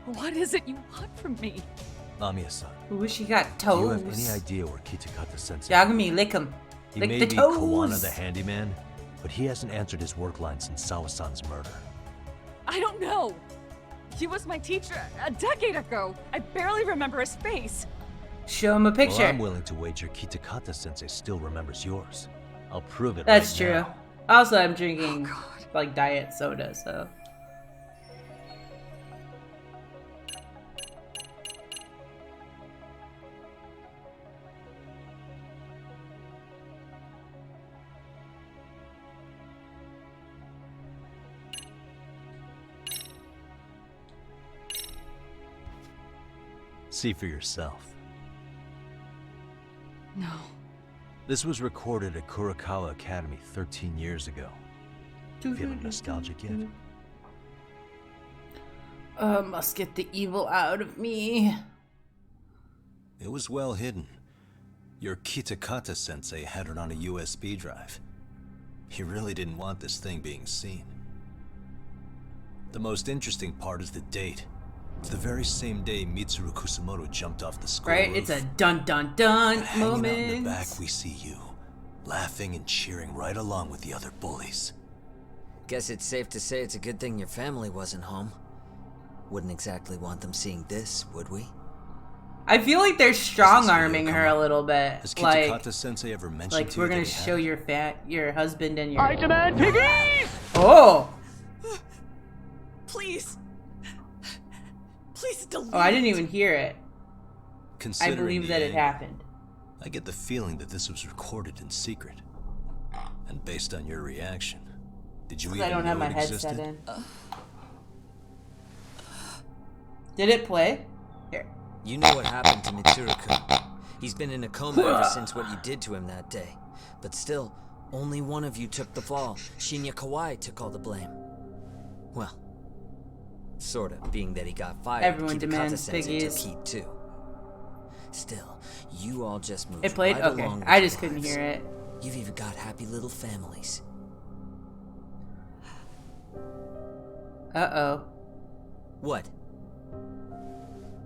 What is it you want from me? Amiya-san. Ooh, she got Do you toes. have any idea where Kitakata-sensei Yagami, lick him. He Lick may the be toes. Kawana the handyman, but he hasn't answered his work line since Sawa-san's murder. I don't know. He was my teacher a decade ago. I barely remember his face. Show him a picture. Well, I'm willing to wager Kitakata-sensei still remembers yours. I'll prove it. That's right true. now. Also, I'm drinking like diet soda, so. See for yourself. No. This was recorded at Kurakawa Academy 13 years ago. Feeling nostalgic yet? Must get the evil out of me. It was well hidden. Your Kitakata-sensei had it on a USB drive. He really didn't want this thing being seen. The most interesting part is the date. It's the very same day Mitsuru Kusumoto jumped off the school Right? roof. It's a dun-dun-dun moment. Hanging out in the back, we see you, laughing and cheering right along with the other bullies. Guess it's safe to say it's a good thing your family wasn't home. Wouldn't exactly want them seeing this, would we? I feel like they're strong-arming her a little bit. Has Like, Kitakata-sensei ever mentioned like to you we're gonna that he show had your husband and your. I demand piggies! Oh! Please. Please delete. Oh, I didn't even hear it. I Considering believe the that it angle, happened. I get the feeling that this was recorded in secret. And based on your reaction, did you even I don't know have my it headset existed? in. Did it play? Here. You know what happened to Mitsuru-kun. He's been in a coma ever since what you did to him that day. But still, only one of you took the fall. Shinya Kawai took all the blame. Well, sort of, being that he got fired. Everyone demands Kitakata-sensei took piggies. heat too. Still, you all just moved It played? right Okay. along with I your just couldn't lives. hear it. You've even got happy little families. Uh-oh. What?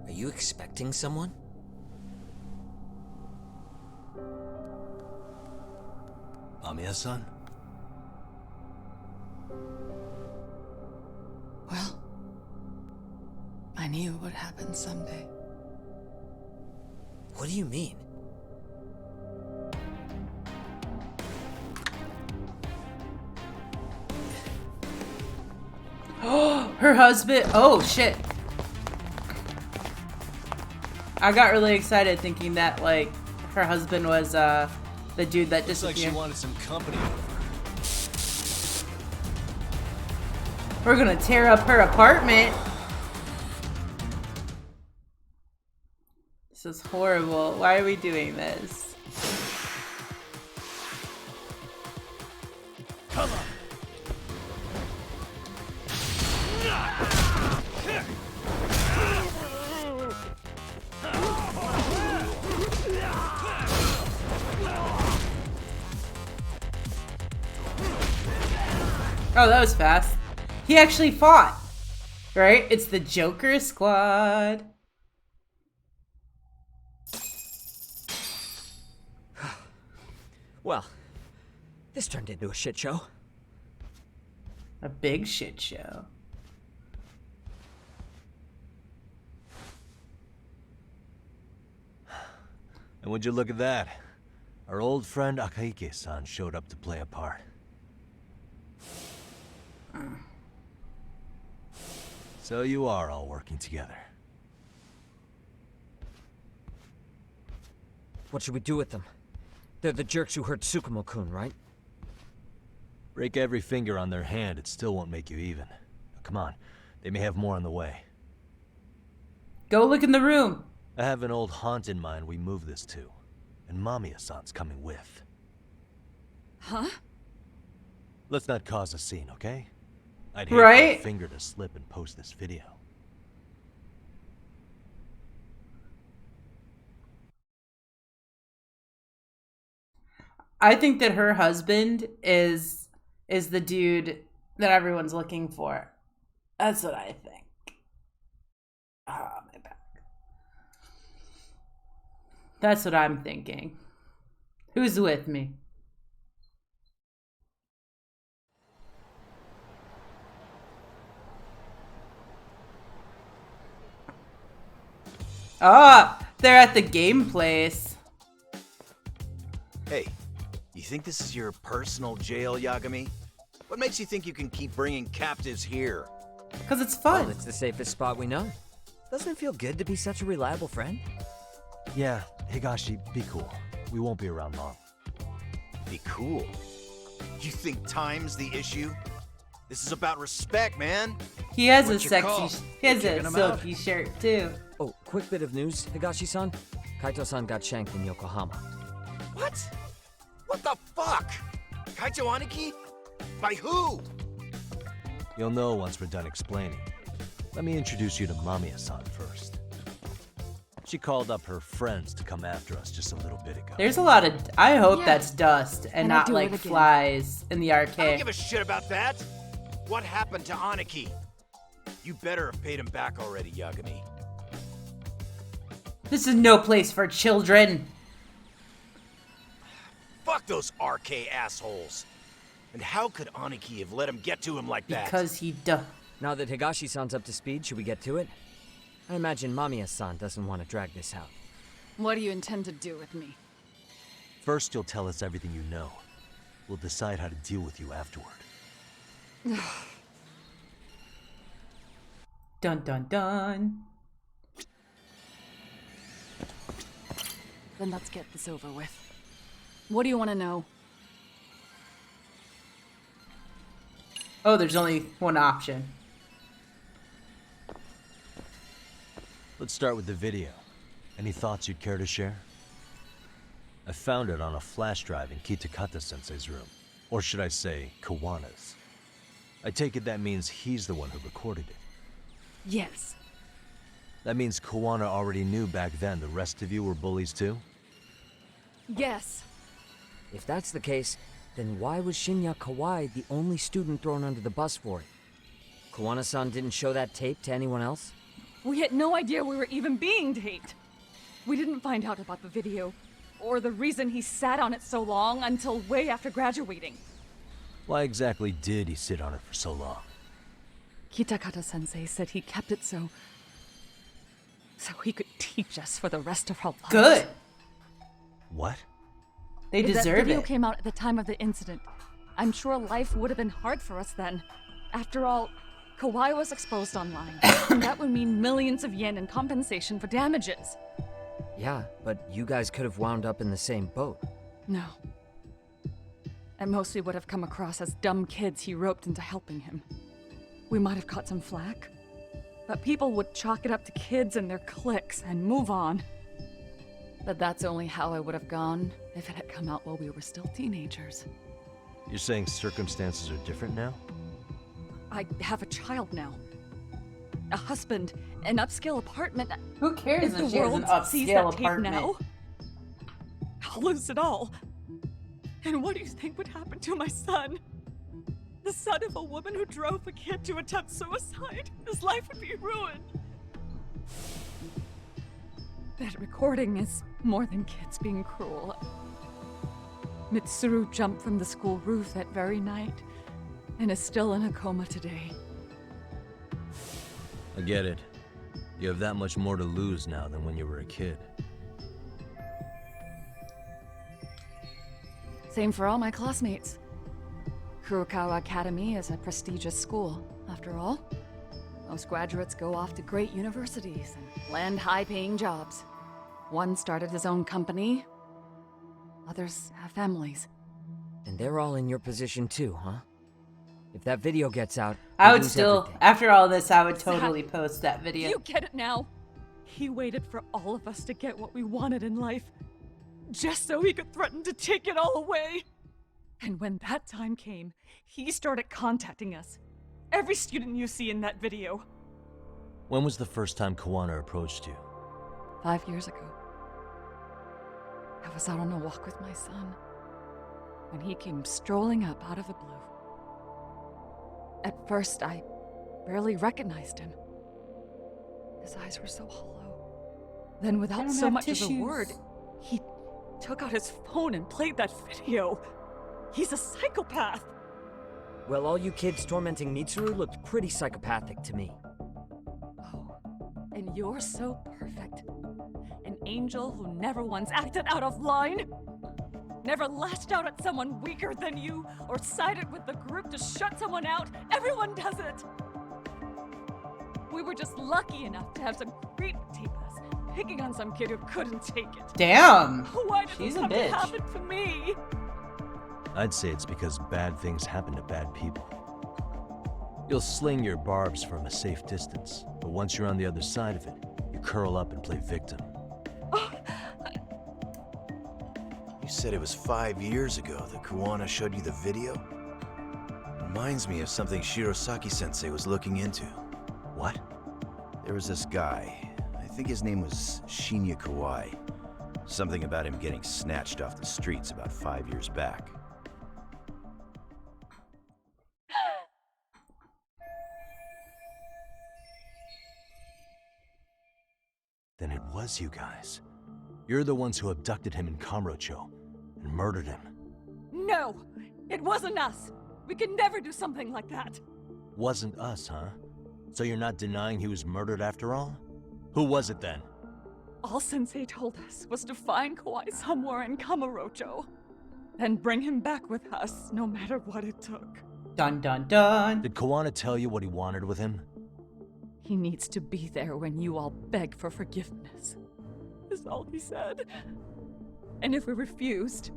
Are you expecting someone? Amiya-san? Well, I knew it would happen someday. What do you mean? Her husband. Oh, shit. I got really excited thinking that, like, her husband was, the dude that Looks like disappeared. she wanted some company over. We're gonna tear up her apartment. This is horrible. Why are we doing this? Come on. Oh, that was fast. He actually fought. Right? It's the Joker Squad. Well, this turned into a shit show. A big shit show. And would you look at that? Our old friend Akahike-san showed up to play a part. So you are all working together. What should we do with them? They're the jerks who hurt Tsukumo-kun, right? Break every finger on their hand, it still won't make you even. Come on, they may have more on the way. Go look in the room. I have an old haunt in mind we move this to. And Mamiya-san's coming with. Huh? Let's not cause a scene, okay? I'd hate Right? for a finger to slip and post this video. I think that her husband is the dude that everyone's looking for. That's what I think. Ah, my back. That's what I'm thinking. Who's with me? Oh, they're at the game place. Hey, you think this is your personal jail, Yagami? What makes you think you can keep bringing captives here? Because it's fun. Well, it's the safest spot we know. Doesn't it feel good to be such a reliable friend? Yeah, Higashi, be cool. We won't be around long. Be cool? You think time's the issue? This is about respect, man. He has What's a your call? sexy, he has a silky shirt too. Oh, quick bit of news, Higashi-san. Kaito-san got shanked in Yokohama. What? What the fuck? Kaito Aniki? By who? You'll know once we're done explaining. Let me introduce you to Mamiya-san first. She called up her friends to come after us just a little bit ago. There's a lot of, I hope that's dust and not like flies in the I don't arcade. give a shit about that. What happened to Aniki? You better have paid him back already, Yagami. This is no place for children. Fuck those RK assholes. And how could Aniki have let him get to him like that? Because he duh. Now that Higashi-san's up to speed, should we get to it? I imagine Mamiya-san doesn't want to drag this out. What do you intend to do with me? First, you'll tell us everything you know. We'll decide how to deal with you afterward. Dun dun dun. Then let's get this over with. What do you want to know? Oh, there's only one option. Let's start with the video. Any thoughts you'd care to share? I found it on a flash drive in Kitakata-sensei's room. Or should I say, Kawana's. I take it that means he's the one who recorded it. Yes. That means Kawana already knew back then the rest of you were bullies too? Yes. If that's the case, then why was Shinya Kawai the only student thrown under the bus for it? Kawana-san didn't show that tape to anyone else? We had no idea we were even being taped. We didn't find out about the video, or the reason he sat on it so long until way after graduating. Why exactly did he sit on it for so long? Kitakata-sensei said he kept it so he could teach us for the rest of our lives. Good. What? They If deserve that video it. came out at the time of the incident, I'm sure life would have been hard for us then. After all, Kawai was exposed online, and that would mean millions of yen in compensation for damages. Yeah, but you guys could have wound up in the same boat. No. At most, we would have come across as dumb kids he roped into helping him. We might have caught some flack, but people would chalk it up to kids and their cliques and move on. But that's only how it would have gone if it had come out while we were still teenagers. You're saying circumstances are different now? I have a child now. A husband, an upscale apartment. Who cares if if the she has world an sees upscale that tape apartment? now, I'll lose it all. And what do you think would happen to my son? The son of a woman who drove a kid to attempt suicide. His life would be ruined. That recording is more than kids being cruel. Mitsuru jumped from the school roof that very night and is still in a coma today. I get it. You have that much more to lose now than when you were a kid. Same for all my classmates. Kurokawa Academy is a prestigious school, after all. Most graduates go off to great universities and land high-paying jobs. One started his own company. Others have families. And they're all in your position too, huh? If that video gets out, I we would lose still, everything. after all this, I would Zach, totally post that video. You get it now. He waited for all of us to get what we wanted in life, just so he could threaten to take it all away. And when that time came, he started contacting us. Every student you see in that video. When was the first time Kawana approached you? 5 years ago. I was out on a walk with my son, when he came strolling up out of the blue. At first, I barely recognized him. His eyes were so hollow. Then, I without don't so have much as a tissues. word, he took out his phone and played that video. He's a psychopath. Well, all you kids tormenting Mitsuru looked pretty psychopathic to me. And you're so perfect. An angel who never once acted out of line. Never lashed out at someone weaker than you, or sided with the group to shut someone out. Everyone does it. We were just lucky enough to have some creep tape us, picking on some kid who couldn't take it. Damn. Why did She's this a have to bitch. happen to me? I'd say it's because bad things happen to bad people. You'll sling your barbs from a safe distance, but once you're on the other side of it, you curl up and play victim. You said it was 5 years ago that Kuwana showed you the video? Reminds me of something Shirosaki-sensei was looking into. What? There was this guy. I think his name was Shinya Kawai. Something about him getting snatched off the streets about 5 years back. Then it was you guys. You're the ones who abducted him in Kamurocho and murdered him. No, it wasn't us. We could never do something like that. Wasn't us, huh? So you're not denying he was murdered after all? Who was it then? All Sensei told us was to find Kawai somewhere in Kamurocho, then bring him back with us, no matter what it took. Dun dun dun. Did Kuwana tell you what he wanted with him? He needs to be there when you all beg for forgiveness. Is all he said. And if we refused,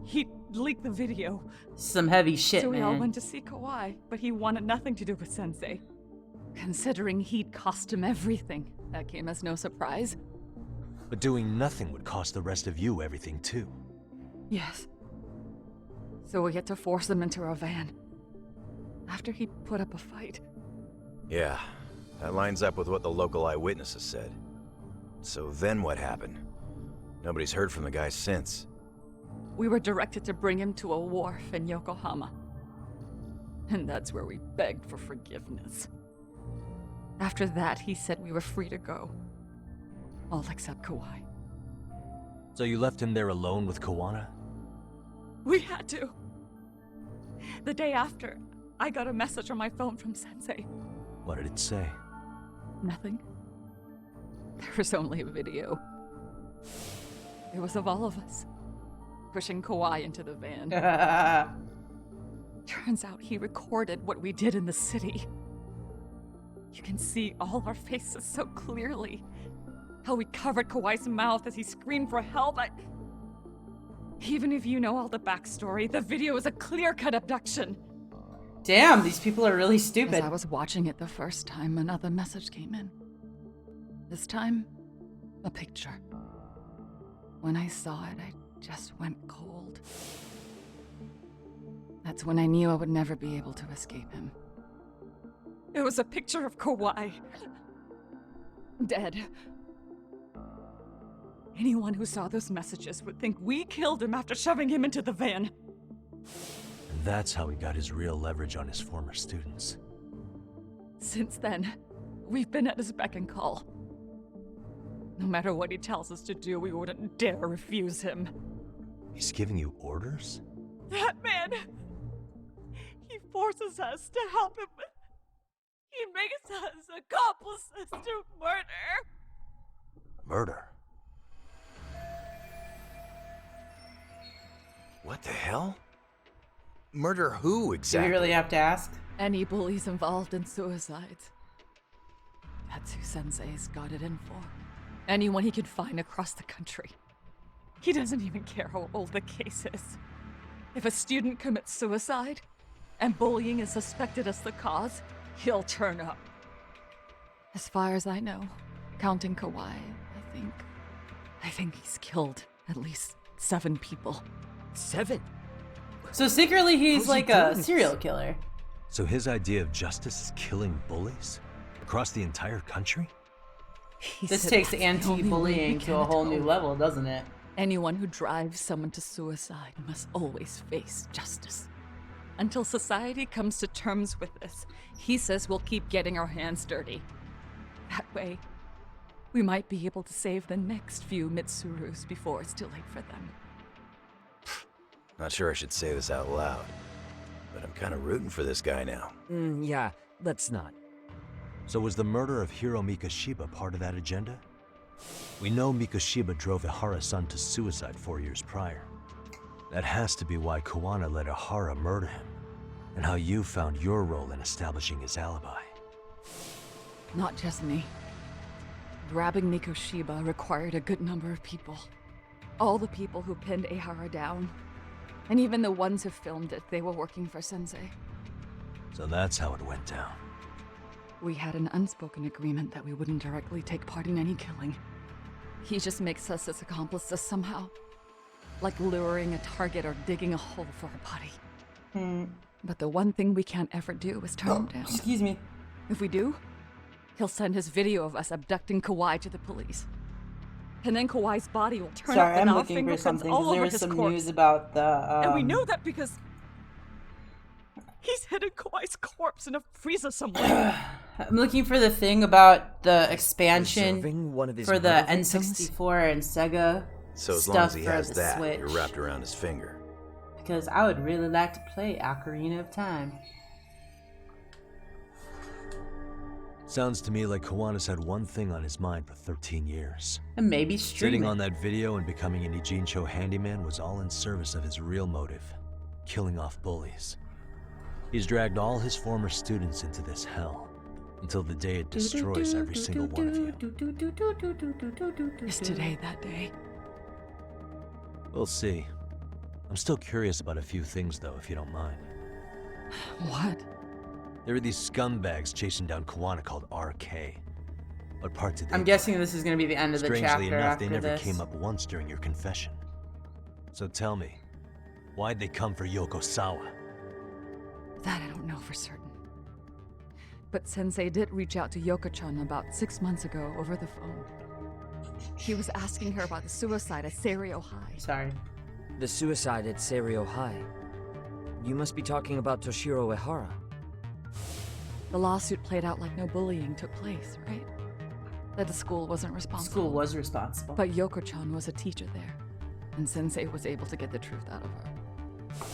he'd leak the video. Some heavy shit, so we all man. went to see Kawai, but he wanted nothing to do with Sensei. Considering he'd cost him everything, that came as no surprise. But doing nothing would cost the rest of you everything too. Yes. So we had to force him into our van. After he put up a fight. Yeah, that lines up with what the local eyewitnesses said. So then what happened? Nobody's heard from the guy since. We were directed to bring him to a wharf in Yokohama. And that's where we begged for forgiveness. After that, he said we were free to go. All except Kawai. So you left him there alone with Kuwana? We had to. The day after, I got a message on my phone from Sensei. What did it say? Nothing. There was only a video. It was of all of us, pushing Kawai into the van. Turns out he recorded what we did in the city. You can see all our faces so clearly. How we covered Kawai's mouth as he screamed for help. Even if you know all the backstory, the video is a clear-cut abduction. Damn, these people are really stupid. As I was watching it the first time, another message came in. This time, a picture. When I saw it, I just went cold. That's when I knew I would never be able to escape him. It was a picture of Kawai. Dead. Anyone who saw those messages would think we killed him after shoving him into the van. And that's how he got his real leverage on his former students. Since then, we've been at his beck and call. No matter what he tells us to do, we wouldn't dare refuse him. He's giving you orders? That man! He forces us to help him. He makes us accomplices to murder. Murder? What the hell? Murder who exactly? Do we really have to ask? Any bullies involved in suicides. That's who Sensei's got it in for. Anyone he can find across the country. He doesn't even care how old the case is. If a student commits suicide, and bullying is suspected as the cause, he'll turn up. As far as I know, counting Kawai, I think he's killed at least 7 people. 7? So secretly he's How's like he a doing serial this? killer. So his idea of justice is killing bullies? Across the entire country? This takes anti-bullying to a whole new level, doesn't it? Anyone who drives someone to suicide must always face justice. Until society comes to terms with this, he says we'll keep getting our hands dirty. That way, we might be able to save the next few Mitsurus before it's too late for them. Not sure I should say this out loud, but I'm kind of rooting for this guy now. Yeah, let's not. So was the murder of Hiro Mikoshiba part of that agenda? We know Mikoshiba drove Ihara-san to suicide 4 years prior. That has to be why Kuwana let Ihara murder him, and how you found your role in establishing his alibi. Not just me. Grabbing Mikoshiba required a good number of people. All the people who pinned Ihara down. And even the ones who filmed it, they were working for Sensei. So that's how it went down. We had an unspoken agreement that we wouldn't directly take part in any killing. He just makes us his accomplices somehow. Like luring a target or digging a hole for a body. But the one thing we can't ever do is turn him down. Excuse me. If we do, he'll send his video of us abducting Kawhi to the police. And then Kawhi's body will turn up and our fingerprints all over his corpse. There was some news about the... And we know that because... he's hidden Kawhi's corpse in a freezer somewhere. I'm looking for the thing about the expansion for the victims? N64 and Sega So as stuff long as he for has the that, Switch. you're wrapped around his finger. Because I would really like to play Ocarina of Time. Sounds to me like Kiwanis had one thing on his mind for 13 years. And maybe streaming. Sitting on that video and becoming an Ijincho handyman was all in service of his real motive, killing off bullies. He's dragged all his former students into this hell, until the day it destroys every single one of you. Is today that day? We'll see. I'm still curious about a few things though, if you don't mind. What? There are these scumbags chasing down Kuwana called RK. What part did they I'm guessing this is going to be the end of the chapter. Strangely enough, after they never this. came up once during your confession. So tell me, why'd they come for Yokosawa? That I don't know for certain. But Sensei did reach out to Yoko-chan about 6 months ago over the phone. He was asking her about the suicide at Seiryo High. Sorry. The suicide at Seiryo High. You must be talking about Toshiro Ehara. The lawsuit played out like no bullying took place, right? That the school wasn't responsible. School was responsible. But Yoko-chan was a teacher there, and Sensei was able to get the truth out of her.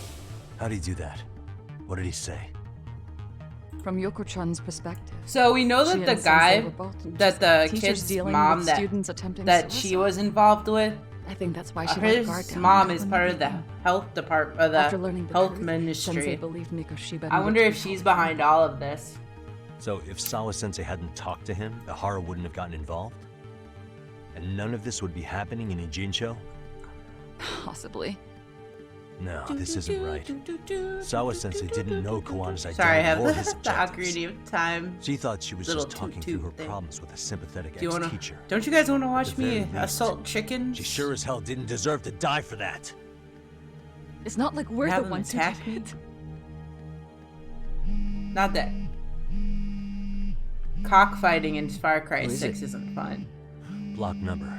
How'd he do that? What did he say? From Yoko-chan's perspective. So we know that the guy, that the kid's mom that she she was involved with, I think that's why she let her guard his down mom and is wouldn't part beat of the him. health department, After learning the health truth, ministry. Sensei believed Mikoshiba I wonder needed if to be she's behind all of this. So if Sawa-sensei hadn't talked to him, Ihara wouldn't have gotten involved? And none of this would be happening in Ijincho? Possibly. No, this isn't right. Sawa-sensei didn't know Kiwana's identity Sorry, I have or the, his the objectives. Ocarina of Time. She thought she was little just talking toot-toot through her thing. problems with a sympathetic Do you wanna? ex-teacher. Don't you guys want to watch At the me very least, assault chickens? She sure as hell didn't deserve to die for that. It's not like we're Have the them ones who attack did it. Not that. Cockfighting in Far Cry Who is 6 it? isn't fun. Block number.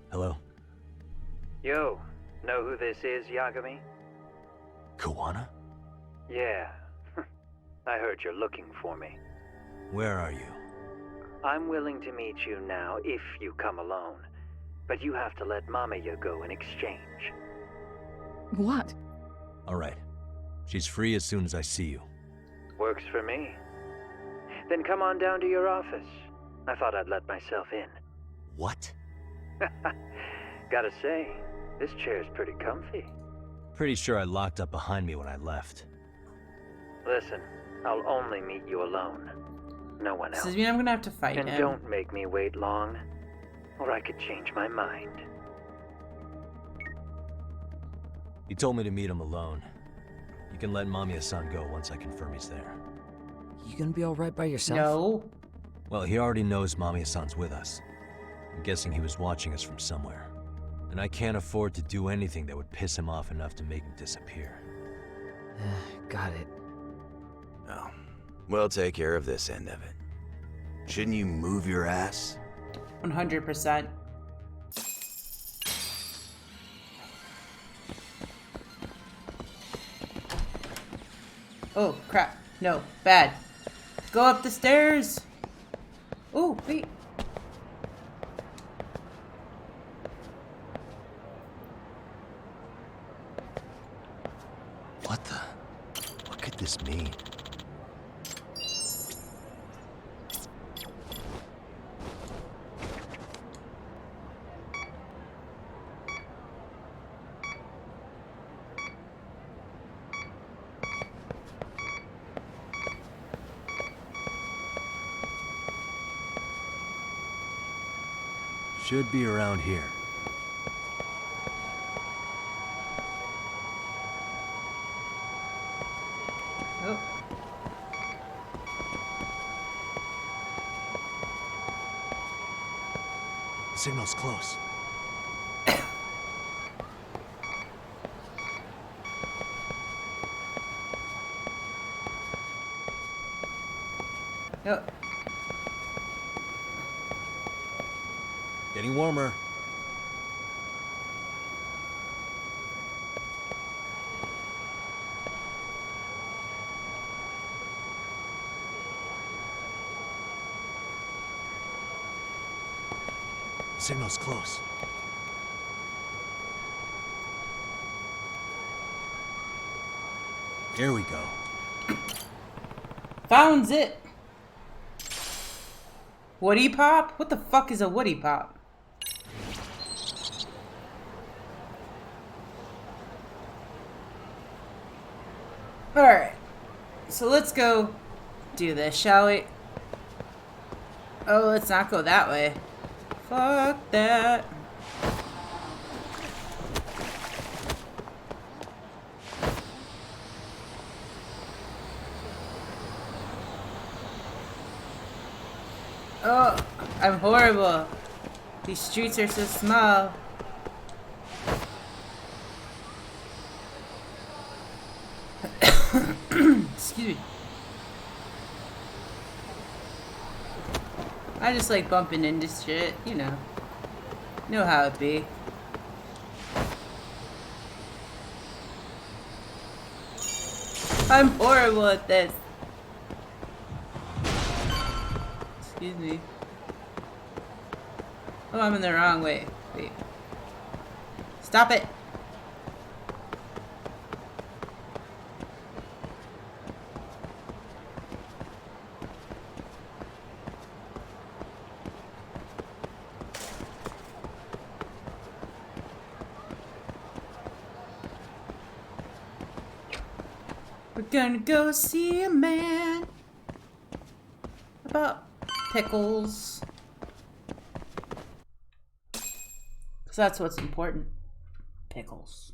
Hello? Yo, know who this is, Yagami? Kiwana? Yeah. I heard you're looking for me. Where are you? I'm willing to meet you now if you come alone. But you have to let Mamiya go in exchange. What? Alright. She's free as soon as I see you. Works for me. Then come on down to your office. I thought I'd let myself in. What? Gotta say, this chair's pretty comfy. Pretty sure I locked up behind me when I left. Listen, I'll only meet you alone. No one else. Does this mean I'm gonna have to fight And him? don't make me wait long, or I could change my mind. He told me to meet him alone. You can let Mamiya-san go once I confirm he's there. You gonna be alright by yourself? No. Well, he already knows Mamiya-san's with us. I'm guessing he was watching us from somewhere. And I can't afford to do anything that would piss him off enough to make him disappear. Got it. Oh, we'll take care of this end of it. Shouldn't you move your ass? 100%. Oh, crap. No, bad. Go up the stairs. Oh, wait. What the? What could this mean? Should be around here. Oh. The signal's close. Yep. Getting warmer. Signal's close. Here we go. Found it. Woody Pop? What the fuck is a Woody Pop? Alright. So let's go do this, shall we? Oh, let's not go that way. Fuck that. Oh, I'm horrible. These streets are so small. Excuse me. I just like bumping into shit, you know. Know how it be. I'm horrible at this. Excuse me. Oh, I'm in the wrong way. Wait. Stop it. We're gonna go see a man about pickles. Because that's what's important. Pickles.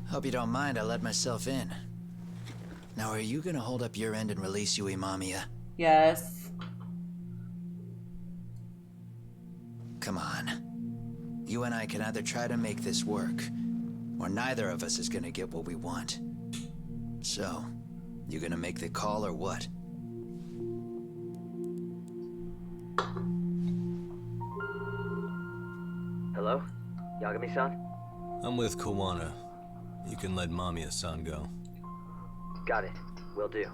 Hope you don't mind I let myself in. Now, are you gonna hold up your end and release Yui Mamiya? Yes. Come on. You and I can either try to make this work, or neither of us is gonna get what we want. So, you gonna make the call or what? Hello? Yagami-san? I'm with Kawana. You can let Mamiya-san go. Got it. Will do.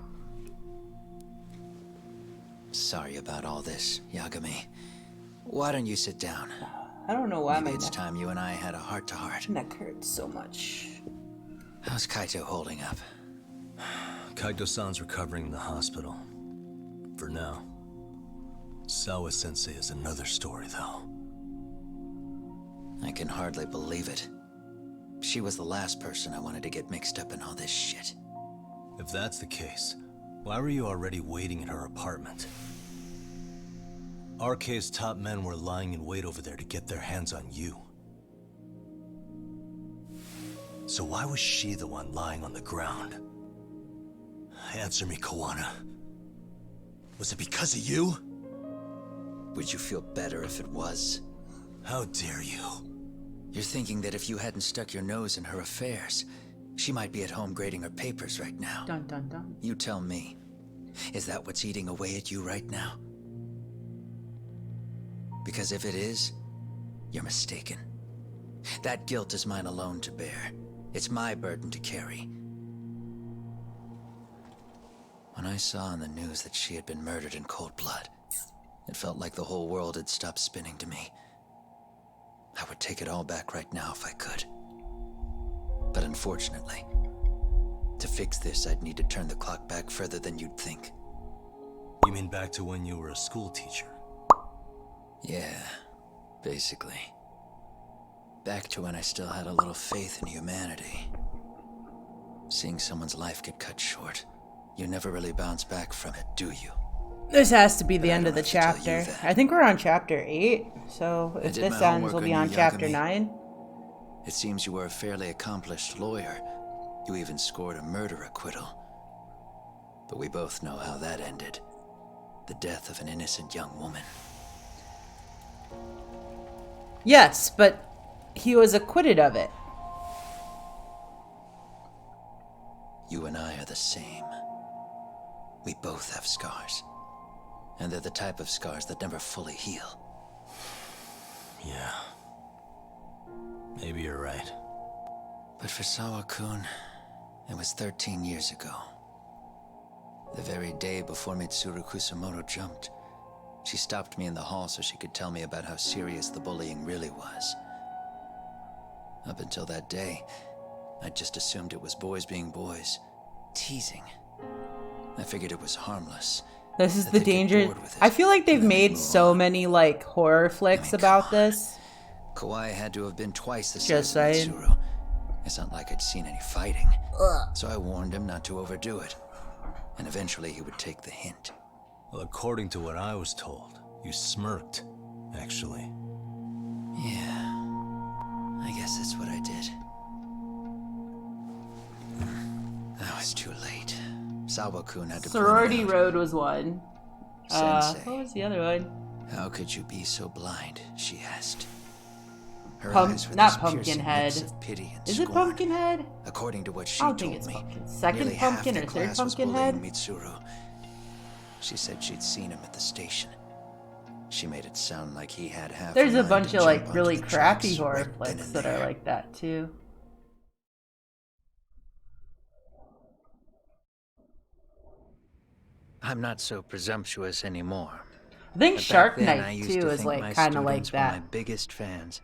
Sorry about all this, Yagami. Why don't you sit down? I don't know why Maybe it's time you and I had a heart-to-heart. Neck hurts so much. How's Kaito holding up? Kaito-san's recovering in the hospital. For now. Sawa-sensei is another story, though. I can hardly believe it. She was the last person I wanted to get mixed up in all this shit. If that's the case, why were you already waiting in her apartment? RK's top men were lying in wait over there to get their hands on you. So why was she the one lying on the ground? Answer me, Kawana. Was it because of you? Would you feel better if it was? How dare you? You're thinking that if you hadn't stuck your nose in her affairs, she might be at home grading her papers right now. Dun dun dun. You tell me. Is that what's eating away at you right now? Because if it is, you're mistaken. That guilt is mine alone to bear. It's my burden to carry. When I saw on the news that she had been murdered in cold blood, it felt like the whole world had stopped spinning to me. I would take it all back right now if I could. But unfortunately, to fix this, I'd need to turn the clock back further than you'd think. You mean back to when you were a school teacher? Yeah, basically. Back to when I still had a little faith in humanity. Seeing someone's life get cut short, you never really bounce back from it, do you? This has to be the end of the chapter. I think we're on chapter 8, so if this ends, we'll be on chapter 9. It seems you were a fairly accomplished lawyer. You even scored a murder acquittal. But we both know how that ended. The death of an innocent young woman. Yes, but he was acquitted of it. You and I are the same. We both have scars. And they're the type of scars that never fully heal. Yeah. Maybe you're right. But for Sawa-kun, it was 13 years ago. The very day before Mitsuru Kusumoto jumped, she stopped me in the hall so she could tell me about how serious the bullying really was. Up until that day, I just assumed it was boys being boys, teasing. I figured it was harmless. This is the danger. I feel like they've made so many like horror flicks about this. Kawai had to have been twice the size of Mitsuru. It's not like I'd seen any fighting. So I warned him not to overdo it. And eventually he would take the hint. Well, according to what I was told, you smirked, actually. Yeah. I guess that's what I did. Now it's too late. Sawa-kun had to Sorority Road was one. Sensei. What was the other one? How could you be so blind? She asked. Her not Pumpkinhead. Is it Pumpkinhead? According to what she told me. Second Pumpkin or third Pumpkinhead? Mitsuru. She said she'd seen him at the station. She made it sound like he had half. There's a bunch of like really crappy horror flicks that are like that too. I'm not so presumptuous anymore. I think Shark Knight too is like kind of like that. My biggest fans.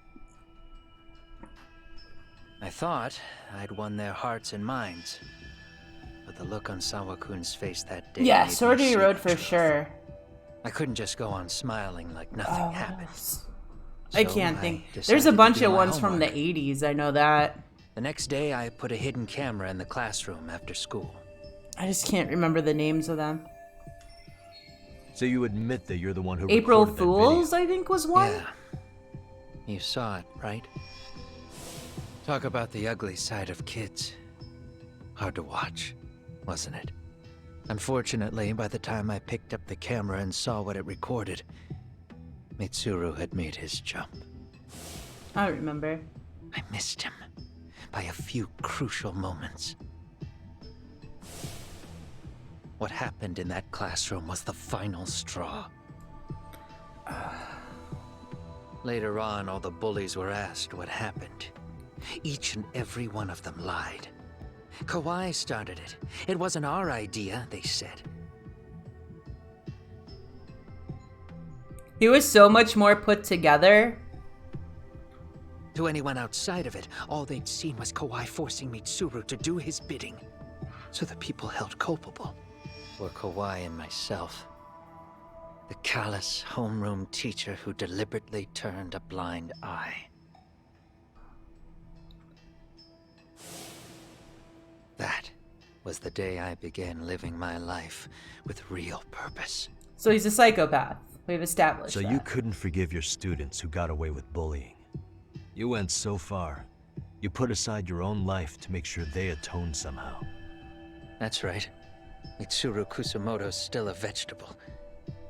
I thought I'd won their hearts and minds, but the look on Sawa-kun's face that day. Yeah, Sorority Road for sure. I couldn't just go on smiling like nothing happened. I can't think. There's a bunch of ones from the 80s. I know that. The next day, I put a hidden camera in the classroom after school. I just can't remember the names of them. So you admit that you're the one who April Fools, I think, was one? Yeah. You saw it, right? Talk about the ugly side of kids. Hard to watch, wasn't it? Unfortunately, by the time I picked up the camera and saw what it recorded, Mitsuru had made his jump. I remember. I missed him by a few crucial moments. What happened in that classroom was the final straw. Later on, all the bullies were asked what happened. Each and every one of them lied. Kawai started it. It wasn't our idea, they said. He was so much more put together. To anyone outside of it, all they'd seen was Kawai forcing Mitsuru to do his bidding. So the people held culpable were Kawai and myself. The callous homeroom teacher who deliberately turned a blind eye. That was the day I began living my life with real purpose. So he's a psychopath. We've established that. So you couldn't forgive your students who got away with bullying. You went so far. You put aside your own life to make sure they atoned somehow. That's right. Mitsuru Kusumoto's still a vegetable.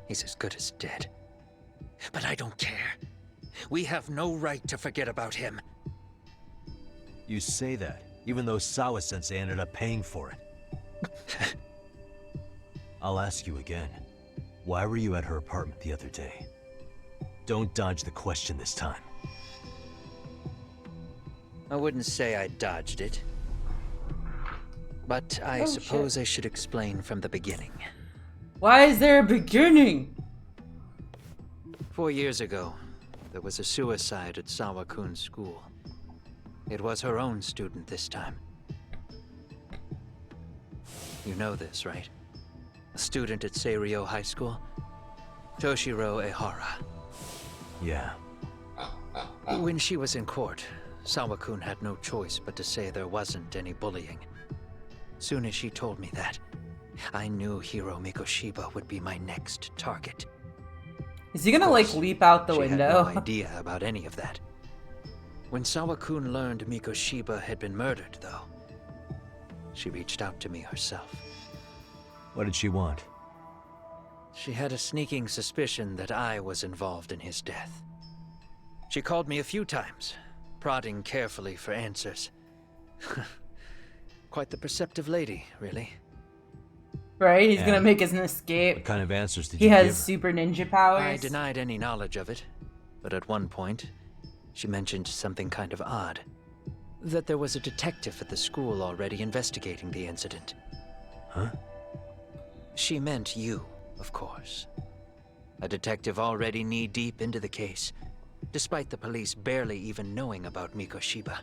He's as good as dead. But I don't care. We have no right to forget about him. You say that, even though Sawa-sensei ended up paying for it. I'll ask you again. Why were you at her apartment the other day? Don't dodge the question this time. I wouldn't say I dodged it. But I suppose I should explain from the beginning. Why is there a beginning? 4 years ago, there was a suicide at Sawa-kun's school. It was her own student this time. You know this, right? A student at Seiryo High School? Toshiro Ehara. Yeah. When she was in court, Sawa-kun had no choice but to say there wasn't any bullying. Soon as she told me that, I knew Hiro Mikoshiba would be my next target. Is he gonna like leap out the She window? had no idea about any of that. When Sawa-kun learned Mikoshiba had been murdered, though, she reached out to me herself. What did she want? She had a sneaking suspicion that I was involved in his death. She called me a few times, prodding carefully for answers. Quite the perceptive lady, really. Right? He's gonna make us an escape. What kind of answers did he you give her? He has super ninja powers. I denied any knowledge of it, but at one point, she mentioned something kind of odd. That there was a detective at the school already investigating the incident. Huh? She meant you, of course. A detective already knee-deep into the case, despite the police barely even knowing about Mikoshiba.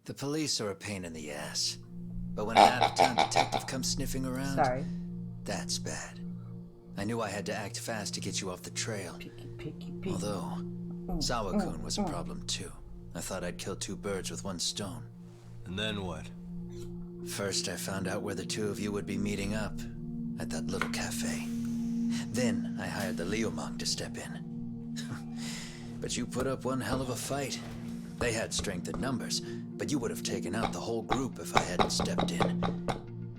The police are a pain in the ass. But when an out-of-town detective comes sniffing around, that's bad. I knew I had to act fast to get you off the trail. Although, Sawa-kun was a problem too. I thought I'd kill two birds with one stone. And then what? First, I found out where the two of you would be meeting up, at that little cafe. Then, I hired the Leomong to step in. But you put up one hell of a fight. They had strength in numbers, but you would have taken out the whole group if I hadn't stepped in.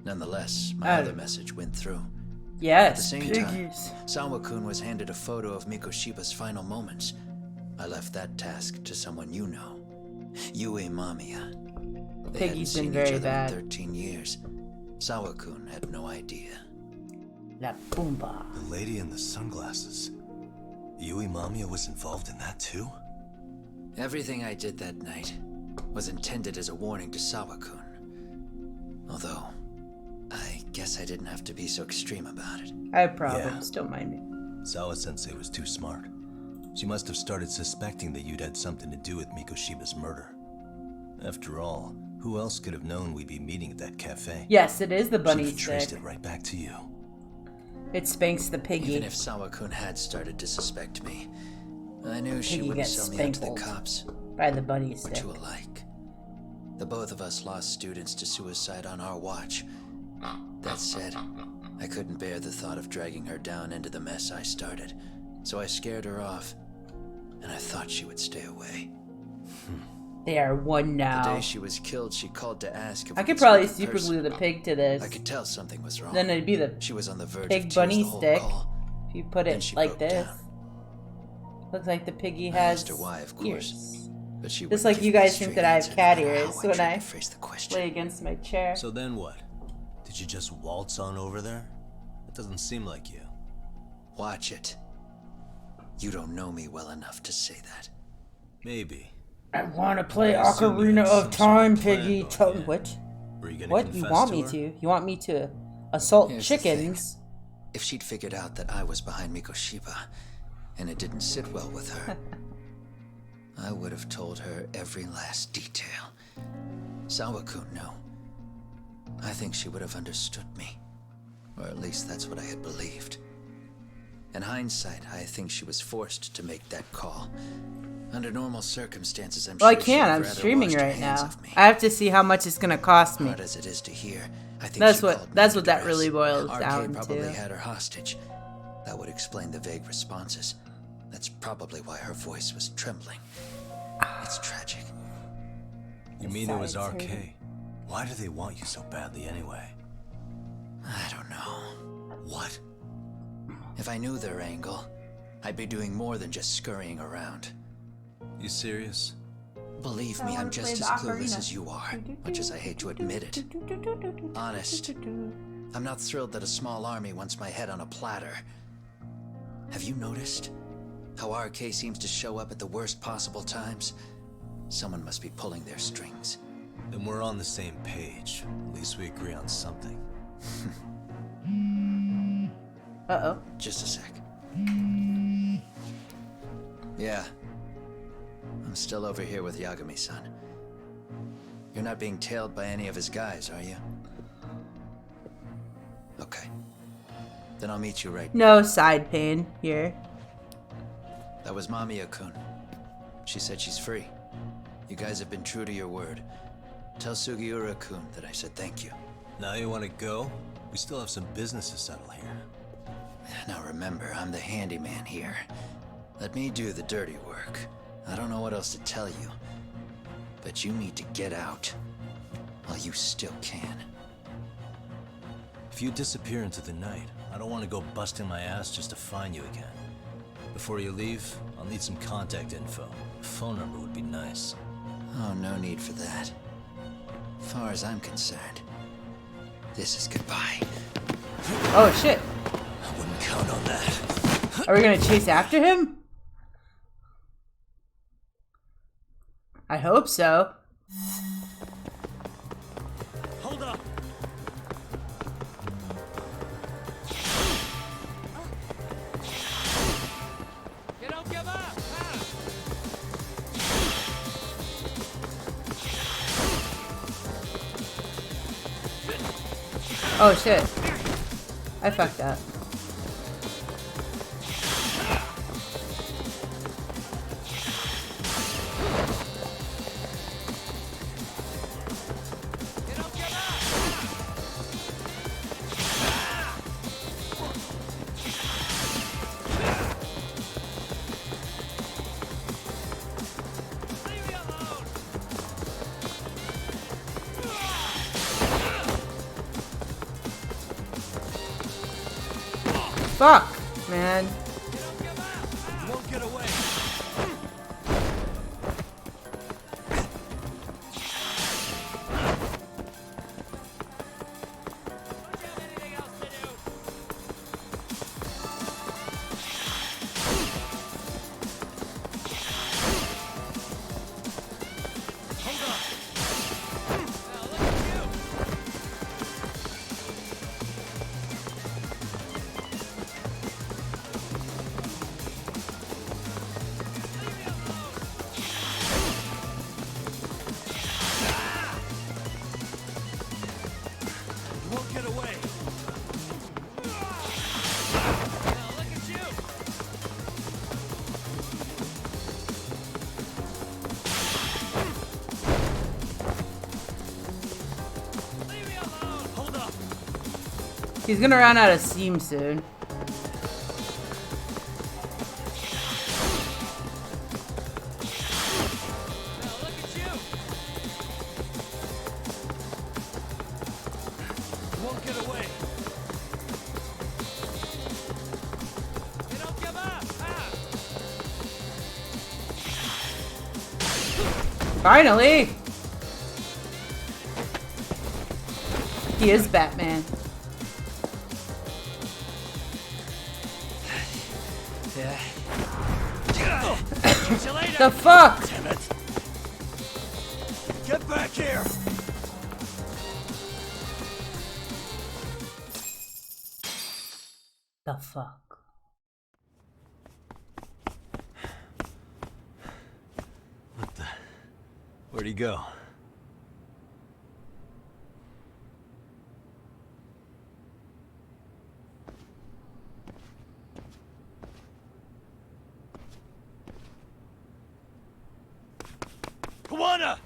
Nonetheless, my other message went through. Yes, at the same time, Sawa-kun was handed a photo of Mikoshiba's final moments. I left that task to someone you know, Yue Mamiya. They hadn't seen each other in 13 years. Sawa-kun had no idea. La Pumbaa. The lady in the sunglasses. Yue Mamiya was involved in that too? Everything I did that night was intended as a warning to Sawa-kun. Although, I guess I didn't have to be so extreme about it. I have problems, don't mind me. Sawa-sensei was too smart. She must have started suspecting that you'd had something to do with Mikoshiba's murder. After all, who else could have known we'd be meeting at that cafe? Yes, it is the bunny stick. Traced it right back to you. It Spanks the piggy. Even if Sawa-kun had started to suspect me, I knew she wouldn't sell me out to the cops. By the bunny stick. We're too alike. The both of us lost students to suicide on our watch. That said, I couldn't bear the thought of dragging her down into the mess I started, so I scared her off, and I thought she would stay away. They are one now. The day she was killed, she called to ask if I could probably super glue the pig to this. I could tell something was wrong. Then it'd be the she was on the verge pig of bunny the whole stick. call. If you put it like this. Down. Looks like the piggy has why, of course. ears. But she just like you guys think that I have cat ears when I lay against my chair. So then what? Did you just waltz on over there? It doesn't seem like you. Watch it. You don't know me well enough to say that. Maybe. I want to play Ocarina of Time, piggy. What? What? You want me to? You want me to assault chickens? If she'd figured out that I was behind Mikoshiba, and it didn't sit well with her, I would have told her every last detail. Sawa-kun knew. I think she would have understood me. Or at least that's what I had believed. In hindsight, I think she was forced to make that call. Under normal circumstances, I'm well, sure I can't. I'm streaming right now. I have to see how much it's gonna cost me. Hard as it is to hear, I think that's what that really boils down to. Probably had her hostage. That would explain the vague responses. That's probably why her voice was trembling. It's tragic. You mean it was RK? Why do they want you so badly anyway? I don't know. What? If I knew their angle, I'd be doing more than just scurrying around. You serious? Believe me, I'm just as clueless as you are, much as I hate to admit it. Honest, I'm not thrilled that a small army wants my head on a platter. Have you noticed how RK seems to show up at the worst possible times? Someone must be pulling their strings. Then we're on the same page. At least we agree on something. Uh-oh. Just a sec. Yeah. I'm still over here with Yagami-san. You're not being tailed by any of his guys, are you? Okay. Then I'll meet you right now. No side pain here. That was Mamiya-kun. She said she's free. You guys have been true to your word. Tell Sugiura-kun that I said thank you. Now you want to go? We still have some business to settle here. Now remember, I'm the handyman here. Let me do the dirty work. I don't know what else to tell you. But you need to get out. While you still can. If you disappear into the night, I don't want to go busting my ass just to find you again. Before you leave, I'll need some contact info. A phone number would be nice. Oh, no need for that. As far as I'm concerned, this is goodbye. Oh shit. I wouldn't count on that. Are we gonna chase after him? I hope so. Hold up. You don't give up, Oh shit. I fucked up. Fuck, man. You won't get away. He's gonna run out of steam soon. Won't get away. You don't give up, Finally! He is Batman. The fuck? Damn it. Get back here. The fuck? What the? Where'd he go? Kuwana!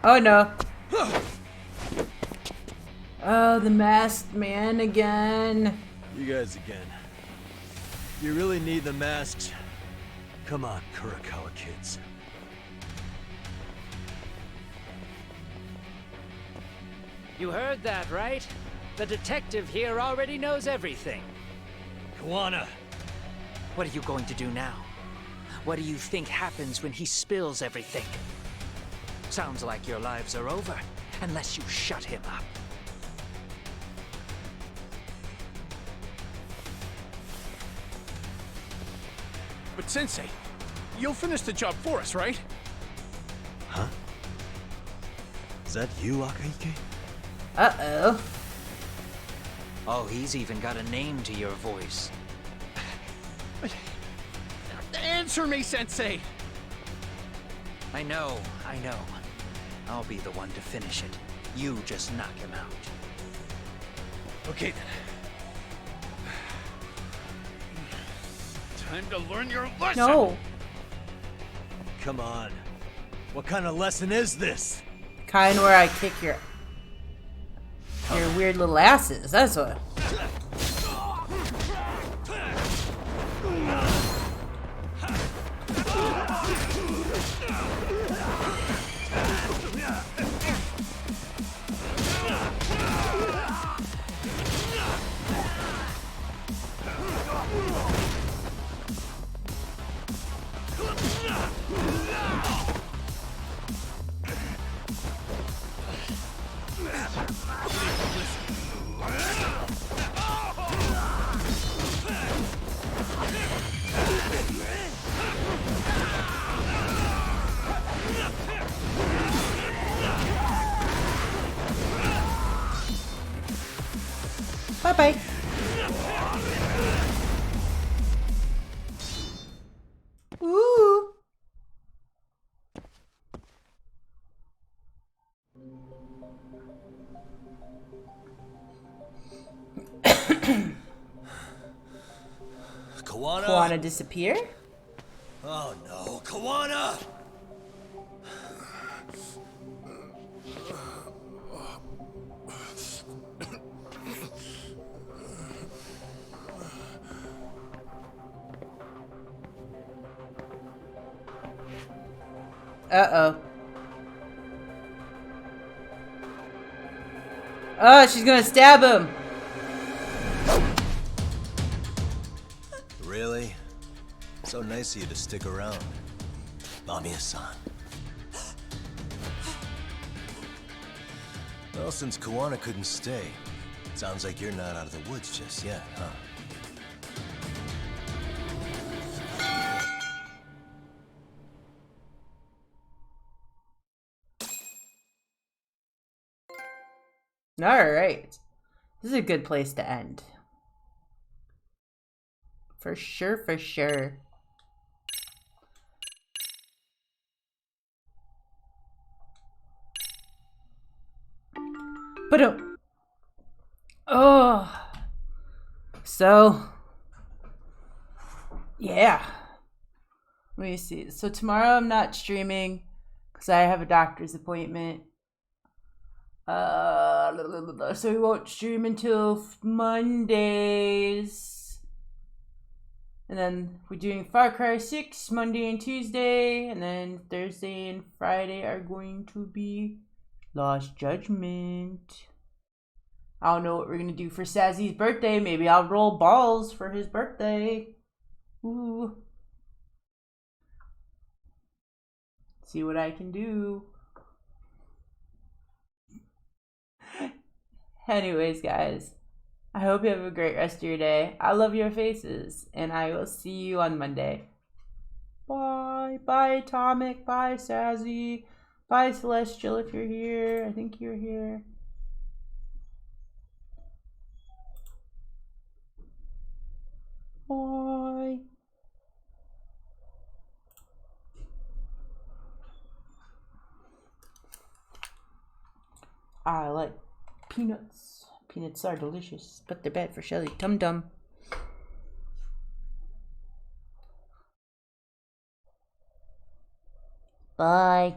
Oh no. Oh, the masked man again. You guys again. You really need the masks? Come on, Kurakawa kids. You heard that, right? The detective here already knows everything. Kuwana! What are you going to do now? What do you think happens when he spills everything? Sounds like your lives are over, unless you shut him up. But Sensei, you'll finish the job for us, right? Huh? Is that you, Akahike? Uh-oh. Oh, he's even got a name to your voice. Answer me, Sensei! I know. I'll be the one to finish it. You just knock him out. Okay then. Time to learn your lesson! No. Come on. What kind of lesson is this? Kind where I kick your weird little asses. That's what. Bye-bye. Ooh. Kuwana disappear? Oh no, Kuwana! Uh-oh. Oh, she's gonna stab him. Really? So nice of you to stick around. Mamiya-san. Well, since Kuwana couldn't stay, sounds like you're not out of the woods just yet, huh? Alright. This is a good place to end. For sure, for sure. But oh. So yeah. Let me see. So tomorrow I'm not streaming because I have a doctor's appointment. So we won't stream until Mondays. And then we're doing Far Cry 6 Monday and Tuesday. And then Thursday and Friday are going to be Lost Judgment. I don't know what we're going to do for Sazzy's birthday. Maybe I'll roll balls for his birthday. Ooh. See what I can do. Anyways, guys, I hope you have a great rest of your day. I love your faces, and I will see you on Monday. Bye. Bye, Atomic. Bye, Sazzy. Bye, Celestial, if you're here. I think you're here. Bye. I like peanuts. Peanuts are delicious, but they're bad for Shelly. Tum Dum. Bye.